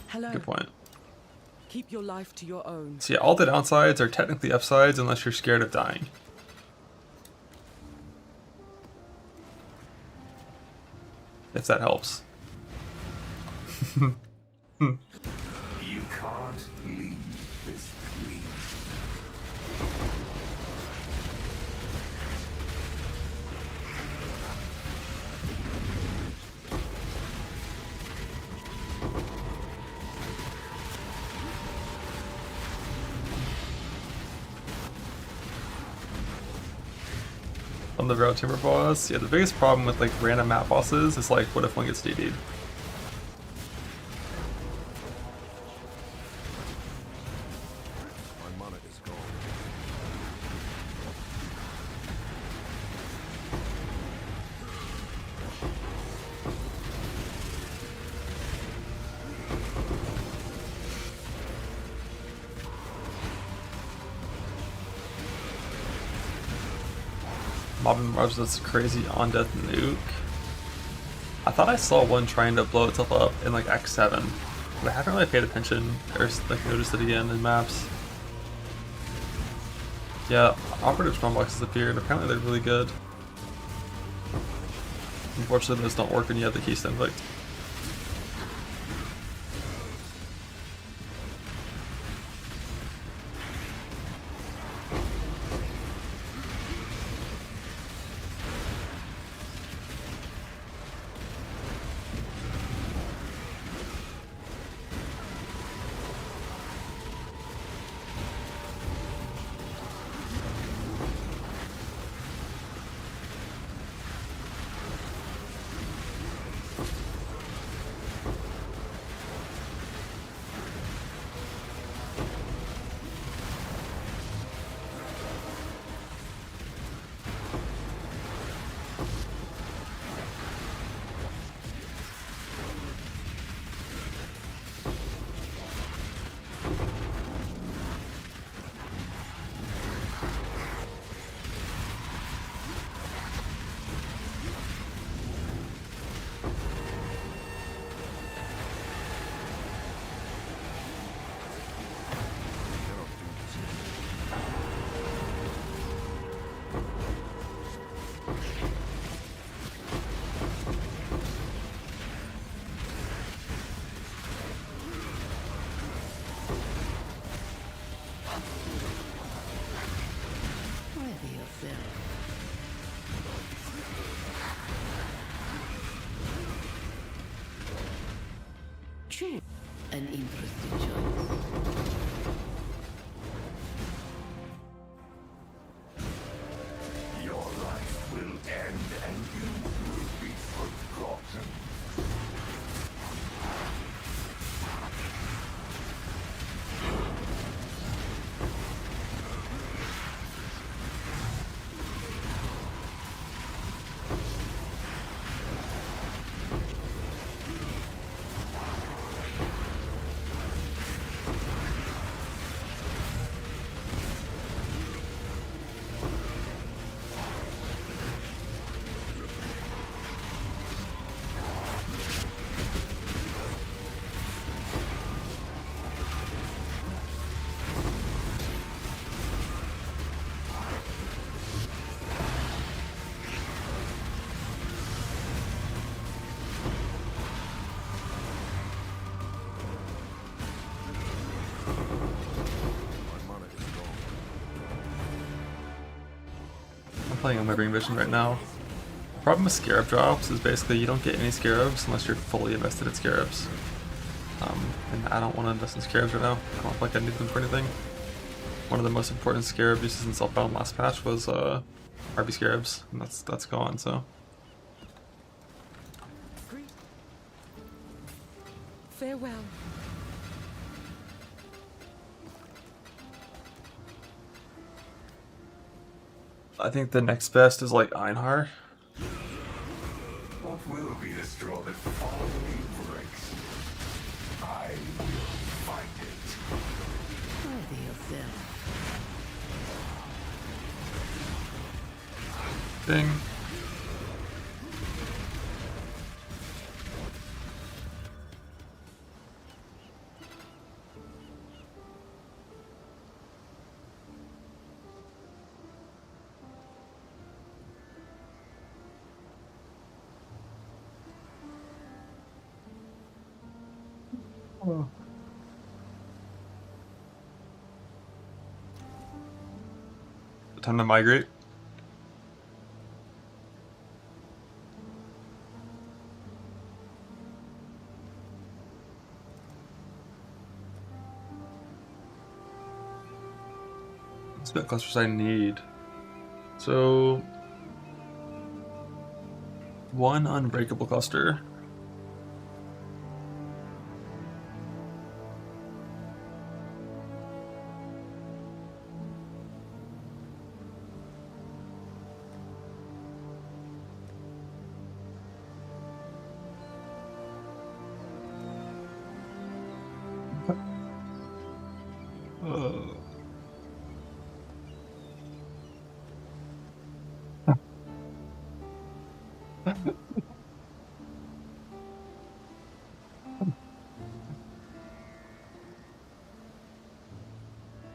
Hello. Good point. Keep your life to your own. So yeah, all the downsides are technically upsides unless you're scared of dying. If that helps. You can't leave this place. On the Rail Timber boss, yeah, the biggest problem with like random map bosses is like, what if one gets DD'd? My mana is gone. Mob and Mirage, that's crazy on death nuke. I thought I saw one trying to blow itself up in like Act 7, but I haven't really paid attention or like noticed it again in maps. Yeah, operative strongboxes appeared. Apparently they're really good. Unfortunately, those don't work when you have the keystone clicked. Ready yourself. Choose an interesting choice. Your life will end and you will be forgotten. I'm playing on my Green Vision right now. The problem with Scarab drops is basically you don't get any Scarabs unless you're fully invested in Scarabs. And I don't want to invest in Scarabs right now. I don't feel like I need them for anything. One of the most important Scarab uses in Self-Bound last patch was RB Scarabs, and that's gone, so. Farewell. I think the next best is like Einhar. What will be the straw that finally breaks? I will find it. Worthy yourself. Ding. Time to migrate. Spec clusters I need. So, one unbreakable cluster.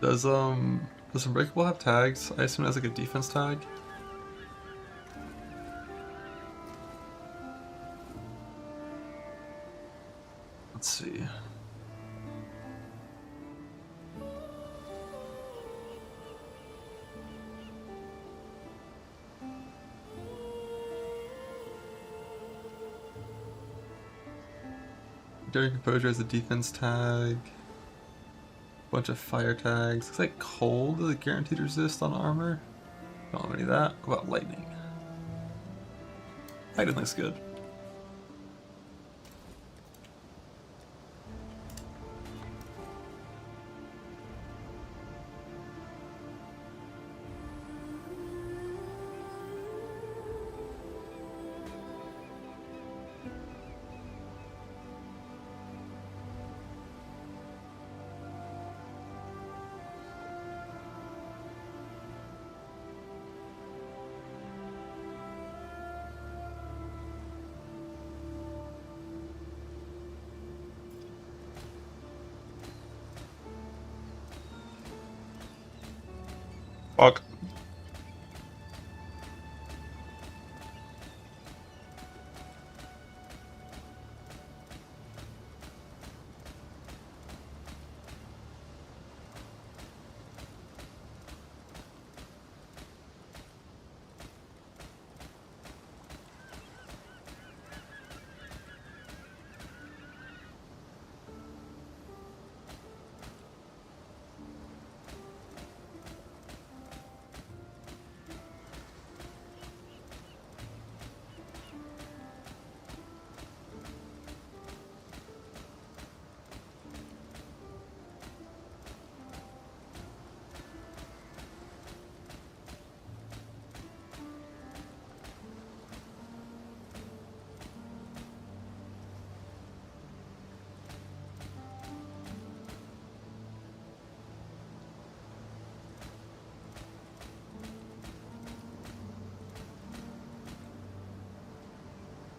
Does Unbreakable have tags? I assume it has like a defense tag. Let's see. Daring Composure has a defense tag. Bunch of fire tags. Looks like cold is a guaranteed resist on armor. Don't have any of that. What about lightning? Lightning looks good. Fuck.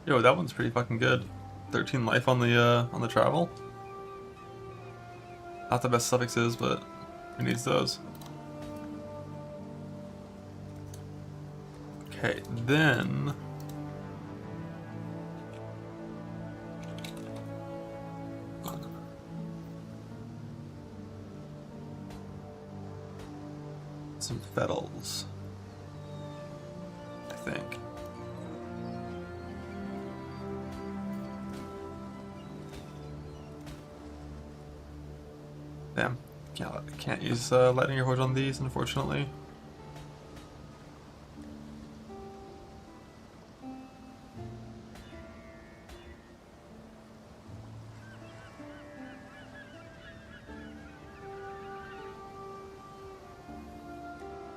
Yo, that one's pretty fucking good. 13 life on the travel. Not the best suffixes, but who needs those? Okay, then some fetals, I think. Damn, can't use lightning reforge on these, unfortunately.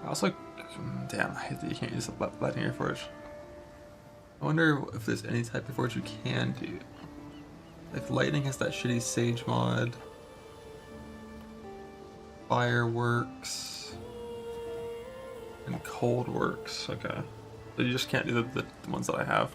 I also, damn, I hate that you can't use lightning reforge. I wonder if there's any type of forge you can do. Like lightning has that shitty sage mod. Fireworks and cold works. Okay, so you just can't do the ones that I have.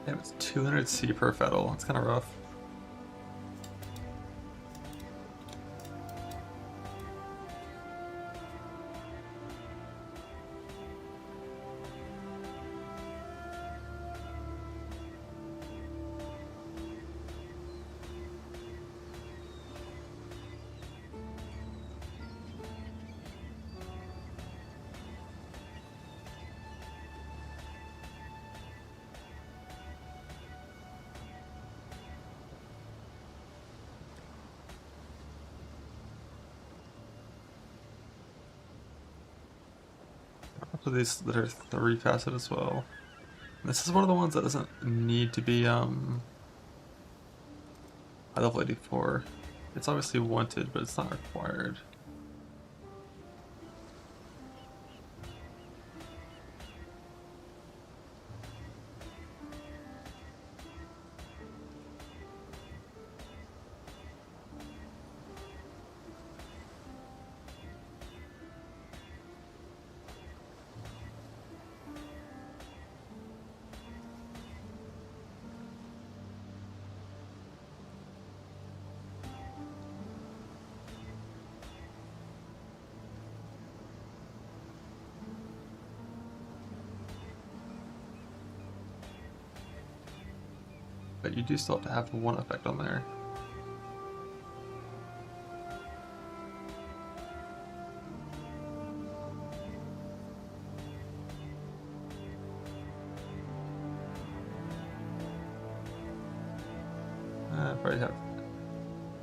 Damn, it's 200 C per fetal. It's kind of rough. So these that are 3-facet as well. This is one of the ones that doesn't need to be high level 84. It's obviously wanted, but it's not required. But you do still have to have one effect on there.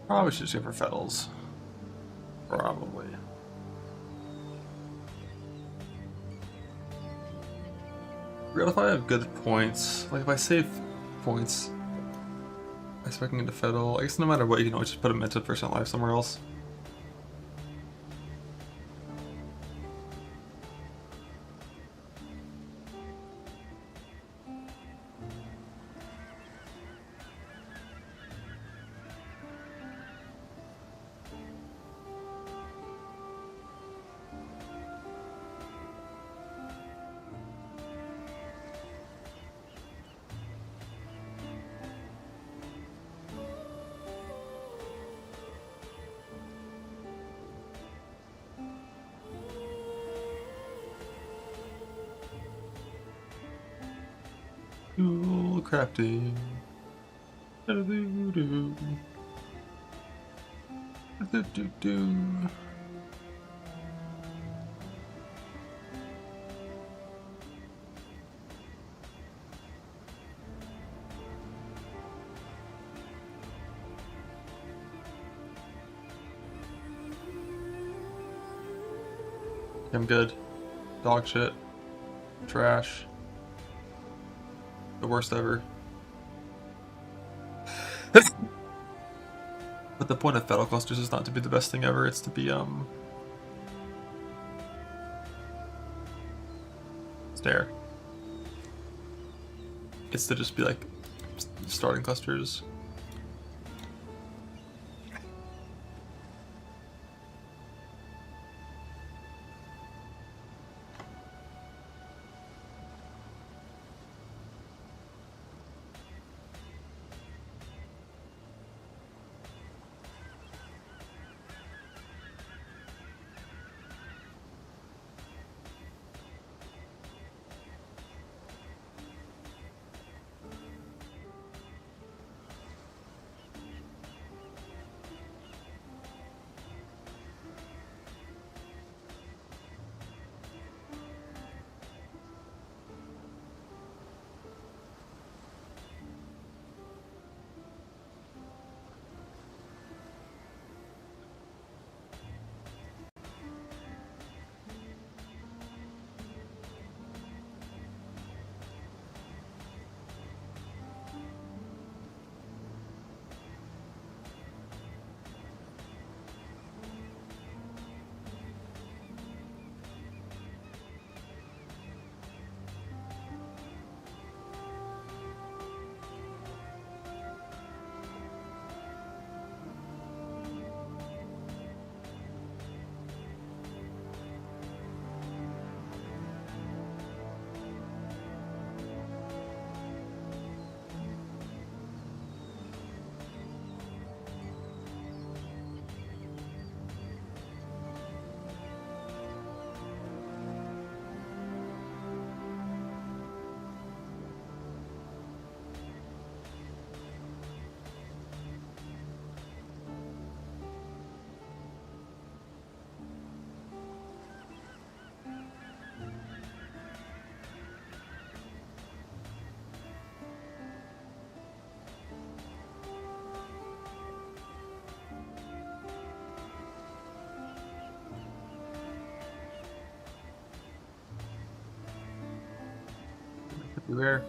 Probably should just go for fetals. Probably. Forget if I have good points. Like if I save points, I expect into fetal. I guess no matter what, you can always just put a mint to percent life somewhere else. Tool crafting. I'm good. Dog shit. Trash. The worst ever. But the point of fetal clusters is not to be the best thing ever, it's to be stare. It's to just be like starting clusters. Beware.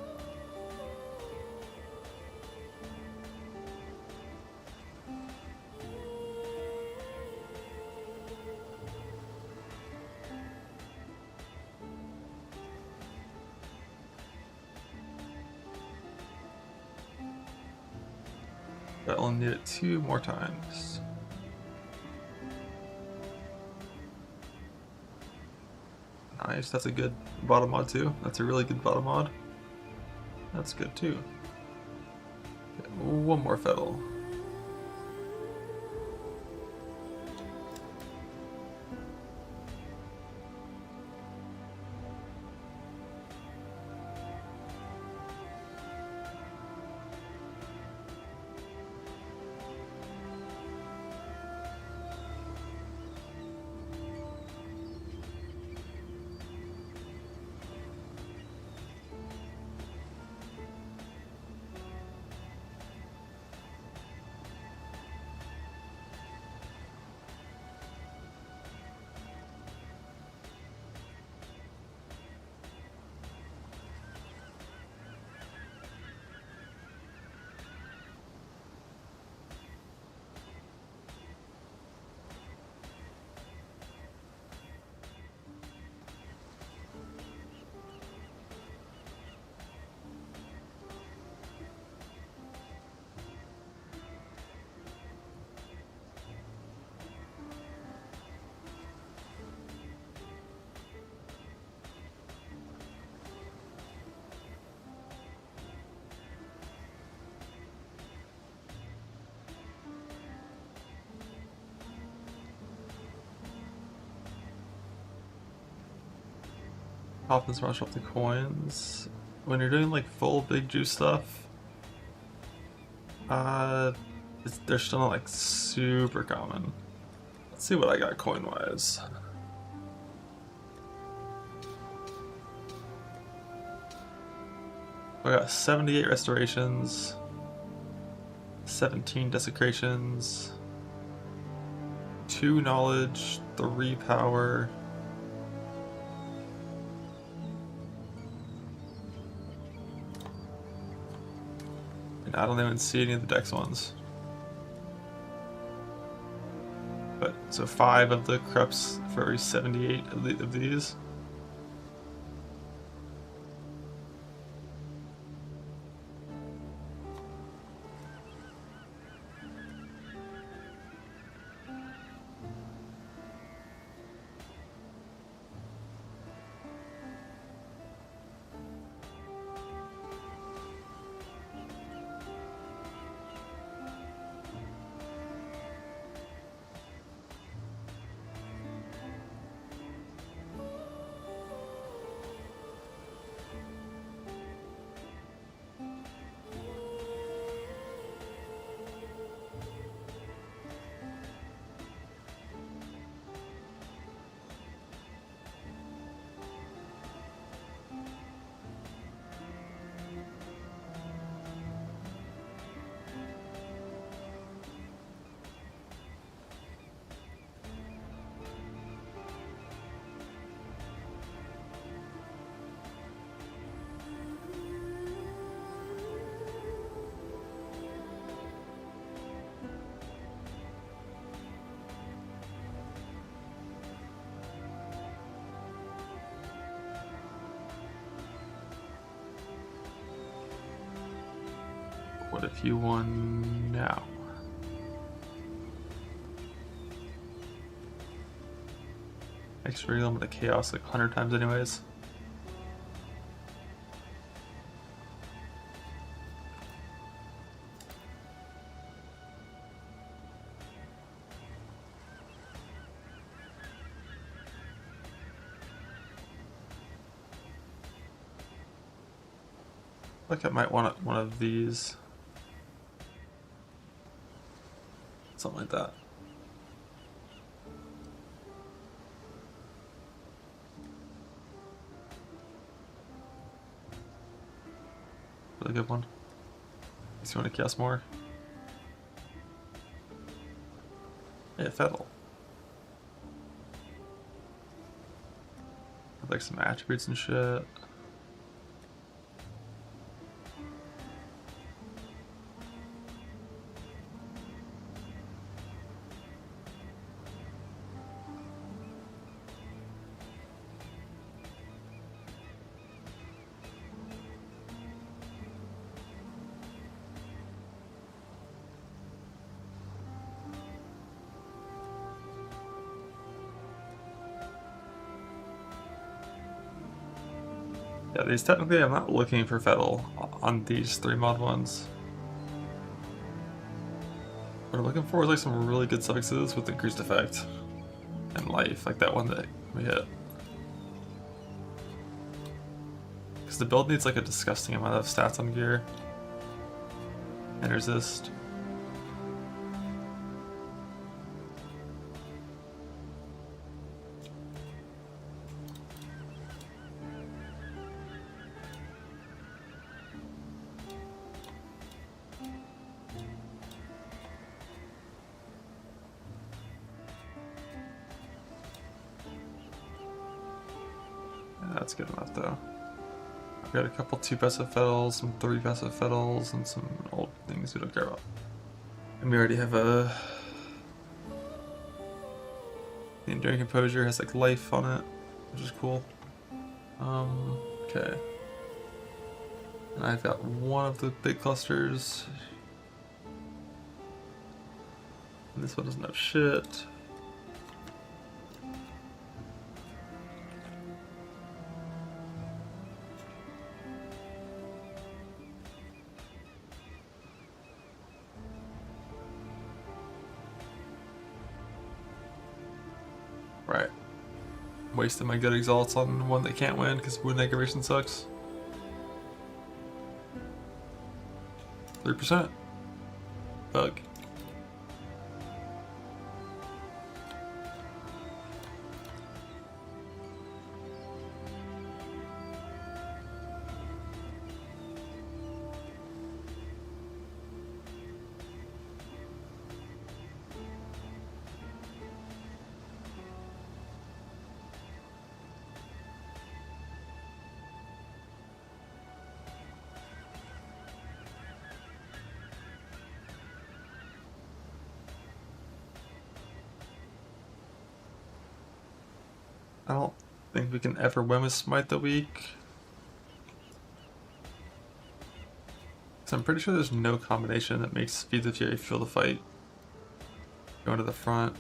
I only need it 2 more times. Nice, that's a good bottom mod too. That's a really good bottom mod. That's good too. Okay, 1 more Fettle. Pop and smash off the coins. When you're doing like full big juice stuff, they're still not like super common. Let's see what I got coin wise. I got 78 restorations, 17 desecrations, 2 knowledge, 3 power. And I don't even see any of the dex ones. But so 5 of the creps for every 78 of these. What if you won now? Extra element of chaos like 100 times anyways. Like I might want one of these. Something like that. Really good one. If you want to cast more. Yeah, Fettle. Like some attributes and shit. Yeah, these technically I'm not looking for Fettle on these 3 mod ones. What I'm looking for is like some really good successes with increased effect and life, like that one that we hit. Because the build needs like a disgusting amount of stats on gear and resist. That's good enough though. I've got a couple 2 passive Fettles, some 3 passive Fettles, and some old things we don't care about. And we already have a... The Enduring Composure has like life on it, which is cool. Okay. And I've got one of the big clusters. And this one doesn't have shit. Right. Wasting my good exalts on one that can't win because wound aggravation sucks. 3%. Bug. I don't think we can ever win with Smite the Weak. So I'm pretty sure there's no combination that makes Feed the Fury feel the fight. Going to the front.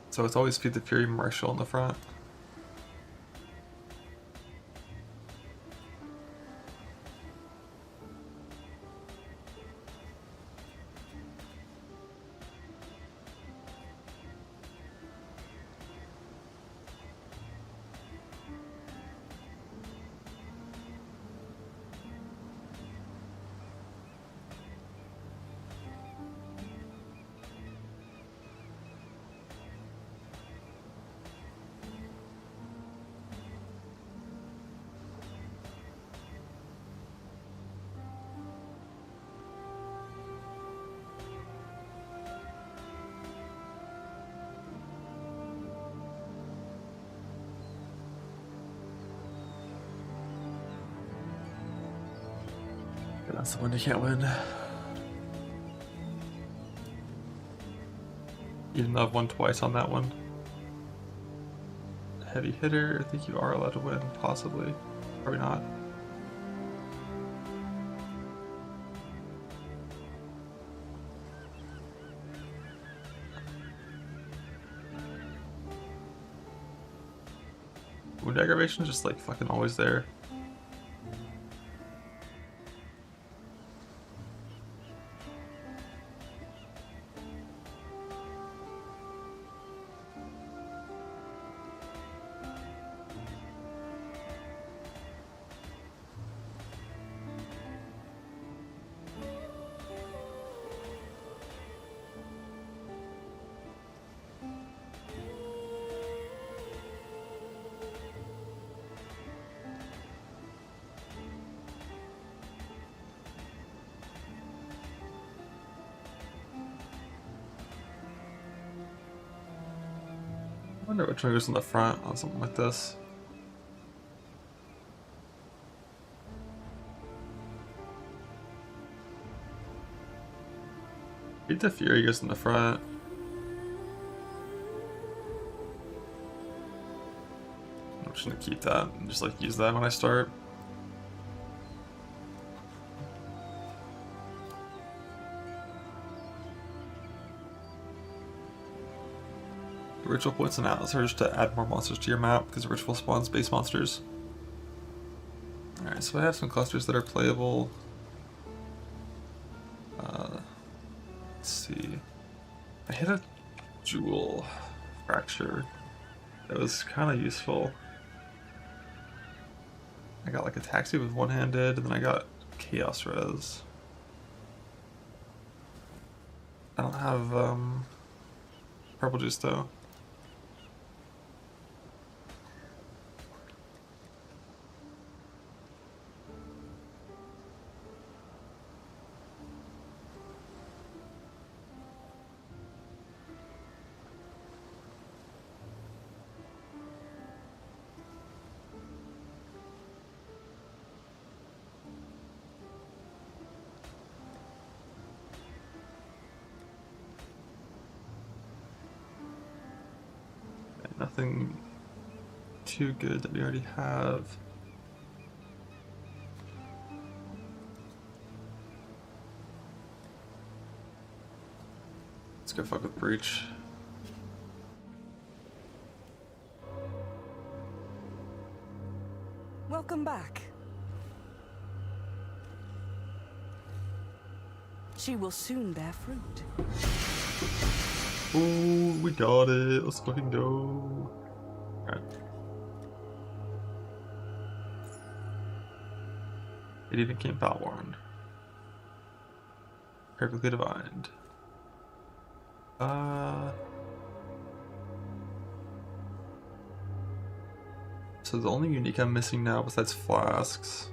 So it's always Feed the Fury, Marshall in the front. That's the one you can't win. Even though I've won twice on that one. Heavy hitter, I think you are allowed to win, possibly. Probably not. Wound aggravation is just like fucking always there. I wonder which one goes in the front on something like this. Beat the Fury goes in the front. I'm just gonna keep that and just like use that when I start. Ritual points and Atlas Urge to add more monsters to your map because Ritual spawns base monsters. Alright, so I have some clusters that are playable. Let's see. I hit a jewel fracture. That was kind of useful. I got like a taxi with one-handed, and then I got chaos res. I don't have purple juice though. Nothing too good that we already have. Let's go fuck with Breach. Welcome back. She will soon bear fruit. Oh, we got it. Let's fucking go. Alright. It even came Powerworn. Perfectly divined. So the only unique I'm missing now besides Flasks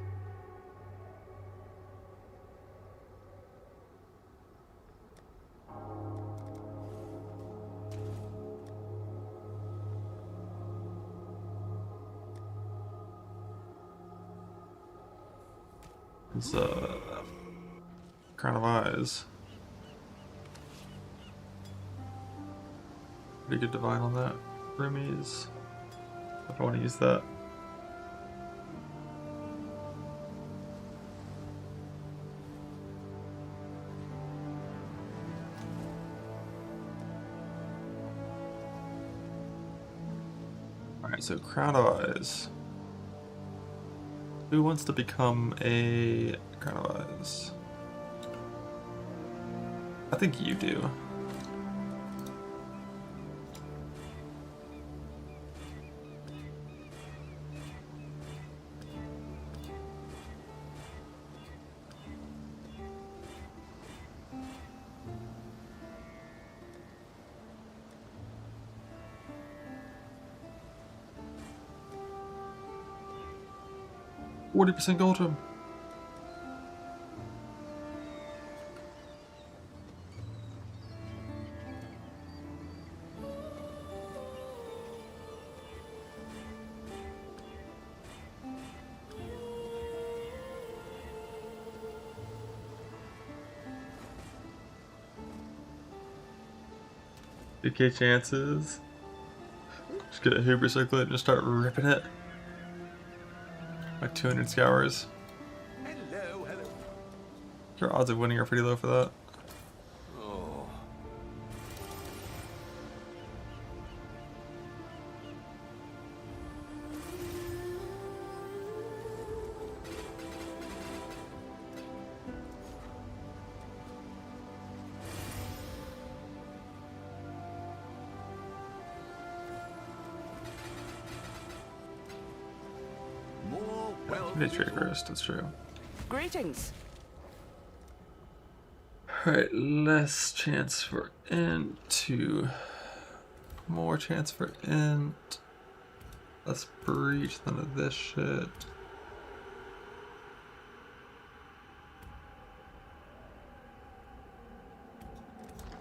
is Crown of Eyes. Pretty good divine on that. Roomies. If I want to use that. Alright, so Crown of Eyes. Who wants to become a Crown of Eyes? I think you do. %40 gold room. Okay, chances. Just get a Hoover circlet and just start ripping it. Like 200 scours. Hello, hello. Your odds of winning are pretty low for that. Oh. More well. They trade first, that's true. Greetings. Alright, less chance for int to more chance for int. Less breach, none of this shit.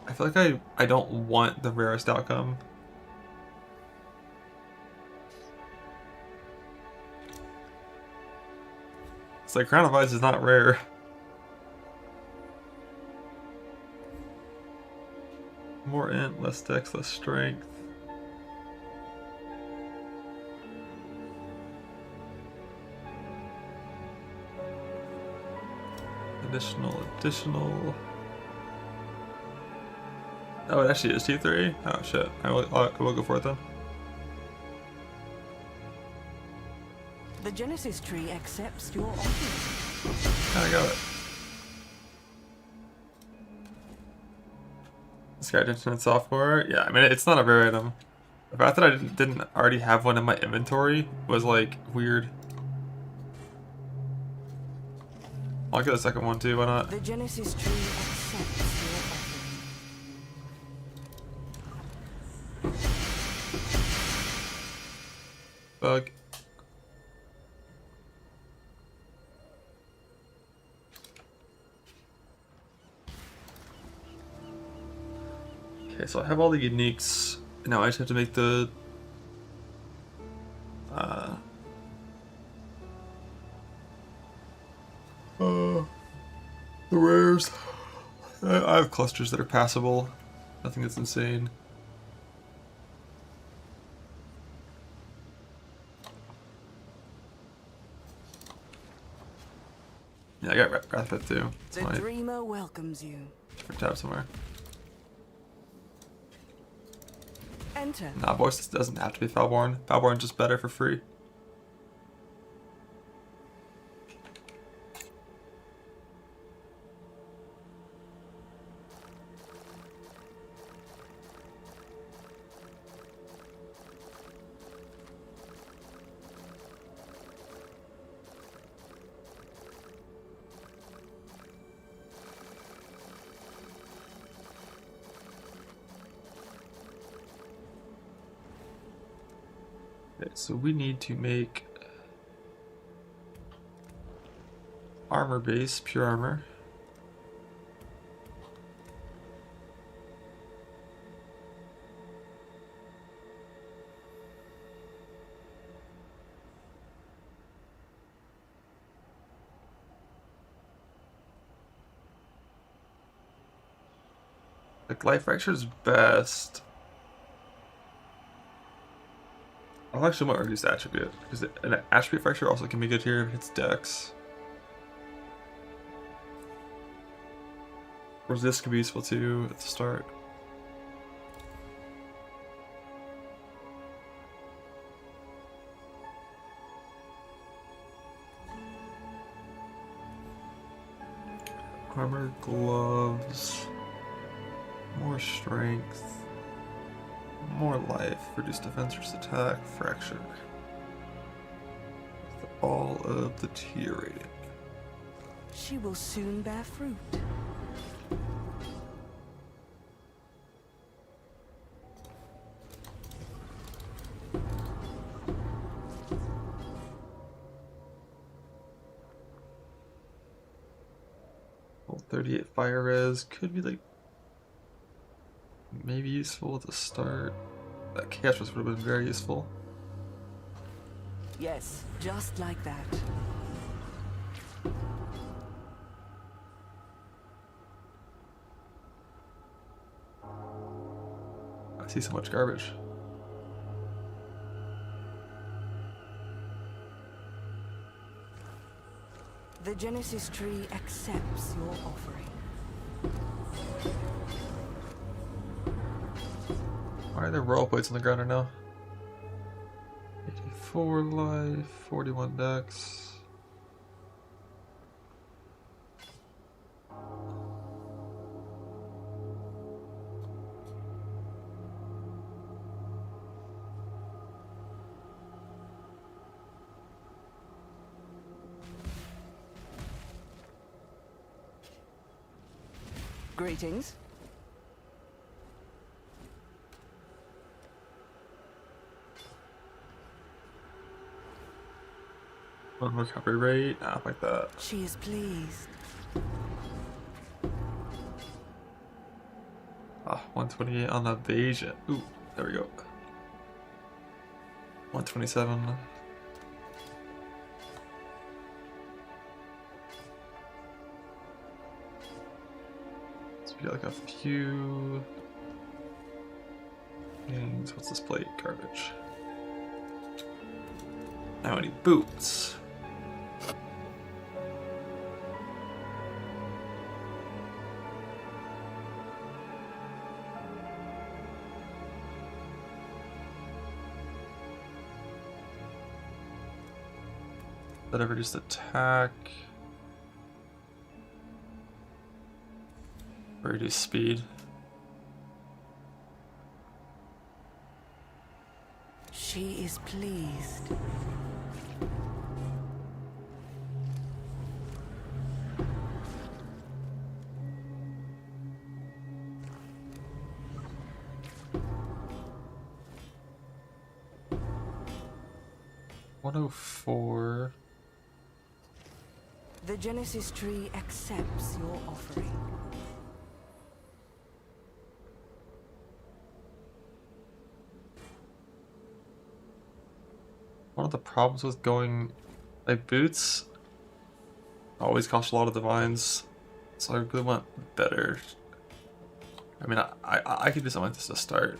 I feel like I don't want the rarest outcome. It's like Crown of Eyes is not rare. More int, less dex, less strength. Additional. Oh, it actually is T3? Oh shit. I will go for it then. The Genesis tree accepts your offering. I got it. This guy internet software. Yeah, I mean it's not a rare item. The fact that I didn't already have one in my inventory was like weird. I'll get the second one too. Why not? The Genesis tree accepts your offering. Bug. Okay, so I have all the uniques. Now I just have to make the rares. I have clusters that are passable. Nothing that's insane. Yeah, I got Wrathpit too. It's The my dreamer welcomes you. tab somewhere. Enter. Nah, boys, this doesn't have to be Foulborn. Foulborn's just better for free. Okay, so we need to make armor base, pure armor. Like life fracture is best. I'll actually want to reduce attribute because an attribute fracture also can be good here if it's dex. Resist could be useful too at the start. Armor, gloves, more strength, more life, reduce defense, reduce attack, fracture. All of the tier rating. She will soon bear fruit. Well, 38 fire res could be like maybe useful at the start. That chaos res would have been very useful. Yes, just like that. I see so much garbage. The Genesis tree accepts your offering. Why are there royal plates on the ground right now? 84 life, 41 dex. Greetings. One recovery rate, nah, like that. She is pleased. Ah, 128 on evasion. Ooh, there we go. 127. So we got like a few things. What's this plate? Garbage. Now I need boots. That I reduced attack. Reduce speed. She is pleased. $104. The Genesis tree accepts your offering. One of the problems with going like boots always cost a lot of divines, so I really want better. I mean, I could do something like this to start.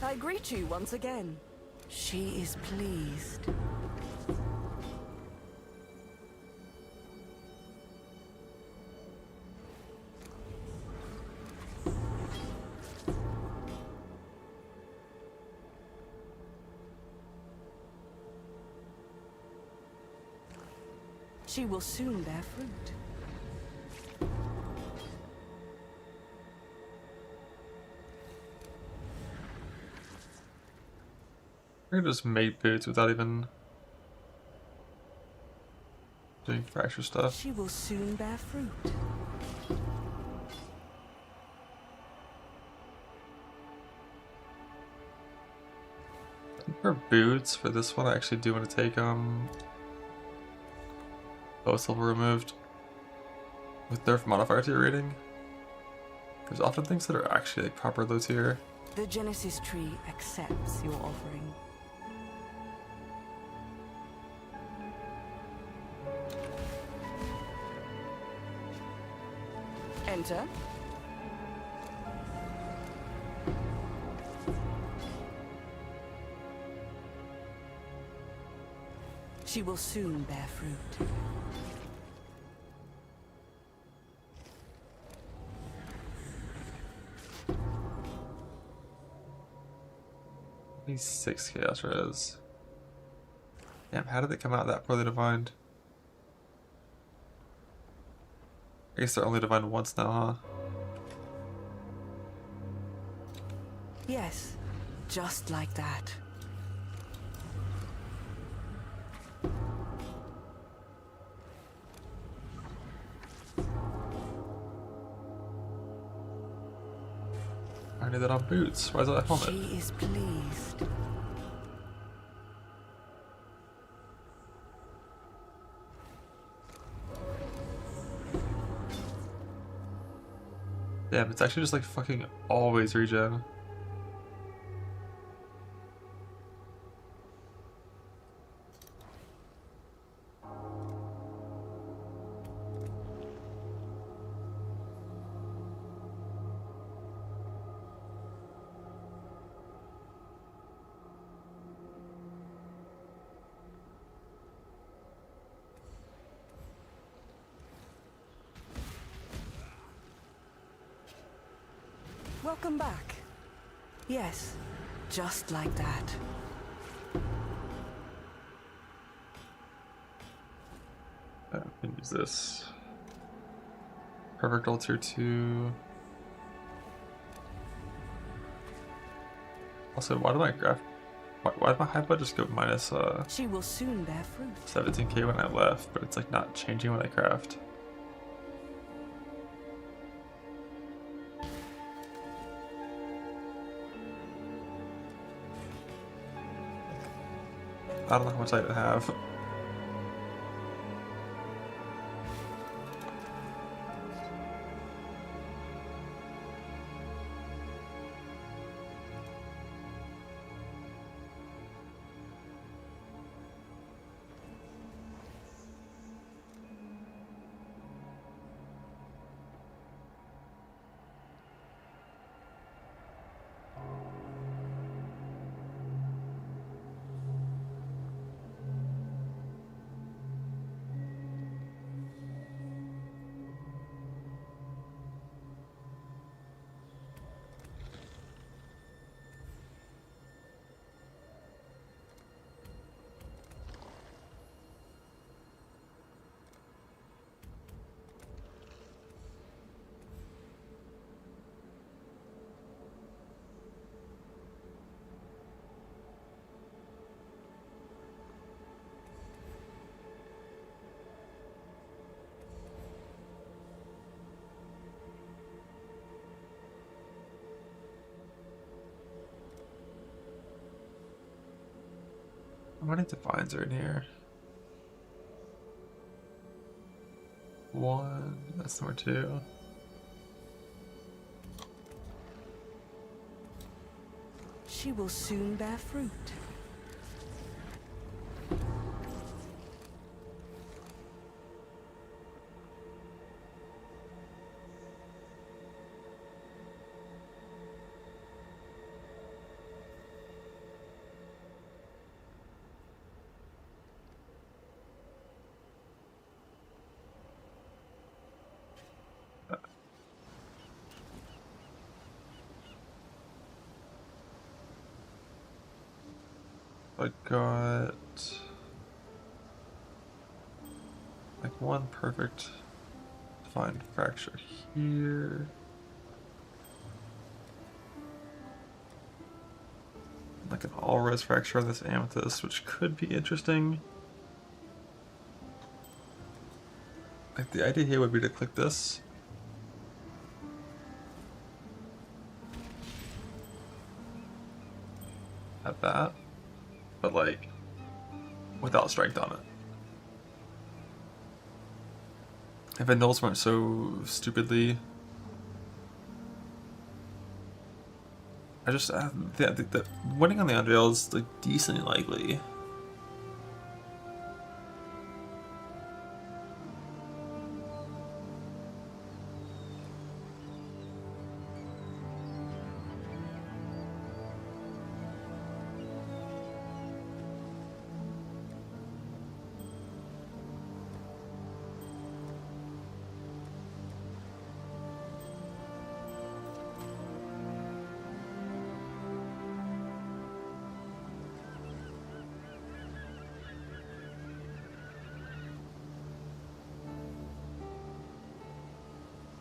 I greet you once again. She is pleased. She will soon bear fruit. I could just make boots without even doing fracture stuff. She will soon bear fruit. I think for boots, for this one, I actually do want to take bow silver removed with nerf modifier to your rating. There's often things that are actually like proper low tier. The Genesis tree accepts your offering. Enter. She will soon bear fruit. These 6 chaos res. Damn, how did it come out that poorly divined? I guess they're only divined once now, huh? Yes, just like that. I need that on boots. Why is that a helmet? She is pleased. Damn, it's actually just like fucking always regen. Welcome back. Yes, just like that. I can use this. Perfect altar 2. Also, why did my graph? Why did my high blood just go minus She will soon bear fruit. 17k when I left, but it's like not changing when I craft? I don't know how much I even have. How many defines are in here? 1, that's number 2. She will soon bear fruit. I got like one perfect defined fracture here. Like an all-res fracture on this amethyst, which could be interesting. Like the idea here would be to click this. At that. But like, without strength on it. If annuls weren't so stupidly... I just, the winning on the unveil is like decently likely.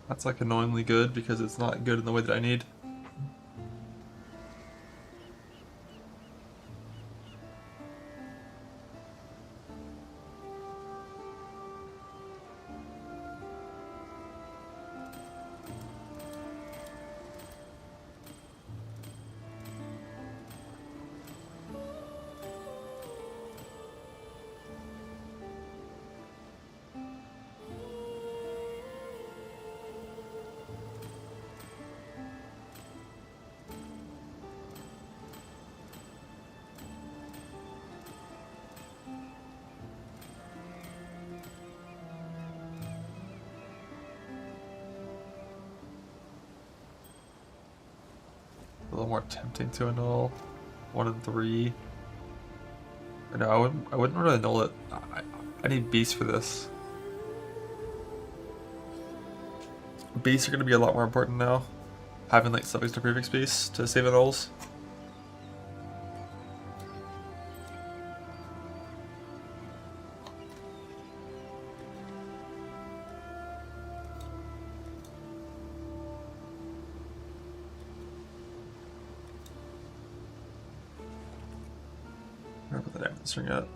That's like annoyingly good because it's not good in the way that I need. A little more tempting to annul. 1 and 3. No, I wouldn't really annul it. I need beasts for this. Beasts are going to be a lot more important now. Having like suffix to prefix beasts to save annuls. I don't put that amethyst ring yet.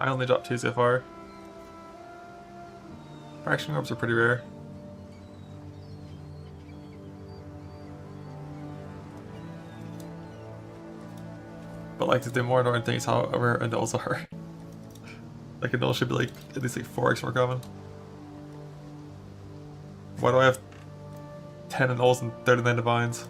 I only dropped 2 so far. Fraction orbs are pretty rare. But like the more annoying things, however, annuls are. Like annuls should be like at least like 4x more common. Why do I have 10 annuls and 39 divines?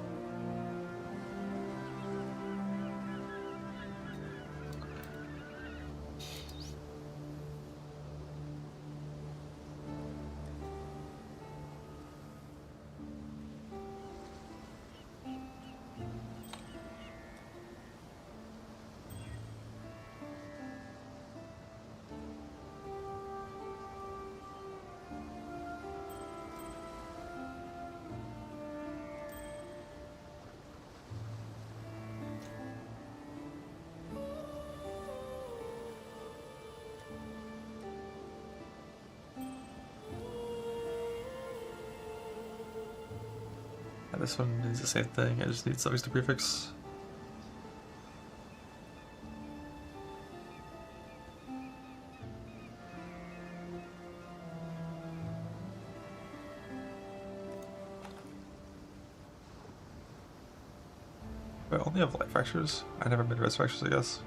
This one is the same thing, I just need suffix to prefix. I only have light fractures? I never made res fractures, I guess.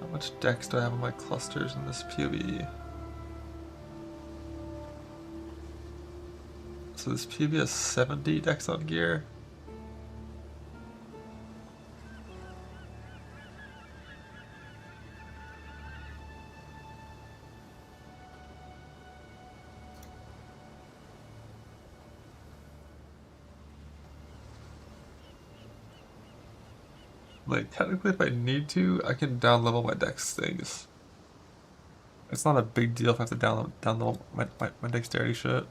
How much dex do I have on my clusters in this PoE? So this PoE has 70 dex on gear. Like, technically if I need to, I can down level my dex things. It's not a big deal if I have to down level my dexterity shit.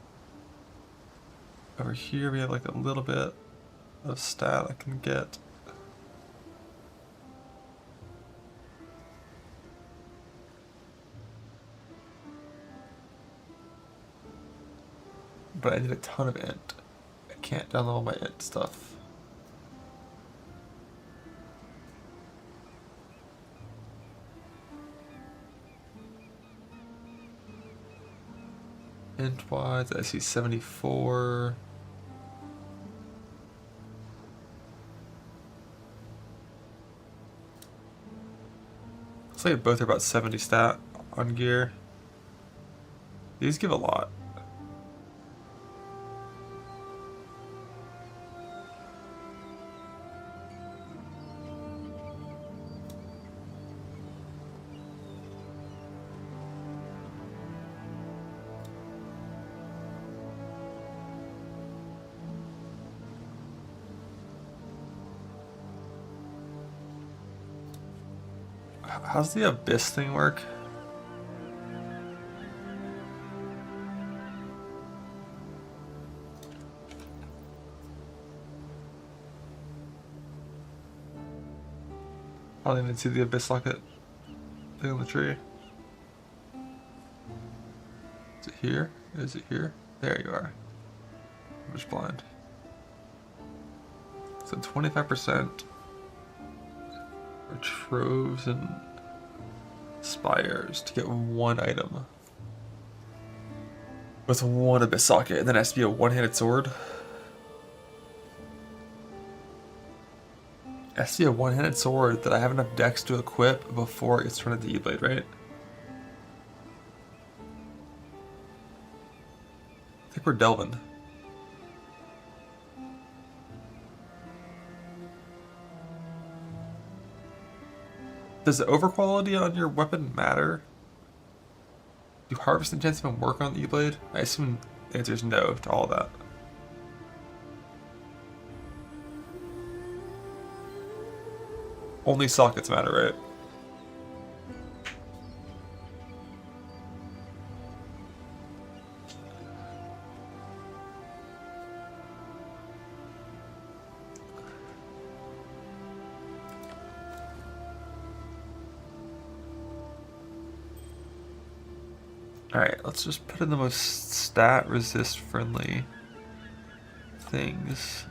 Over here we have like a little bit of stat I can get. But I need a ton of int. I can't down level my int stuff. Int wise, I see 74. Looks like both are about 70 stat on gear. These give a lot. How's the abyss thing work? I don't even see the abyss locket thing on the tree. Is it here? Is it here? There you are. I'm just blind. So 25% for troves and spires to get one item with one abyss socket, and then it has to be a one-handed sword. It has to be a one-handed sword that I have enough dex to equip before it gets turned into E-Blade, right? I think we're delving. Does the overquality on your weapon matter? Do harvest enchants even work on the E-Blade? I assume the answer is no to all that. Only sockets matter, right? Alright, let's just put in the most stat resist friendly things.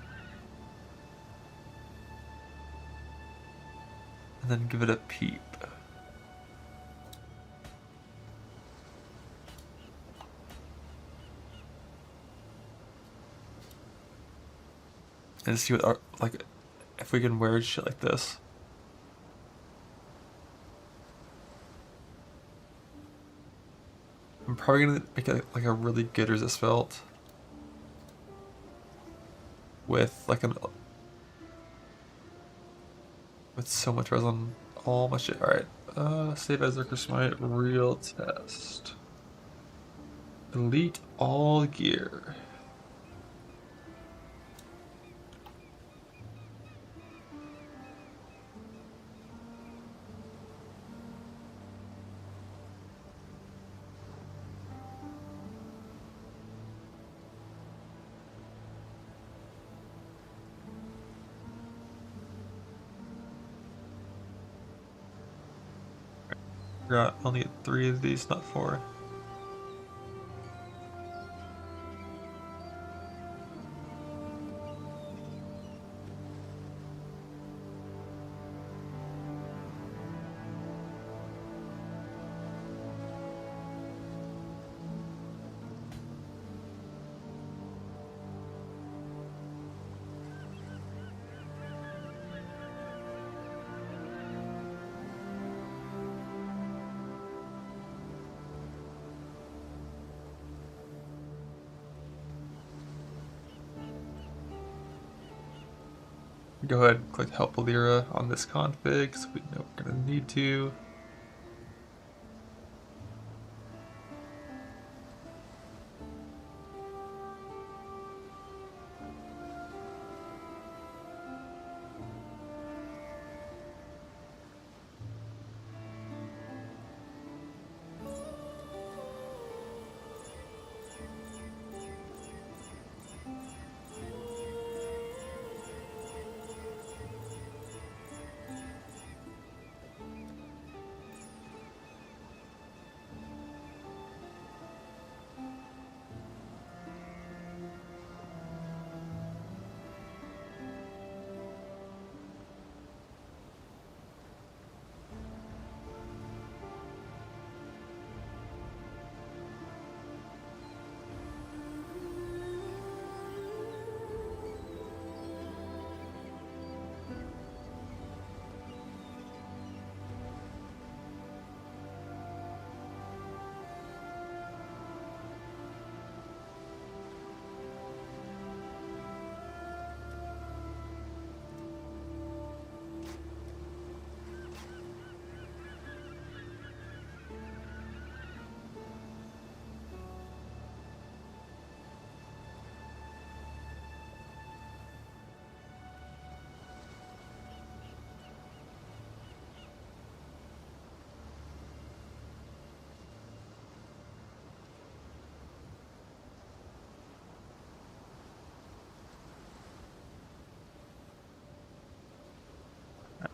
And then give it a peep. and see what our, like if we can wear shit like this. I'm probably gonna make it like a really good resist belt with like an with so much res on all my shit. All right, save as Zerker Smite, real test, delete all gear. Got only 3 of these, not 4. Go ahead and click Help Alira on this config so we know we're going to need to.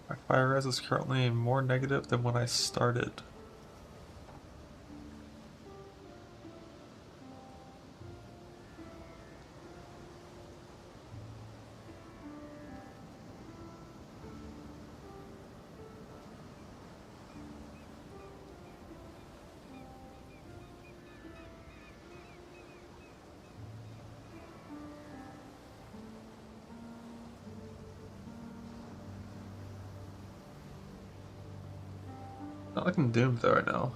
My fire res is currently more negative than when I started. Not looking doomed though right now.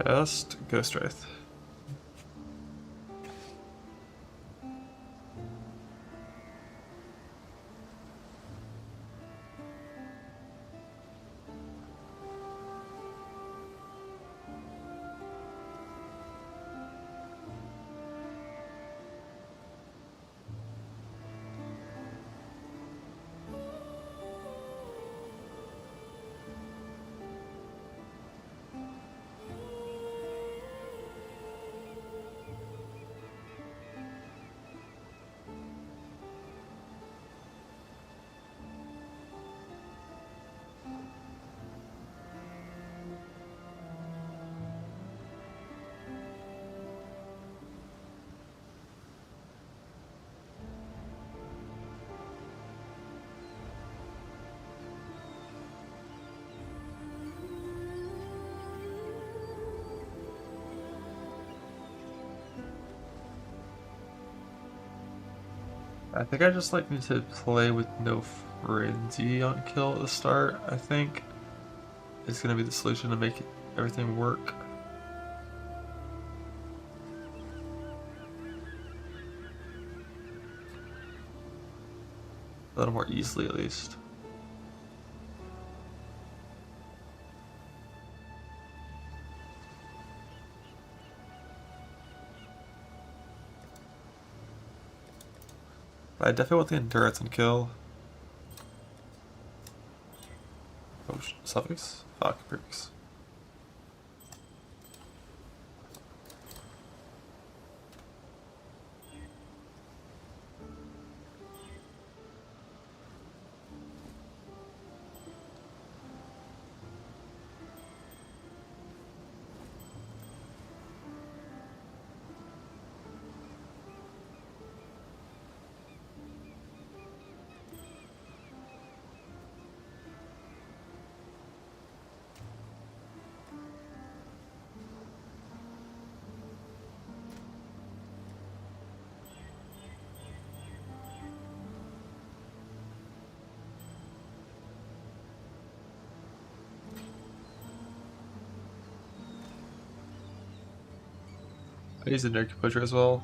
Just Ghost Wraith. I think I just like need to play with no frenzy on kill at the start. I think it's gonna be the solution to make everything work. A little more easily, at least. But I definitely want the endurance and kill. Oh, suffix? Fuck, prefix. I use the Nerky Pusher as well.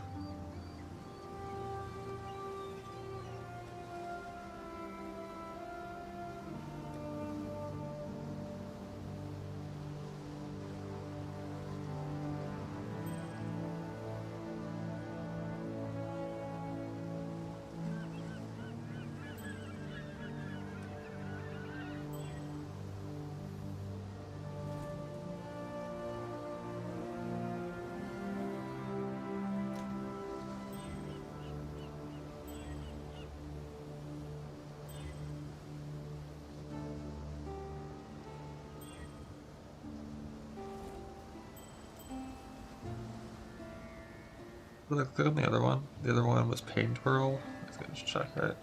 Look, click on the other one. The other one was Pain Twirl. Let's go just check it.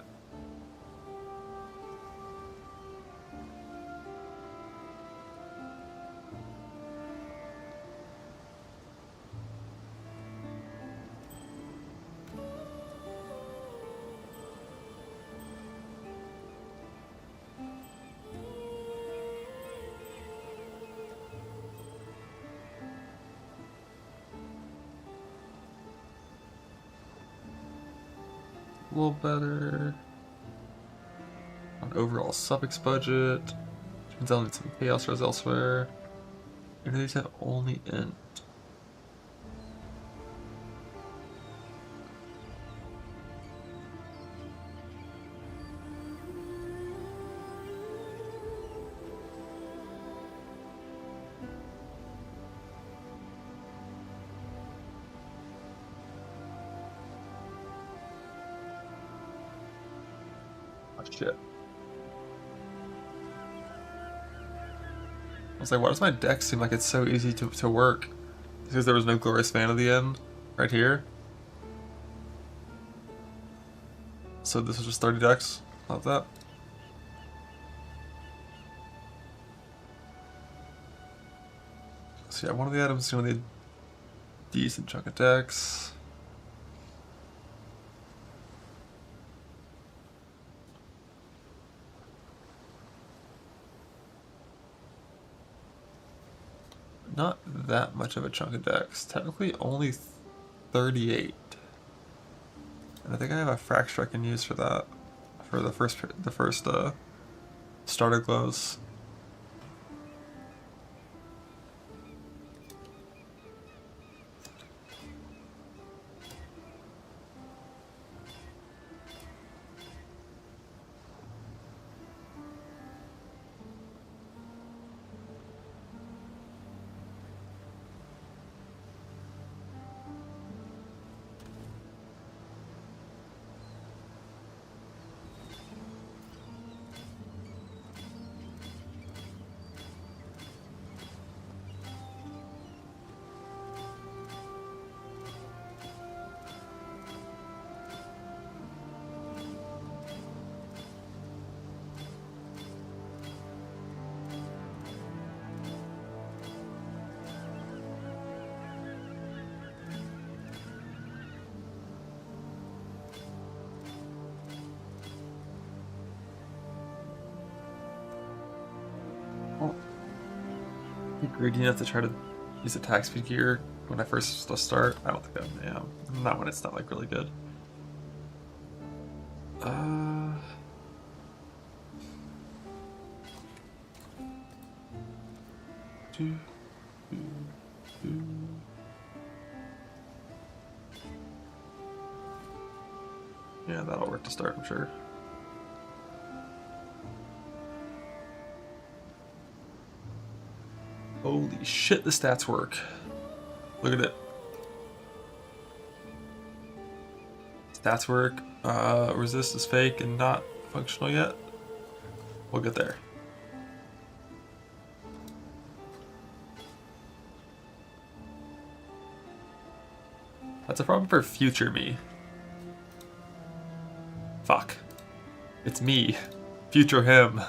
A little better. On overall suffix budget. Which means I'll need some chaos res elsewhere. And these have only int. Oh, shit. I was like, why does my deck seem like it's so easy to work? Because there was no glorious fan at the end, right here. So this was just 30 decks, not that. So yeah, one of the items is gonna need a decent chunk of decks. Not that much of a chunk of decks. Technically only 38. And I think I have a fracture I can use for that. For the first starter glows. don't be greedy enough to try to use attack speed gear when I first start. I don't think I am. Not when it's not like really good. Do, do, do. Yeah, that'll work to start, I'm sure. Holy shit, the stats work. Look at it. Stats work. Resist is fake and not functional yet. We'll get there. That's a problem for future me. Fuck. It's me. Future him.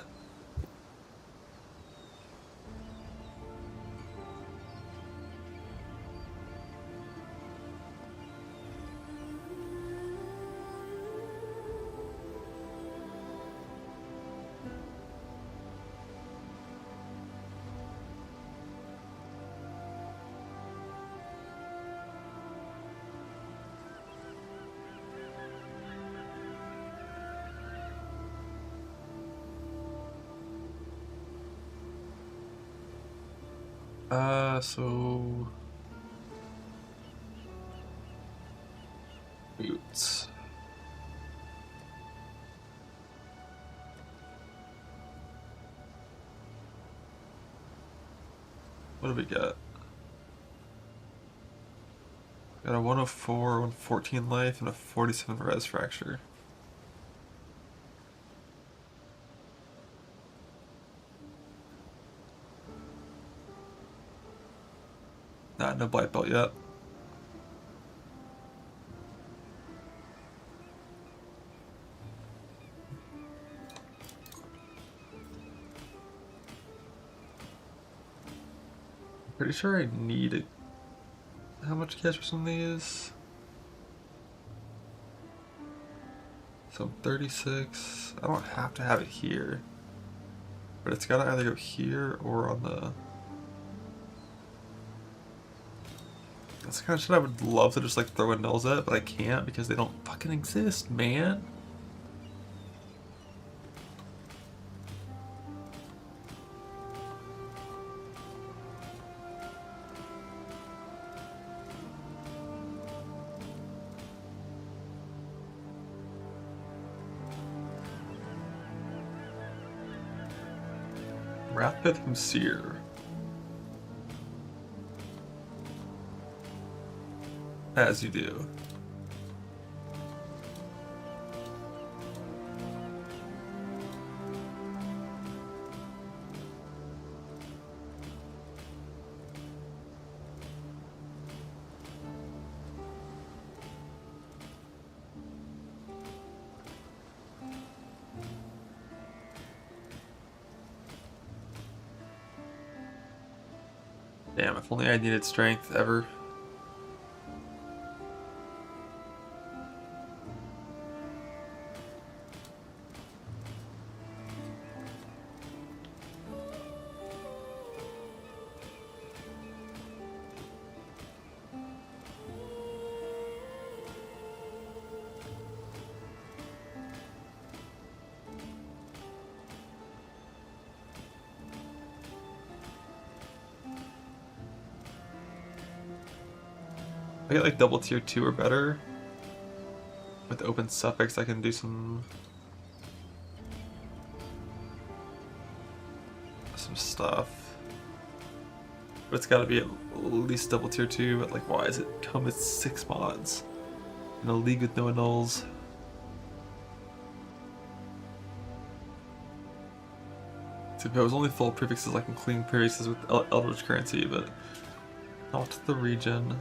So boots. What do we got? Got a 104, 114 life, and a 47 res fracture. No black belt yet. Pretty sure I need it. How much cash for some of these? So 36. I don't have to have it here, but it's gotta either go here or on the. That's the kind of shit I would love to just like throw in nulls at, but I can't because they don't fucking exist, man. Wrathpith from Seer. As you do. Damn, if only I needed strength ever. If I get like double tier 2 or better with open suffix, I can do some stuff. But it's gotta be at least double tier 2, but like why does it come with 6 mods? In a league with no nulls. So if it was only full prefixes, I can clean prefixes with Eldritch currency, but not the region.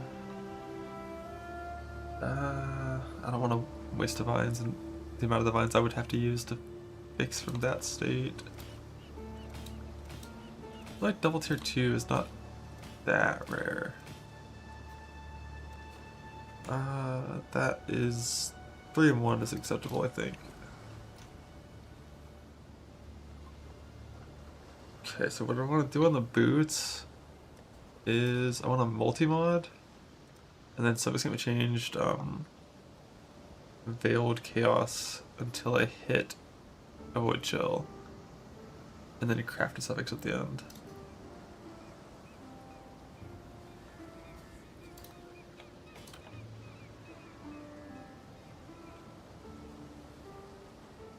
I don't want to waste divines and the amount of divines I would have to use to fix from that state. I feel like double tier 2 is not that rare. That is 3 and 1 is acceptable, I think. Okay, so what I want to do on the boots is I want a multi-mod, and then something's gonna be changed, Veiled Chaos until I hit a wood chill, and then you craft a suffix at the end.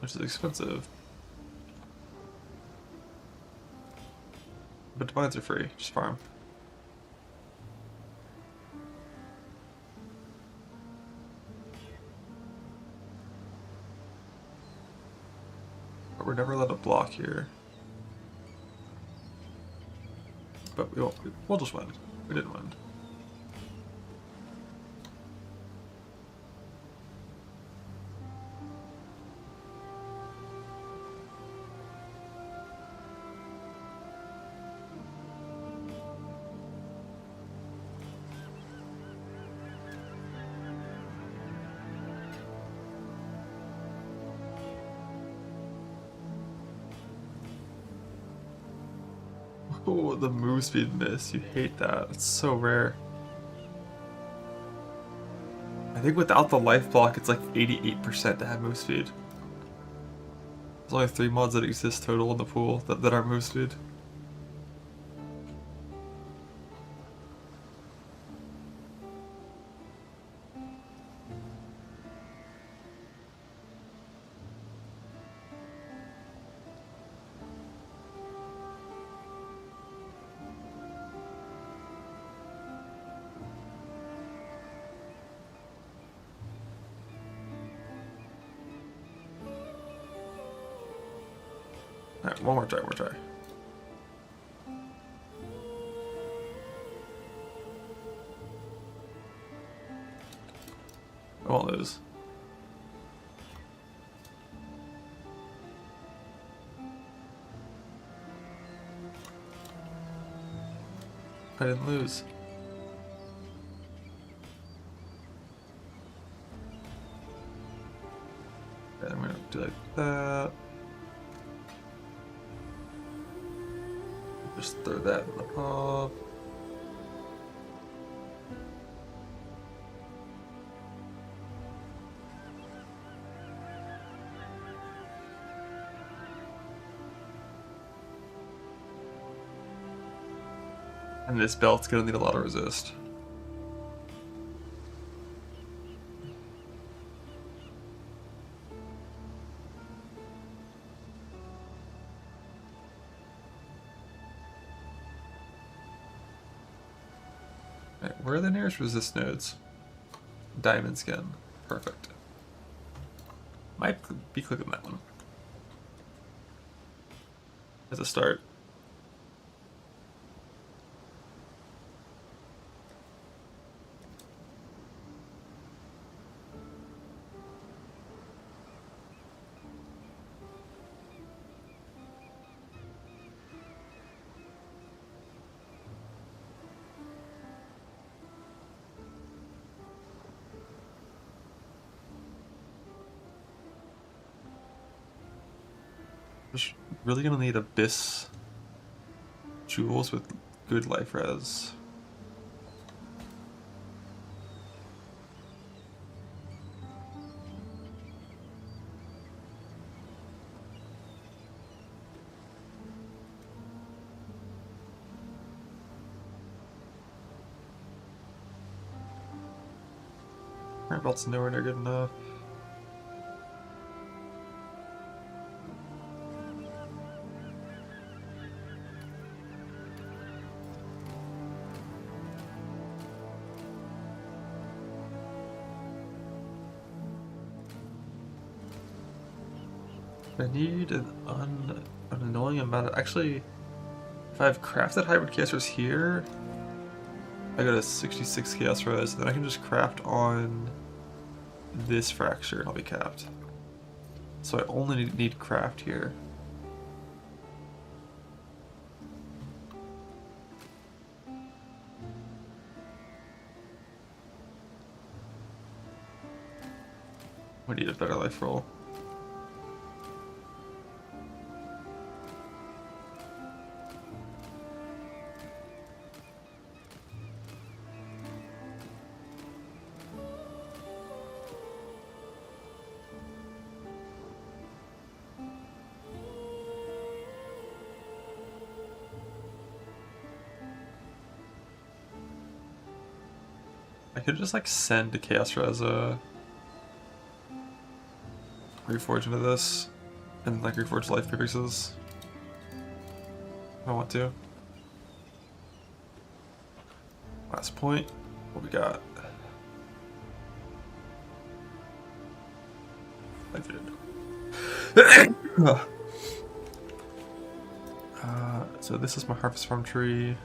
Which is expensive. But divines are free, just farm. But we're never allowed to block here. But we'll just win. We didn't win. Oh, the move speed miss. You hate that. It's so rare. I think without the life block, it's like 88% to have move speed. There's only 3 mods that exist total in the pool that are move speed. Alright, one more try. I won't lose. I didn't lose. Okay, I'm gonna do like that. Just throw that in the pop. And this belt's gonna need a lot of resist. Alright, where are the nearest resist nodes? Diamond skin. Perfect. Might be clicking that one. As a start. Just really gonna need Abyss jewels with good life res. My belt's nowhere near good enough. I need an annoying amount of... Actually, if I've crafted hybrid casters here, I got a 66 chaos res, then I can just craft on this fracture and I'll be capped. So I only need craft here. We need a better life roll. could just like send a Chaos Res Reforge into this, and like Reforge life pickaxes. If I want to. Last point. What we got? I did. So this is my harvest farm tree.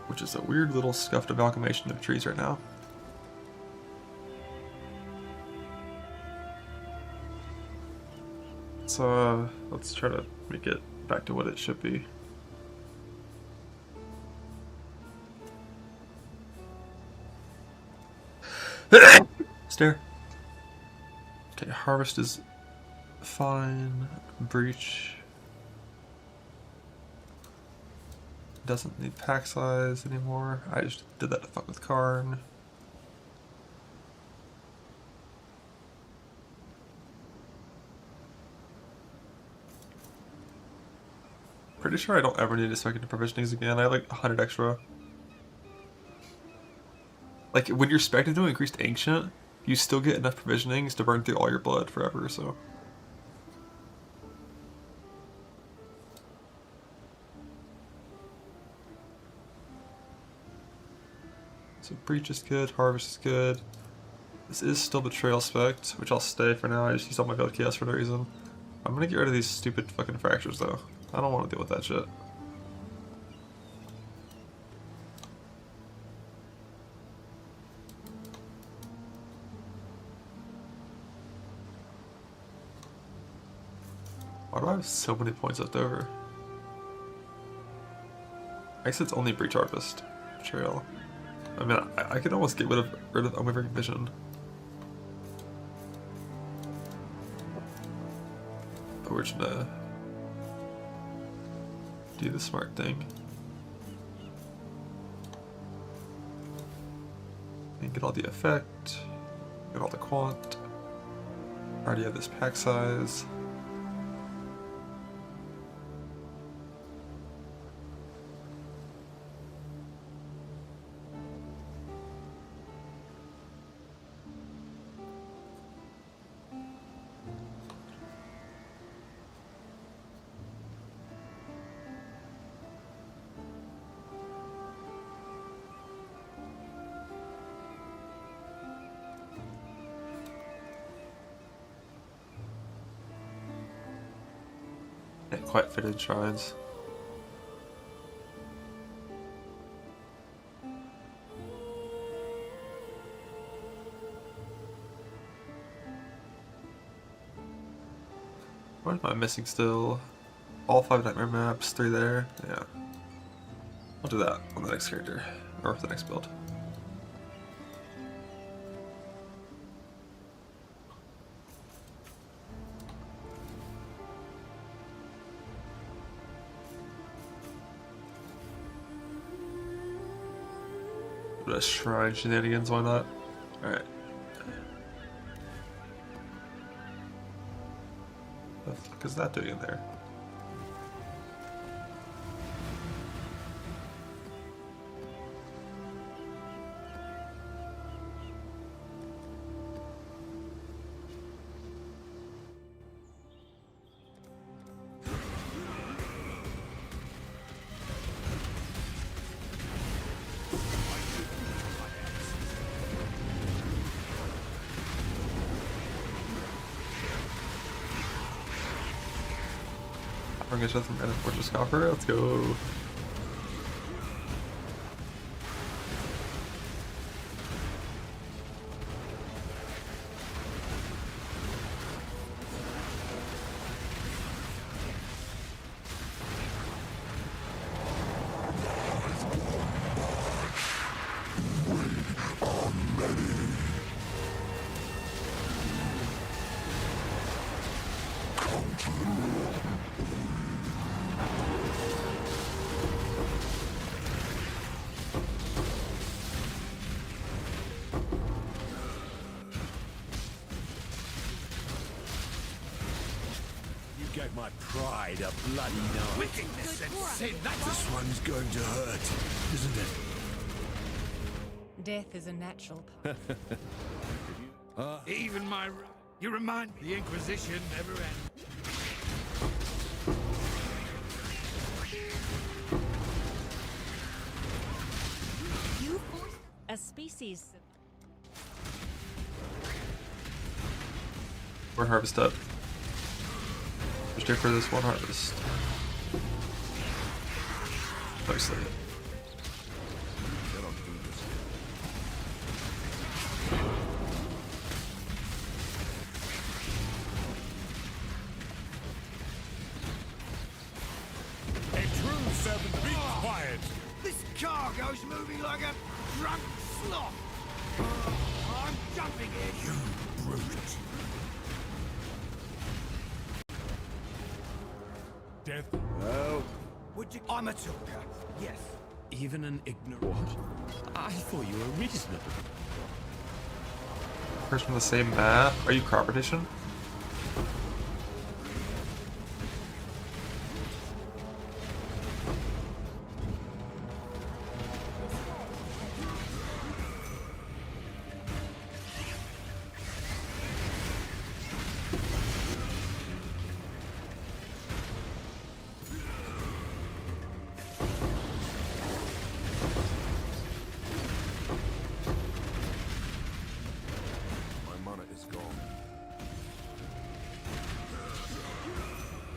Which is a weird little scuffed amalgamation of trees right now. So let's try to make it back to what it should be. Stare. Okay, harvest is fine. Breach doesn't need pack size anymore. I just did that to fuck with Karn. Pretty sure I don't ever need to spec into provisionings again. I have like 100 extra. Like, when you're spec'd into increased ancient, you still get enough provisionings to burn through all your blood forever, so. So breach is good, harvest is good. This is still betrayal spec'd, which I'll stay for now. I just used all my build chaos for no reason. I'm gonna get rid of these stupid fucking fractures though. I don't want to deal with that shit. Why do I have so many points left over? I guess it's only breach harvest. Betrayal. I mean, I could almost get rid of Unwavering Vision. But we're just gonna do the smart thing. And get all the effect, get all the quant. Already have this pack size. Ain't quite fit in shrines. What am I missing still? All 5 nightmare maps, 3 there. Yeah. I'll do that on the next character. Or the next build. A shrine shenanigans, why not? Alright. What the fuck is that doing in there? Bring us from Edith Fortress Copper, let's go. gave my pride a bloody knife. Wickedness and sin, This one's going to hurt, isn't it? Death is a natural. even my... You remind me, the Inquisition never ends. You forced a species. One harvest up. Just for this one harvest. Mostly. A true servant, be quiet. This cargo's moving like a drunk sloth. I'm jumping in. You brute. Death. Oh. Would you... I'm a talker, yes. Even an ignorant. What? I thought you were reasonable. First from the same map. Are you crop rotation?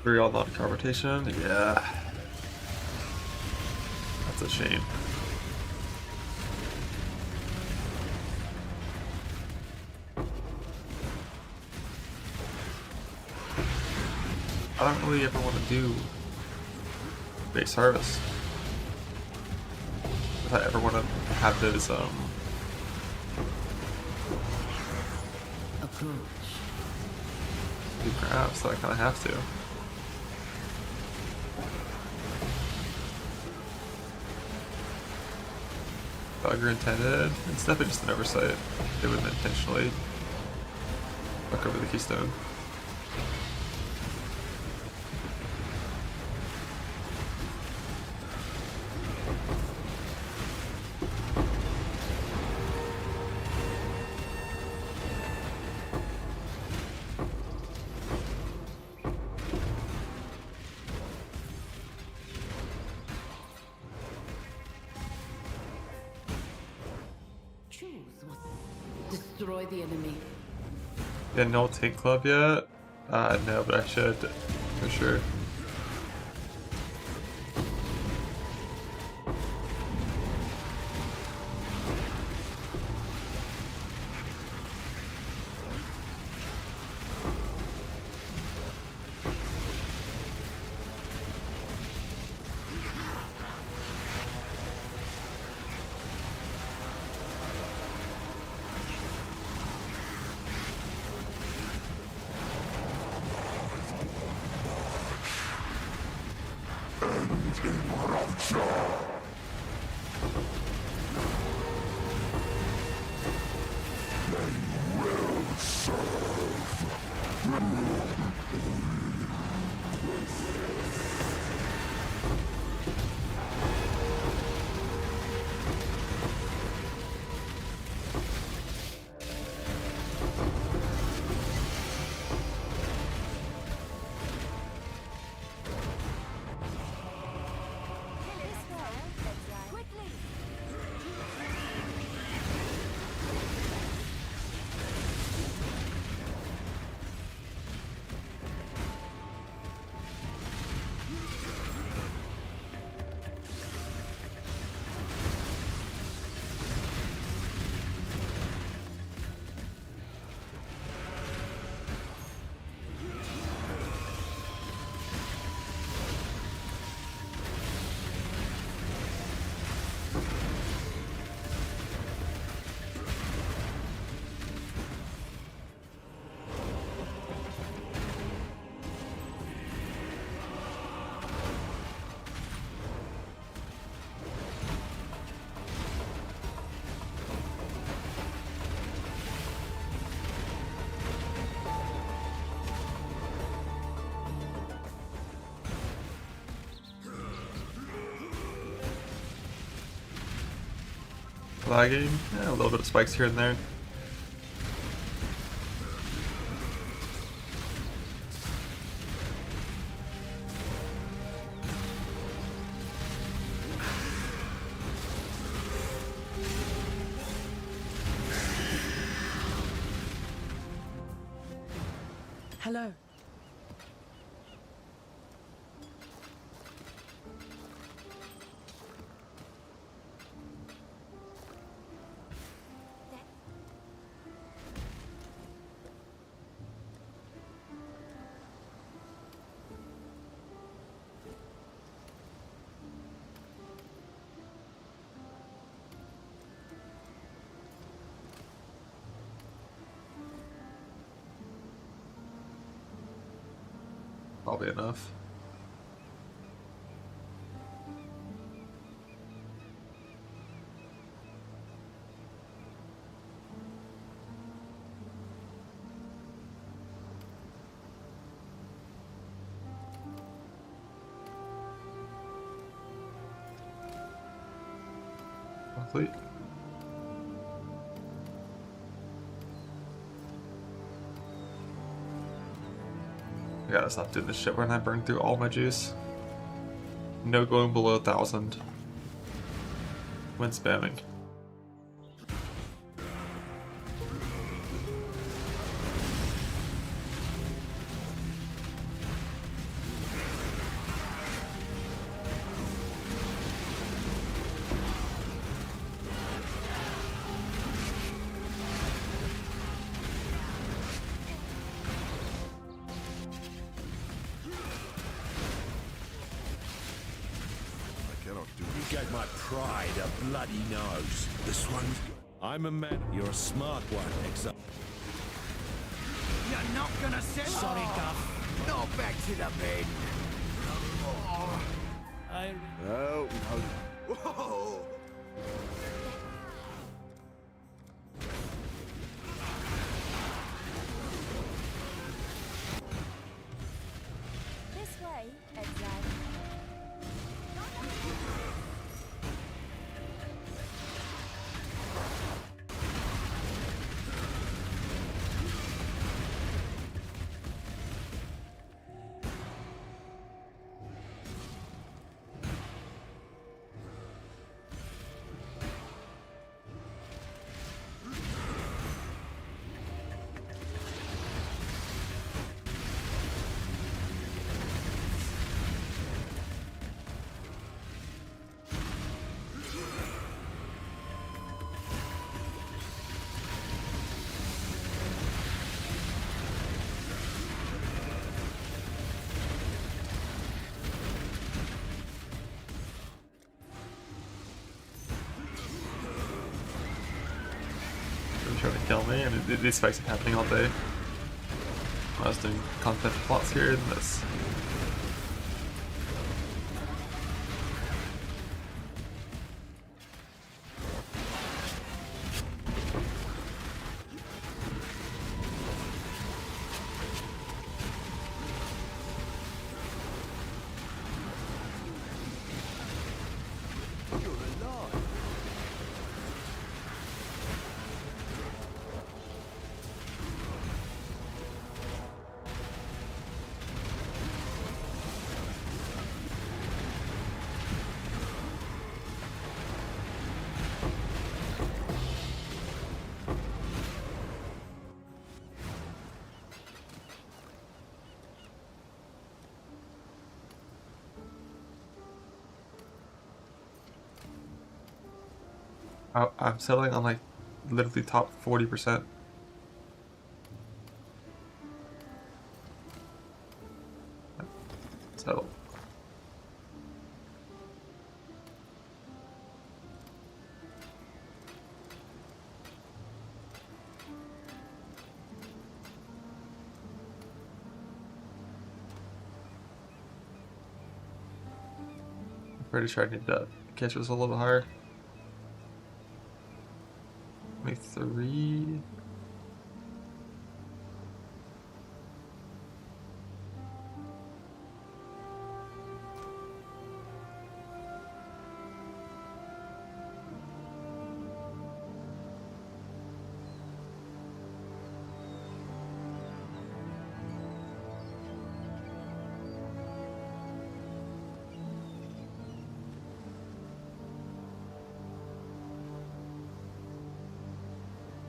Very all not crop rotation? Yeah. That's a shame. I don't really ever want to do base harvest. If I ever want to have those Approach. do crafts, so I kinda have to. Bugger intended. It's definitely just an oversight. They wouldn't intentionally fuck over the keystone. Destroy the enemy. Yeah, no tank club yet? No, but I should, for sure. lagging. Yeah, a little bit of spikes here and there. Hello. Probably enough. Complete. I gotta stop doing this shit when I burn through all my juice. No going below 1,000 when spamming. You gave my pride a bloody nose. This one's... I'm a man. You're a smart one, except... You're not gonna send... Sorry, Duff. Not back to the bed. Oh, no. Whoa! This way, exile. Trying to kill me, and these spikes are happening all day. I was doing content plots here, and this. I'm settling on like literally top 40%. Settle. I'm pretty sure I need to catch this a little higher. Maybe 3.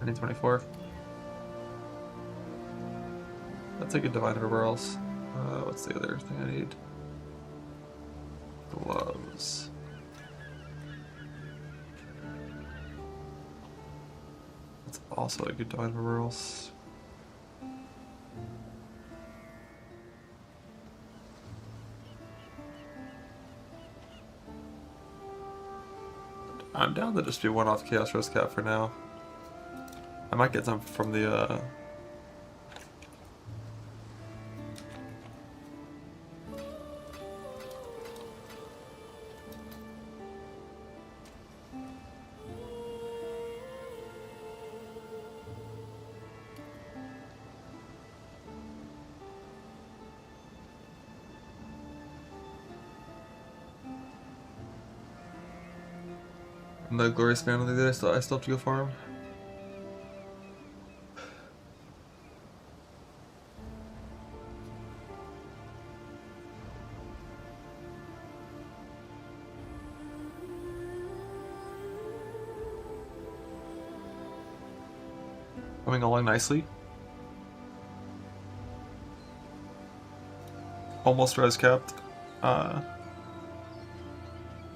I need 24. That's a good divine overalls. What's the other thing I need? Gloves. That's also a good divine overalls. I'm down to just be one-off Chaos Rose Cap for now. I might get some from the Glorious Family that I still have to go farm. Coming along nicely. Almost res capped.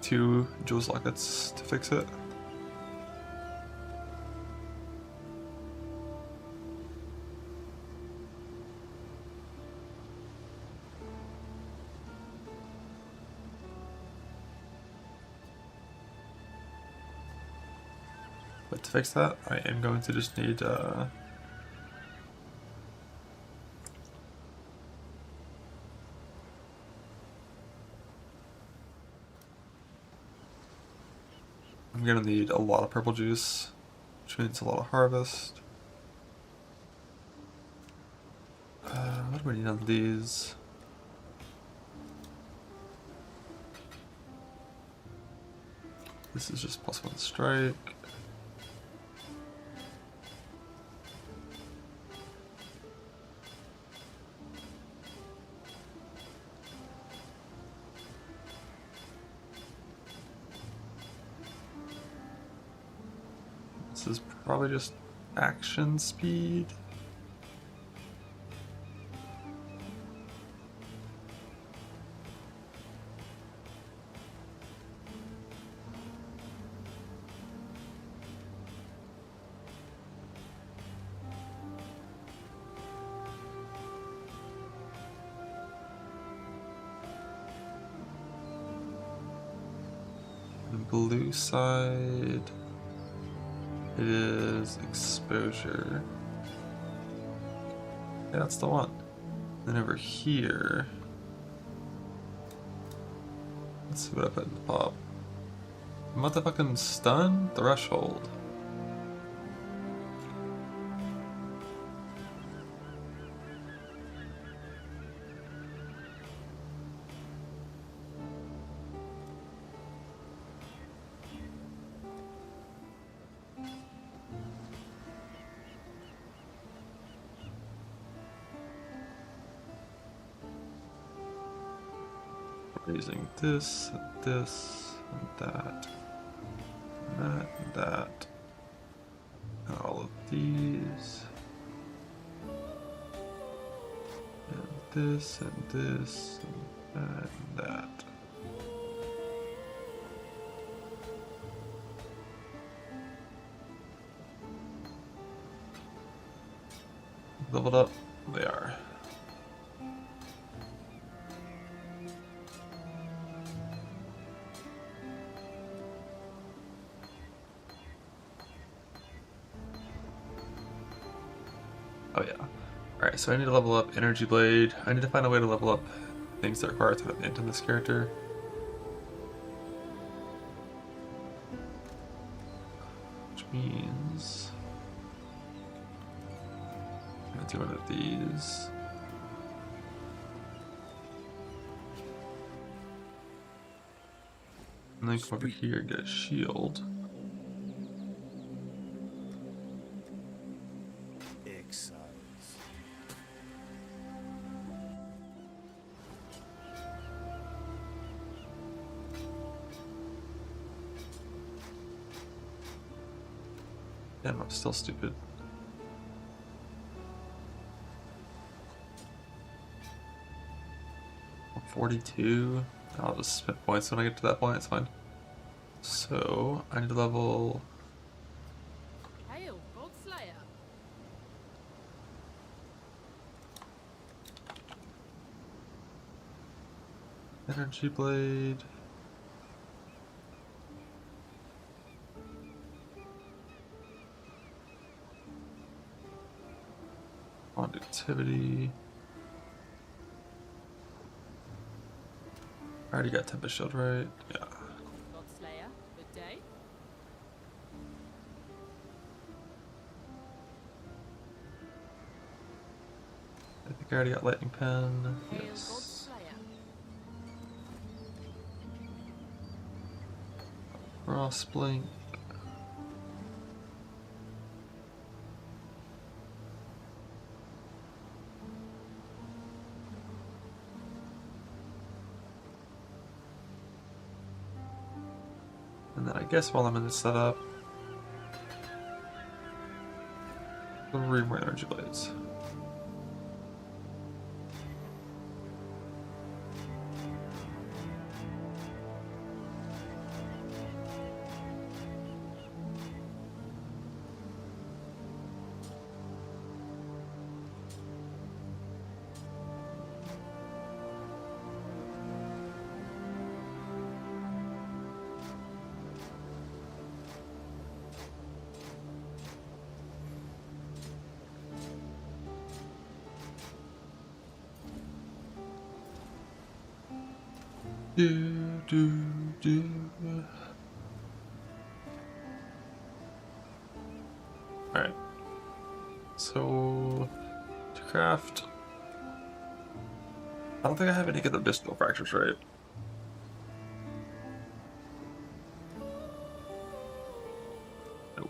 2 Jules Lockets to fix it. But to fix that, I am going to just need I'm gonna need a lot of purple juice, which means a lot of harvest. What do we need on these? This is just +1 strike. This is probably just action speed. The blue side. It is exposure. Yeah, that's the one. Then over here, let's see what I put in the pop. Motherfucking stun threshold. Using this, this, and that, and that, and all of these, and this, and this, and that, and that. Leveled up, they are. Oh yeah. Alright, so I need to level up Energy Blade. I need to find a way to level up things that require a ton of int in this character. Which means I'm gonna do one of these. And then come over here and get a shield. Damn, I'm still stupid. I'm 42. I'll just spend points when I get to that point, it's fine. So, I need to level... Hail, Godslayer. Energy Blade. Conductivity. I already got Tempest Shield, right? Yeah. Godslayer, good day. I think I already got Lightning Pen. Hail, Yes. Godslayer. Frost Blink. And then I guess while I'm in this setup, 3 more Energy Blades. Do, do, do. Alright. So, to craft. I don't think I have any good additional fractures, right? Nope.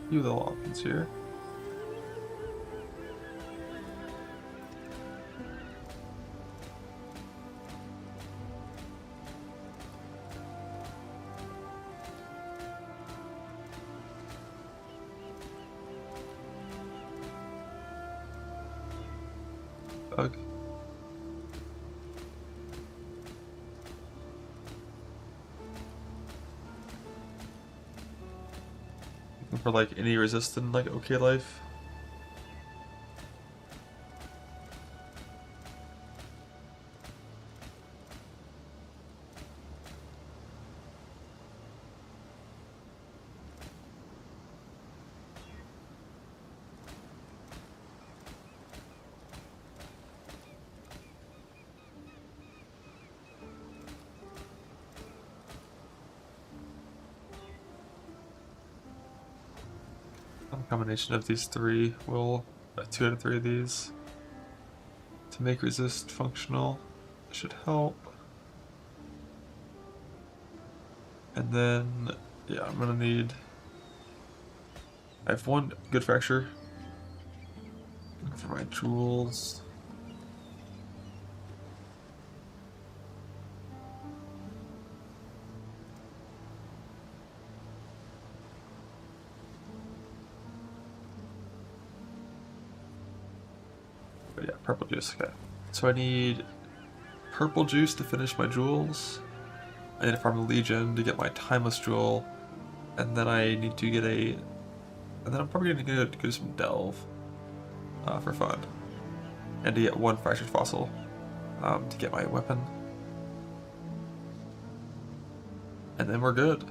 Few little options here. Bug. For like any resistant, like okay life. Some combination of these 3 will 2 out of 3 of these to make resist functional should help. And then yeah, I'm gonna need. I have 1 good fracture for my jewels. But yeah, purple juice, okay. So I need purple juice to finish my jewels. I need to farm a Legion to get my timeless jewel. And then I need to get a... And then I'm probably going to do some delve for fun. And to get 1 fractured fossil to get my weapon. And then we're good.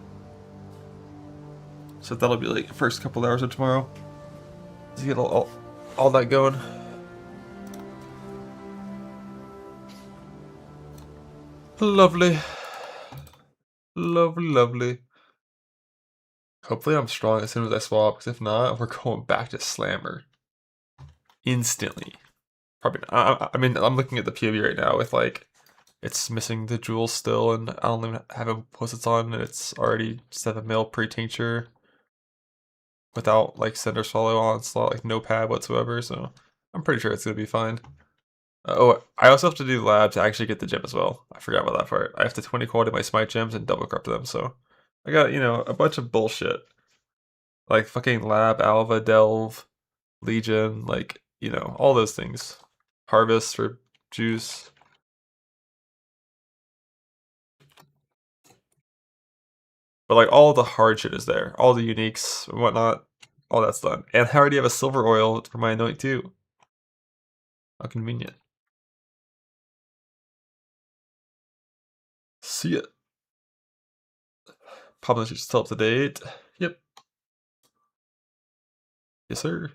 So that'll be like the first couple hours of tomorrow. To get all that going. Lovely. Lovely, lovely. Hopefully I'm strong as soon as I swap, because if not, we're going back to Slammer. Instantly. Probably not. I mean, I'm looking at the POV right now with like, it's missing the jewels still, and I don't even have implicits on, and it's already 7 mil pre-tincture without like Cinder Swallow onslaught, like no pad whatsoever, so I'm pretty sure it's gonna be fine. Oh, I also have to do lab to actually get the gem as well. I forgot about that part. I have to 20 quality my smite gems and double corrupt them, so I got, you know, a bunch of bullshit. Like fucking lab, alva, delve, legion, like, you know, all those things. Harvest for juice. But like all the hard shit is there. All the uniques and whatnot. All that's done. And I already have a silver oil for my anoint too. How convenient. See ya. Publish still up to date. Yep. Yes, sir.